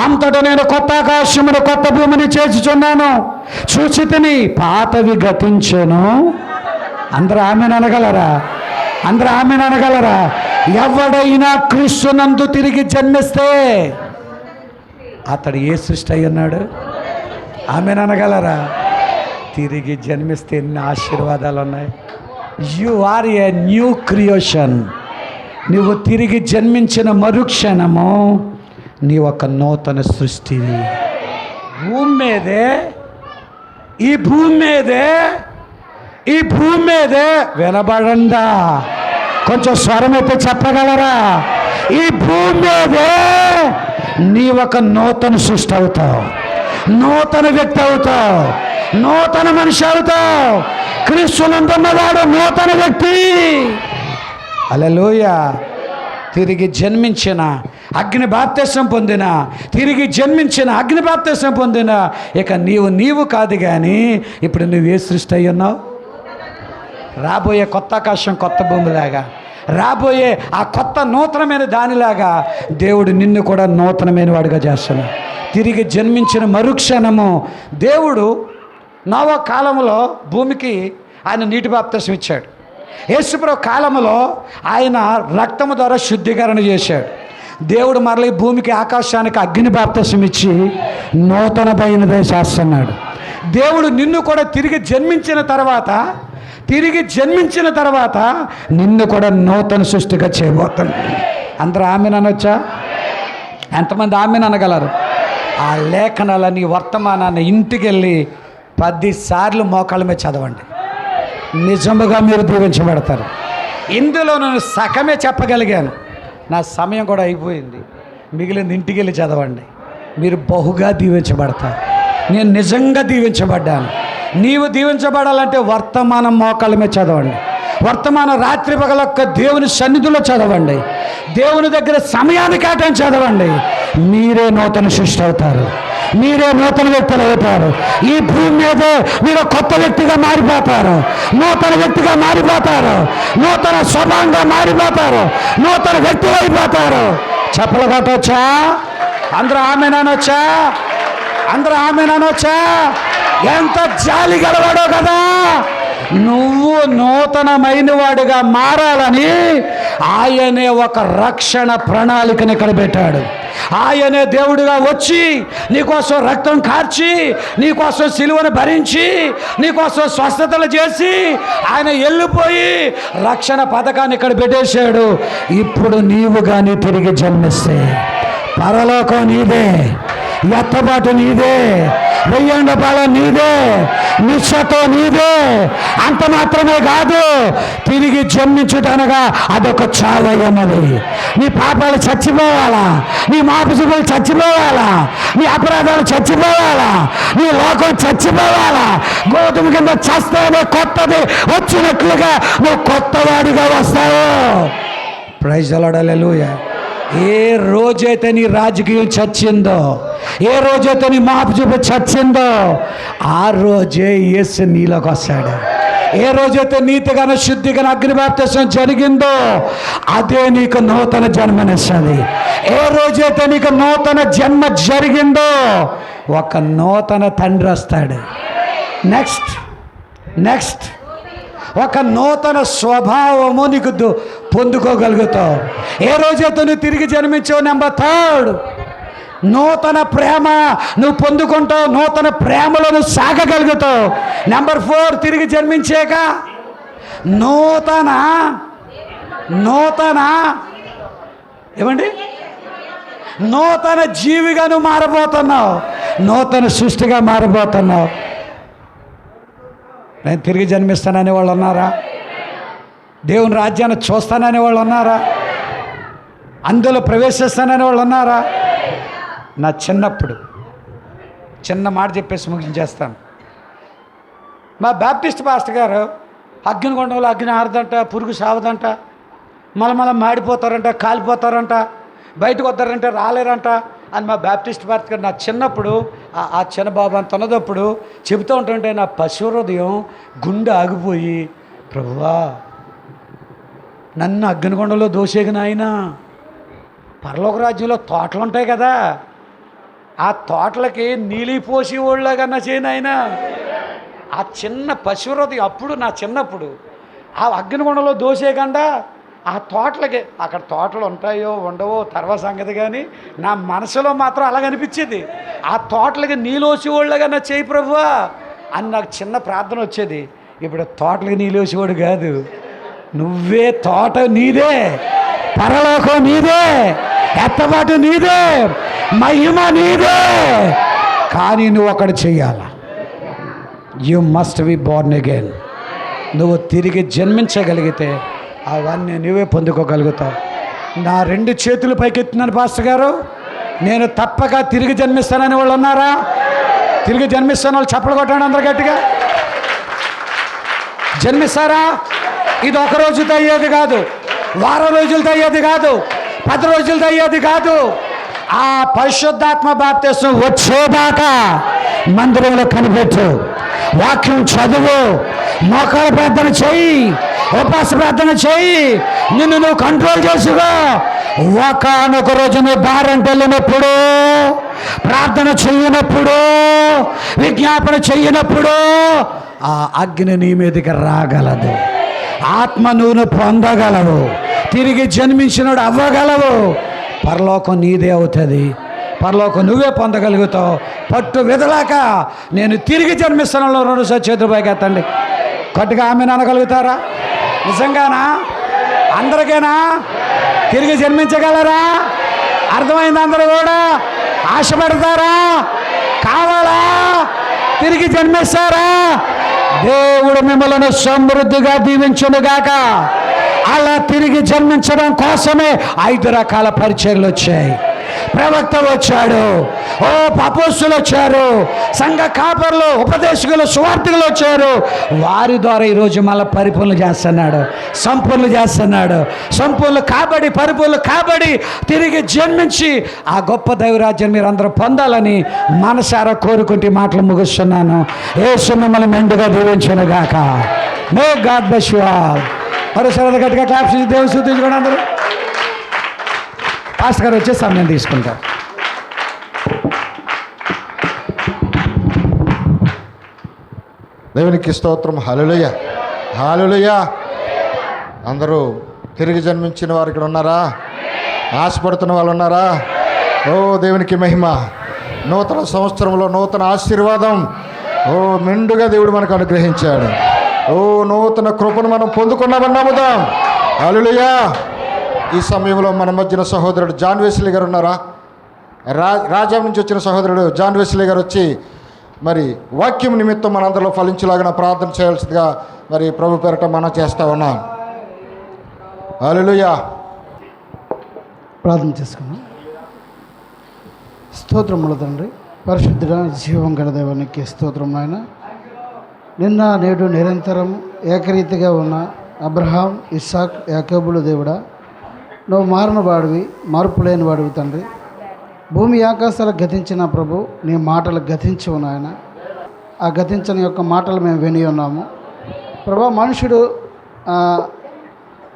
అంతటా నేను కొత్త ఆకాశమును కొత్త భూమిని చేర్చుచున్నాను, చూచితిని, పాతవి గతించెను. అందరూ ఆమెన్ అనగలరా? అందరూ ఆమెన్ అనగలరా? ఎవడైనా క్రీస్తునందు తిరిగి జన్మిస్తే అతడు ఏ సృష్టి అయి ఉన్నాడు? ఆమెన్ అనగలరా? తిరిగి జన్మిస్తే ఎన్ని ఆశీర్వాదాలు ఉన్నాయి. You are a new creation. నువ్వు తిరిగి జన్మించిన మరుక్షణము నీ ఒక నూతన సృష్టివి. భూమి మీదే, ఈ భూమి మీదే వినబడందా? కొంచెం స్వరం అయితే చెప్పగలరా? ఈ భూమి మీదే నీ ఒక నూతన సృష్టి అవుతావు, నూతన వ్యక్తి అవుతావు, నూతన మనిషి అవుతావు. క్రీస్తునందున్నవాడు నూతన వ్యక్తి. హల్లెలూయా. తిరిగి జన్మించిన, అగ్ని బాప్తిసం పొందిన, తిరిగి జన్మించిన, అగ్ని బాప్తిసం పొందిన ఇక నీవు కాదు కానీ ఇప్పుడు నువ్వు ఏ సృష్టి అయి ఉన్నావు? రాబోయే కొత్త ఆకాశం కొత్త భూమిలాగా, రాబోయే ఆ కొత్త నూతనమైన దానిలాగా దేవుడు నిన్ను కూడా నూతనమైన వాడిగా చేస్తున్నాడు. తిరిగి జన్మించిన మరుక్షణము దేవుడు నోవా కాలంలో భూమికి ఆయన నీటి బాప్తిసం ఇచ్చాడు. యేసుప్రభు కాలంలో ఆయన రక్తము ద్వారా శుద్ధీకరణ చేశాడు. దేవుడు మరల ఈ భూమికి ఆకాశానికి అగ్ని బాప్తిసం ఇచ్చి నూతనమైనదే చేస్తున్నాడు. దేవుడు నిన్ను కూడా తిరిగి జన్మించిన తర్వాత నిన్ను కూడా నూతన సృష్టిగా చేయబోతున్నాడు. అందరూ ఆమెన్ అనొచ్చా? ఎంతమంది ఆమెన్ అనగలరు? ఆ లేఖనాలని వర్తమానాన్ని ఇంటికి వెళ్ళి 10 సార్లు మోకాళ్ళ మీద చదవండి. నిజముగా మీరు దీవించబడతారు. ఇందులో నేను సగమే చెప్పగలిగాను, నా సమయం కూడా అయిపోయింది. మిగిలింది ఇంటికి వెళ్ళి చదవండి, మీరు బహుగా దీవించబడతారు. నేను నిజంగా దీవించబడ్డాను. నీవు దీవించబడాలంటే వర్తమానం మోకాళ్ళ మీద చదవండి. వర్తమానం రాత్రి పగలొక్క దేవుని సన్నిధిలో చదవండి. దేవుని దగ్గర సమయాన్ని కేటాయించి చదవండి. మీరే నూతన సృష్టి అవుతారు, మీరే నూతన వ్యక్తులు అవుతారు. ఈ భూమి మీద మీరు కొత్త వ్యక్తిగా మారిపోతారు, నూతన వ్యక్తిగా మారిపోతారు, నూతన స్వభావంగా మారిపోతారు, నూతన వ్యక్తి అయిపోతారు. చెప్పలు కొట్టవచ్చా? అందరూ ఆమెన్ అనొచ్చా? అందరూ ఆమెన్ అనొచ్చా? ఎంత జాలి గలవాడో కదా! నువ్వు నూతనమైన వాడిగా మారాలని ఆయనే ఒక రక్షణ ప్రణాళికను ఇక్కడ పెట్టాడు. ఆయనే దేవుడిగా వచ్చి నీకోసం రక్తం కార్చి, నీకోసం సిలువను భరించి, నీకోసం స్వస్థతలు చేసి ఆయన వెళ్ళిపోయి రక్షణ పథకాన్ని ఇక్కడ పెట్టేశాడు. ఇప్పుడు నీవు కానీ తిరిగి జన్మిస్తే పరలోకం నీదే, ఎత్తబాటు నీదే, వెయ్యండ పాలన నీదే, నిశ్చతో నీదే. అంత మాత్రమే కాదు, తిరిగి జన్మించుటనగా అదొక చావయ్యన్నది. నీ పాపాలు చచ్చిపోవాలా, నీ మాపుసులు చచ్చిపోవాలా, నీ అపరాధాలు చచ్చిపోవాలా, నీ లోకం చచ్చిపోవాలా. గోధుమ కింద చస్తేనే కొత్తది వచ్చినట్లుగా నువ్వు కొత్తవాడిగా వస్తావు. ప్రైజ్ ది లార్డ్, హల్లెలూయా. ఏ రోజైతే నీ రాజకీయం చచ్చిందో, ఏ రోజైతే నీ మాపు చూపు చచ్చిందో, ఆ రోజే యేసు నీలోకి వస్తాడు. ఏ రోజైతే నీతిగాను శుద్ధిగాను అగ్ని బాప్తిసం జరిగిందో అదే నీకు నూతన జన్మనిస్తుంది. ఏ రోజైతే నీకు నూతన జన్మ జరిగిందో ఒక నూతన తండ్రి వస్తాడు. నెక్స్ట్ ఒక నూతన స్వభావము నీకు పొందుకోగలుగుతావు. ఏ రోజైతే నువ్వు తిరిగి జన్మించావు. నెంబర్ 3, నూతన ప్రేమ నువ్వు పొందుకుంటావు. నూతన ప్రేమలో నువ్వు సాగగలుగుతావు. నెంబర్ 4, తిరిగి జన్మించాక ఏమండి నూతన జీవిగా నువ్వు మారబోతున్నావు. నూతన సృష్టిగా మారబోతున్నావు. నేను తిరిగి జన్మిస్తాననే వాళ్ళు ఉన్నారా? దేవుని రాజ్యాన్ని చూస్తాననే వాళ్ళు ఉన్నారా? అందులో ప్రవేశిస్తాననే వాళ్ళు ఉన్నారా? నా చిన్నప్పుడు చిన్న మాట చెప్పేసి ముగించేస్తాను. మా బాప్టిస్ట్ పాస్టర్ గారు అగ్నిగుండంలో అగ్ని ఆరదంట, పురుగు సావదంట, మళ్ళీ మాడిపోతారంట, కాలిపోతారంట, బయటకు వస్తారంటే రాలేరంట అని మా బాప్టిస్ట్ పాస్టర్ గారు నా చిన్నప్పుడు ఆ చిన్నబాబు అంత ఉన్నదప్పుడు చెబుతూ ఉంటుంటే నా పశు హృదయం గుండె ఆగిపోయి, ప్రభువా నన్ను అగ్నిగుండంలో దోసేగిన ఆయన, పరలోక రాజ్యంలో తోటలు ఉంటాయి కదా, ఆ తోటలకి నీళ్ళు పోసి వాళ్ళకన్నా చేయను ఆయన. ఆ చిన్న పశు హృదయం అప్పుడు నా చిన్నప్పుడు ఆ అగ్నిగుండంలో దోసేయకుండా ఆ తోటలకి, అక్కడ తోటలు ఉంటాయో ఉండవో తర్వాత సంగతి, కానీ నా మనసులో మాత్రం అలాగనిపించేది. ఆ తోటలకి నీళ్ళోసి వాళ్ళకన్నా చేయి ప్రభువా అని నాకు చిన్న ప్రార్థన వచ్చేది. ఇప్పుడు తోటలకి నీళ్ళోసేవాడు కాదు, నువ్వే తోట నీదే, పరలోకం నీదే, ఎత్తబాటు నీదే, మహిమ నీదే. కానీ నువ్వు ఒకటి చెయ్యాల, you must be born again. నువ్వు తిరిగి జన్మించగలిగితే అవన్నీ నువ్వే పొందుకోగలుగుతావు. నా 2 చేతులు పైకెత్తున్నాను పాస్టర్ గారు, నేను తప్పక తిరిగి జన్మిస్తానని వాళ్ళు ఉన్నారా? తిరిగి జన్మిస్తాను వాళ్ళు చప్పలు కొట్టండి అందరు గట్టిగా. జన్మిస్తారా? ఇది ఒక రోజుతో అయ్యేది కాదు, వారం రోజులతో అయ్యేది కాదు, 10 రోజులతో అయ్యేది కాదు. ఆ పరిశుద్ధాత్మ బాప్తిస్మం వచ్చేదాకా మందిరంలో కనిపెట్టు, వాక్యం చదువు, మోకాళ్ళ ప్రార్థన చెయ్యి, ఉపవాస ప్రార్థన చెయ్యి, నిన్ను నువ్వు కంట్రోల్ చేసుకో. ఒకనొక రోజు నువ్వు దారంటే వెళ్ళినప్పుడు, ప్రార్థన చెయ్యనప్పుడు, విజ్ఞాపన చెయ్యనప్పుడు ఆ అగ్ని నీ మీదకి రాగలదు. ఆత్మ నువ్వు పొందగలవు, తిరిగి జన్మించినోడు అవ్వగలవు. పరలోకం నీదే అవుతుంది, పరలోకం నువ్వే పొందగలుగుతావు. పట్టు విదలాక నేను తిరిగి జన్మిస్తాను 2 చేతులు పైకెత్తండి, గట్టిగా ఆమెను అనగలుగుతారా? నిజంగానా? అందరికైనా తిరిగి జన్మించగలరా? అర్థమైంది? అందరూ కూడా ఆశపడతారా? కావాలా? తిరిగి జన్మిస్తారా? దేవుడు మిమ్మల్ని సమృద్ధిగా దీవించునుగాక. అలా తిరిగి జన్మించడం కోసమే 5 రకాల పరిచర్యలు వచ్చాయి. ప్రవక్త వచ్చాడు, అపోస్తులు వచ్చారు, సంఘ కాపర్లు, ఉపదేశకులు, సువార్థికులు వచ్చారు. వారి ద్వారా ఈరోజు మళ్ళీ పరిపూర్ణ చేస్తున్నాడు, సంపూర్ణ చేస్తున్నాడు. సంపూర్ణ కాబడి, పరిపూర్ణ కాబడి తిరిగి జన్మించి ఆ గొప్ప దైవరాజ్యం మీరు అందరూ పొందాలని మనసారా కోరుకుంటే మాటలు ముగిస్తున్నాను. యేసు మిమ్మల్ని మెండుగా దీవించునుగాక. May God bless you all. మరోసారి గట్టిగా క్లాప్స్ ఇచ్చి దేవుని స్తుతించుకోండి అందరూ. పాస్టర్ గారు వచ్చే సమయం తీసుకుంటారు. దేవునికి స్తోత్రం. హల్లెలూయా. హల్లెలూయా. అందరూ తిరిగి జన్మించిన వారు ఇక్కడ ఉన్నారా? ఆశపడుతున్న వాళ్ళు ఉన్నారా? ఓ దేవునికి మహిమ. నూతన సంవత్సరంలో నూతన ఆశీర్వాదం మెండుగా దేవుడు మనకు అనుగ్రహించాడు. నూతన కృపను మనం పొందుకున్నామని నమ్ముదాం. హల్లెలూయా. ఈ సమయంలో మన మధ్యన సహోదరుడు జాన్ వెస్లీ గారు ఉన్నారా? రాజా నుంచి వచ్చిన సహోదరుడు జాన్ వెస్లీ గారు వచ్చి మరి వాక్యం నిమిత్తం మనందరిలో ఫలించేలాగా ప్రార్థన చేయాల్సిందిగా మరి ప్రభు పేరట మనం చేస్తూ ఉన్నాం. హల్లెలూయా. ప్రార్థన చేసుకున్నాం. స్తోత్రముల తండ్రి, పరిశుద్ధుడ జీవం గల దేవానికి స్తోత్రం నాయన. నిన్న నేడు నిరంతరం ఏకరీతిగా ఉన్న అబ్రహాం, ఇస్సాక్, యాకోబుల దేవుడా, నువ్వు మారిన వాడివి, మార్పు లేని వాడివి తండ్రి. భూమి ఆకాశాలు గతించిన ప్రభు, నీ మాటలు గతించవు నాయన. ఆ గతించిన యొక్క మాటలు మేము విని ఉన్నాము ప్రభా. మనుషుడు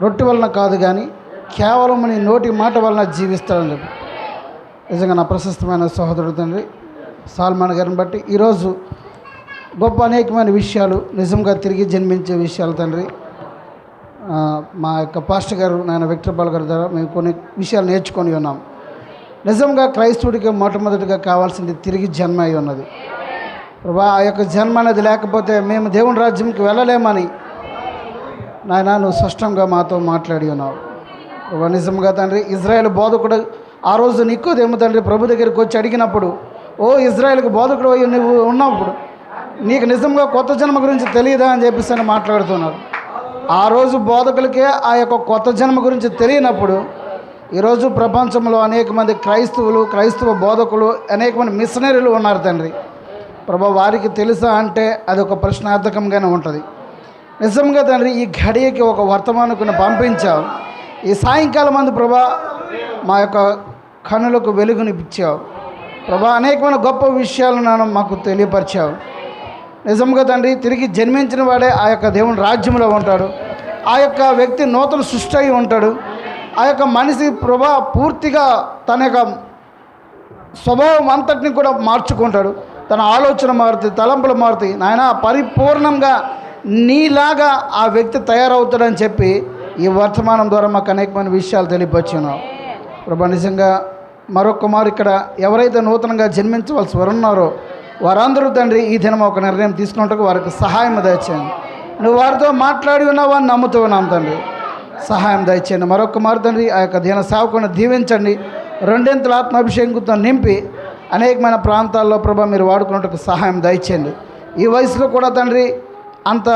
రొట్టె వలన కాదు కానీ కేవలం నీ నోటి మాట వలన జీవిస్తాడని చెప్పి నిజంగా నా ప్రశస్తమైన సహోదరుడు తండ్రి సాల్మాన్ గారిని బట్టి ఈరోజు గొప్ప అనేకమైన విషయాలు, నిజంగా తిరిగి జన్మించే విషయాలు తండ్రి. మా యొక్క పాస్టర్ గారు నాయన విక్టర్పాల్ గారి ద్వారా మేము కొన్ని విషయాలు నేర్చుకొని ఉన్నాం. నిజంగా క్రైస్తవుడికి మొట్టమొదటిగా కావాల్సింది తిరిగి జన్మ అయి ఉన్నది ప్రభా. ఆ యొక్క జన్మ అనేది లేకపోతే మేము దేవుని రాజ్యంకి వెళ్ళలేమని నాయన నువ్వు స్పష్టంగా మాతో మాట్లాడి ఉన్నావు ప్రభా. నిజంగా తండ్రి ఇజ్రాయేల్ బోధకుడు ఆ రోజు నికోదేము తండ్రి ప్రభు దగ్గరికి వచ్చి అడిగినప్పుడు, ఓ ఇజ్రాయేల్కి బోధకుడు అయ్యి నువ్వు ఉన్నప్పుడు నీకు నిజంగా కొత్త జన్మ గురించి తెలియదా అని చెప్పేసి అని మాట్లాడుతున్నారు. ఆ రోజు బోధకులకే ఆ యొక్క కొత్త జన్మ గురించి తెలియనప్పుడు ఈరోజు ప్రపంచంలో అనేక మంది క్రైస్తవులు, క్రైస్తవ బోధకులు, అనేక మంది మిషనరీలు ఉన్నారు తండ్రి ప్రభా. వారికి తెలుసా అంటే అది ఒక ప్రశ్నార్థకంగానే ఉంటుంది. నిజంగా తండ్రి ఈ ఘడియకి ఒక వర్తమానకుని పంపించావు. ఈ సాయంకాలం మంది ప్రభా మా యొక్క కన్నులకు వెలుగునిపించావు ప్రభా. అనేకమైన గొప్ప విషయాలను మాకు తెలియపరిచావు. నిజంగా తండ్రి తిరిగి జన్మించిన వాడే ఆ యొక్క దేవుని రాజ్యంలో ఉంటాడు. ఆ యొక్క వ్యక్తి నూతన సృష్టి అయి ఉంటాడు. ఆ యొక్క మనిషి ప్రభా పూర్తిగా తన యొక్క స్వభావం అంతటిని కూడా మార్చుకుంటాడు. తన ఆలోచన మారుతుంది, తలంపులు మారుతాయి. నాయన పరిపూర్ణంగా నీలాగా ఆ వ్యక్తి తయారవుతాడని చెప్పి ఈ వర్తమానం ద్వారా మాకు అనేకమైన విషయాలు తెలియపరిచున్నావు ప్రభా. నిజంగా మరొకమారు ఇక్కడ ఎవరైతే నూతనంగా జన్మించవలసి ఉన్నారో వారందరూ తండ్రి ఈ దినం ఒక నిర్ణయం తీసుకున్నట్టుకు వారికి సహాయం దయచేయండి. నువ్వు వారితో మాట్లాడి ఉన్నావు అని నమ్ముతూ ఉన్నాం తండ్రి. సహాయం దయచేయండి. మరొకమారు తండ్రి ఆ యొక్క దీన సేవకుని దీవించండి. రెండింతల ఆత్మాభిషేకంతో నింపి అనేకమైన ప్రాంతాల్లో ప్రభా మీరు వాడుకున్నట్టుకు సహాయం దయచేయండి. ఈ వయసులో కూడా తండ్రి అంత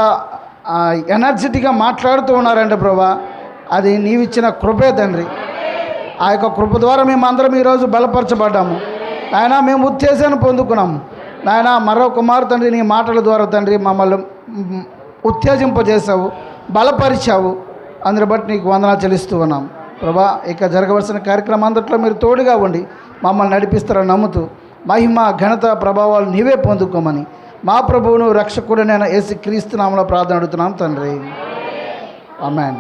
ఎనర్జెటిక్గా మాట్లాడుతూ ఉన్నారంటే ప్రభా అది నీవిచ్చిన కృపే తండ్రి. ఆ యొక్క కృప ద్వారా మేము అందరం ఈరోజు బలపరచబడ్డాము నాయన. మేము ఉత్తేజాన్ని పొందుకున్నాము నాయన. మరొకమారు తండ్రి నీ మాటల ద్వారా తండ్రి మమ్మల్ని ఉత్తేజింపజేసావు, బలపరిచావు. అందుని బట్టి నీకు వందనాలు చెల్లిస్తూ ఉన్నాం ప్రభా. ఇక జరగవలసిన కార్యక్రమం అంతట్లో మీరు తోడుగా ఉండి మమ్మల్ని నడిపిస్తారని నమ్ముతూ మహిమ ఘనత ప్రభావాలు నీవే పొందుకోమని మా ప్రభువును రక్షకుడైన యేసు క్రీస్తు నామములో ప్రార్థన అడుగుతున్నాం తండ్రి. ఆమేన్.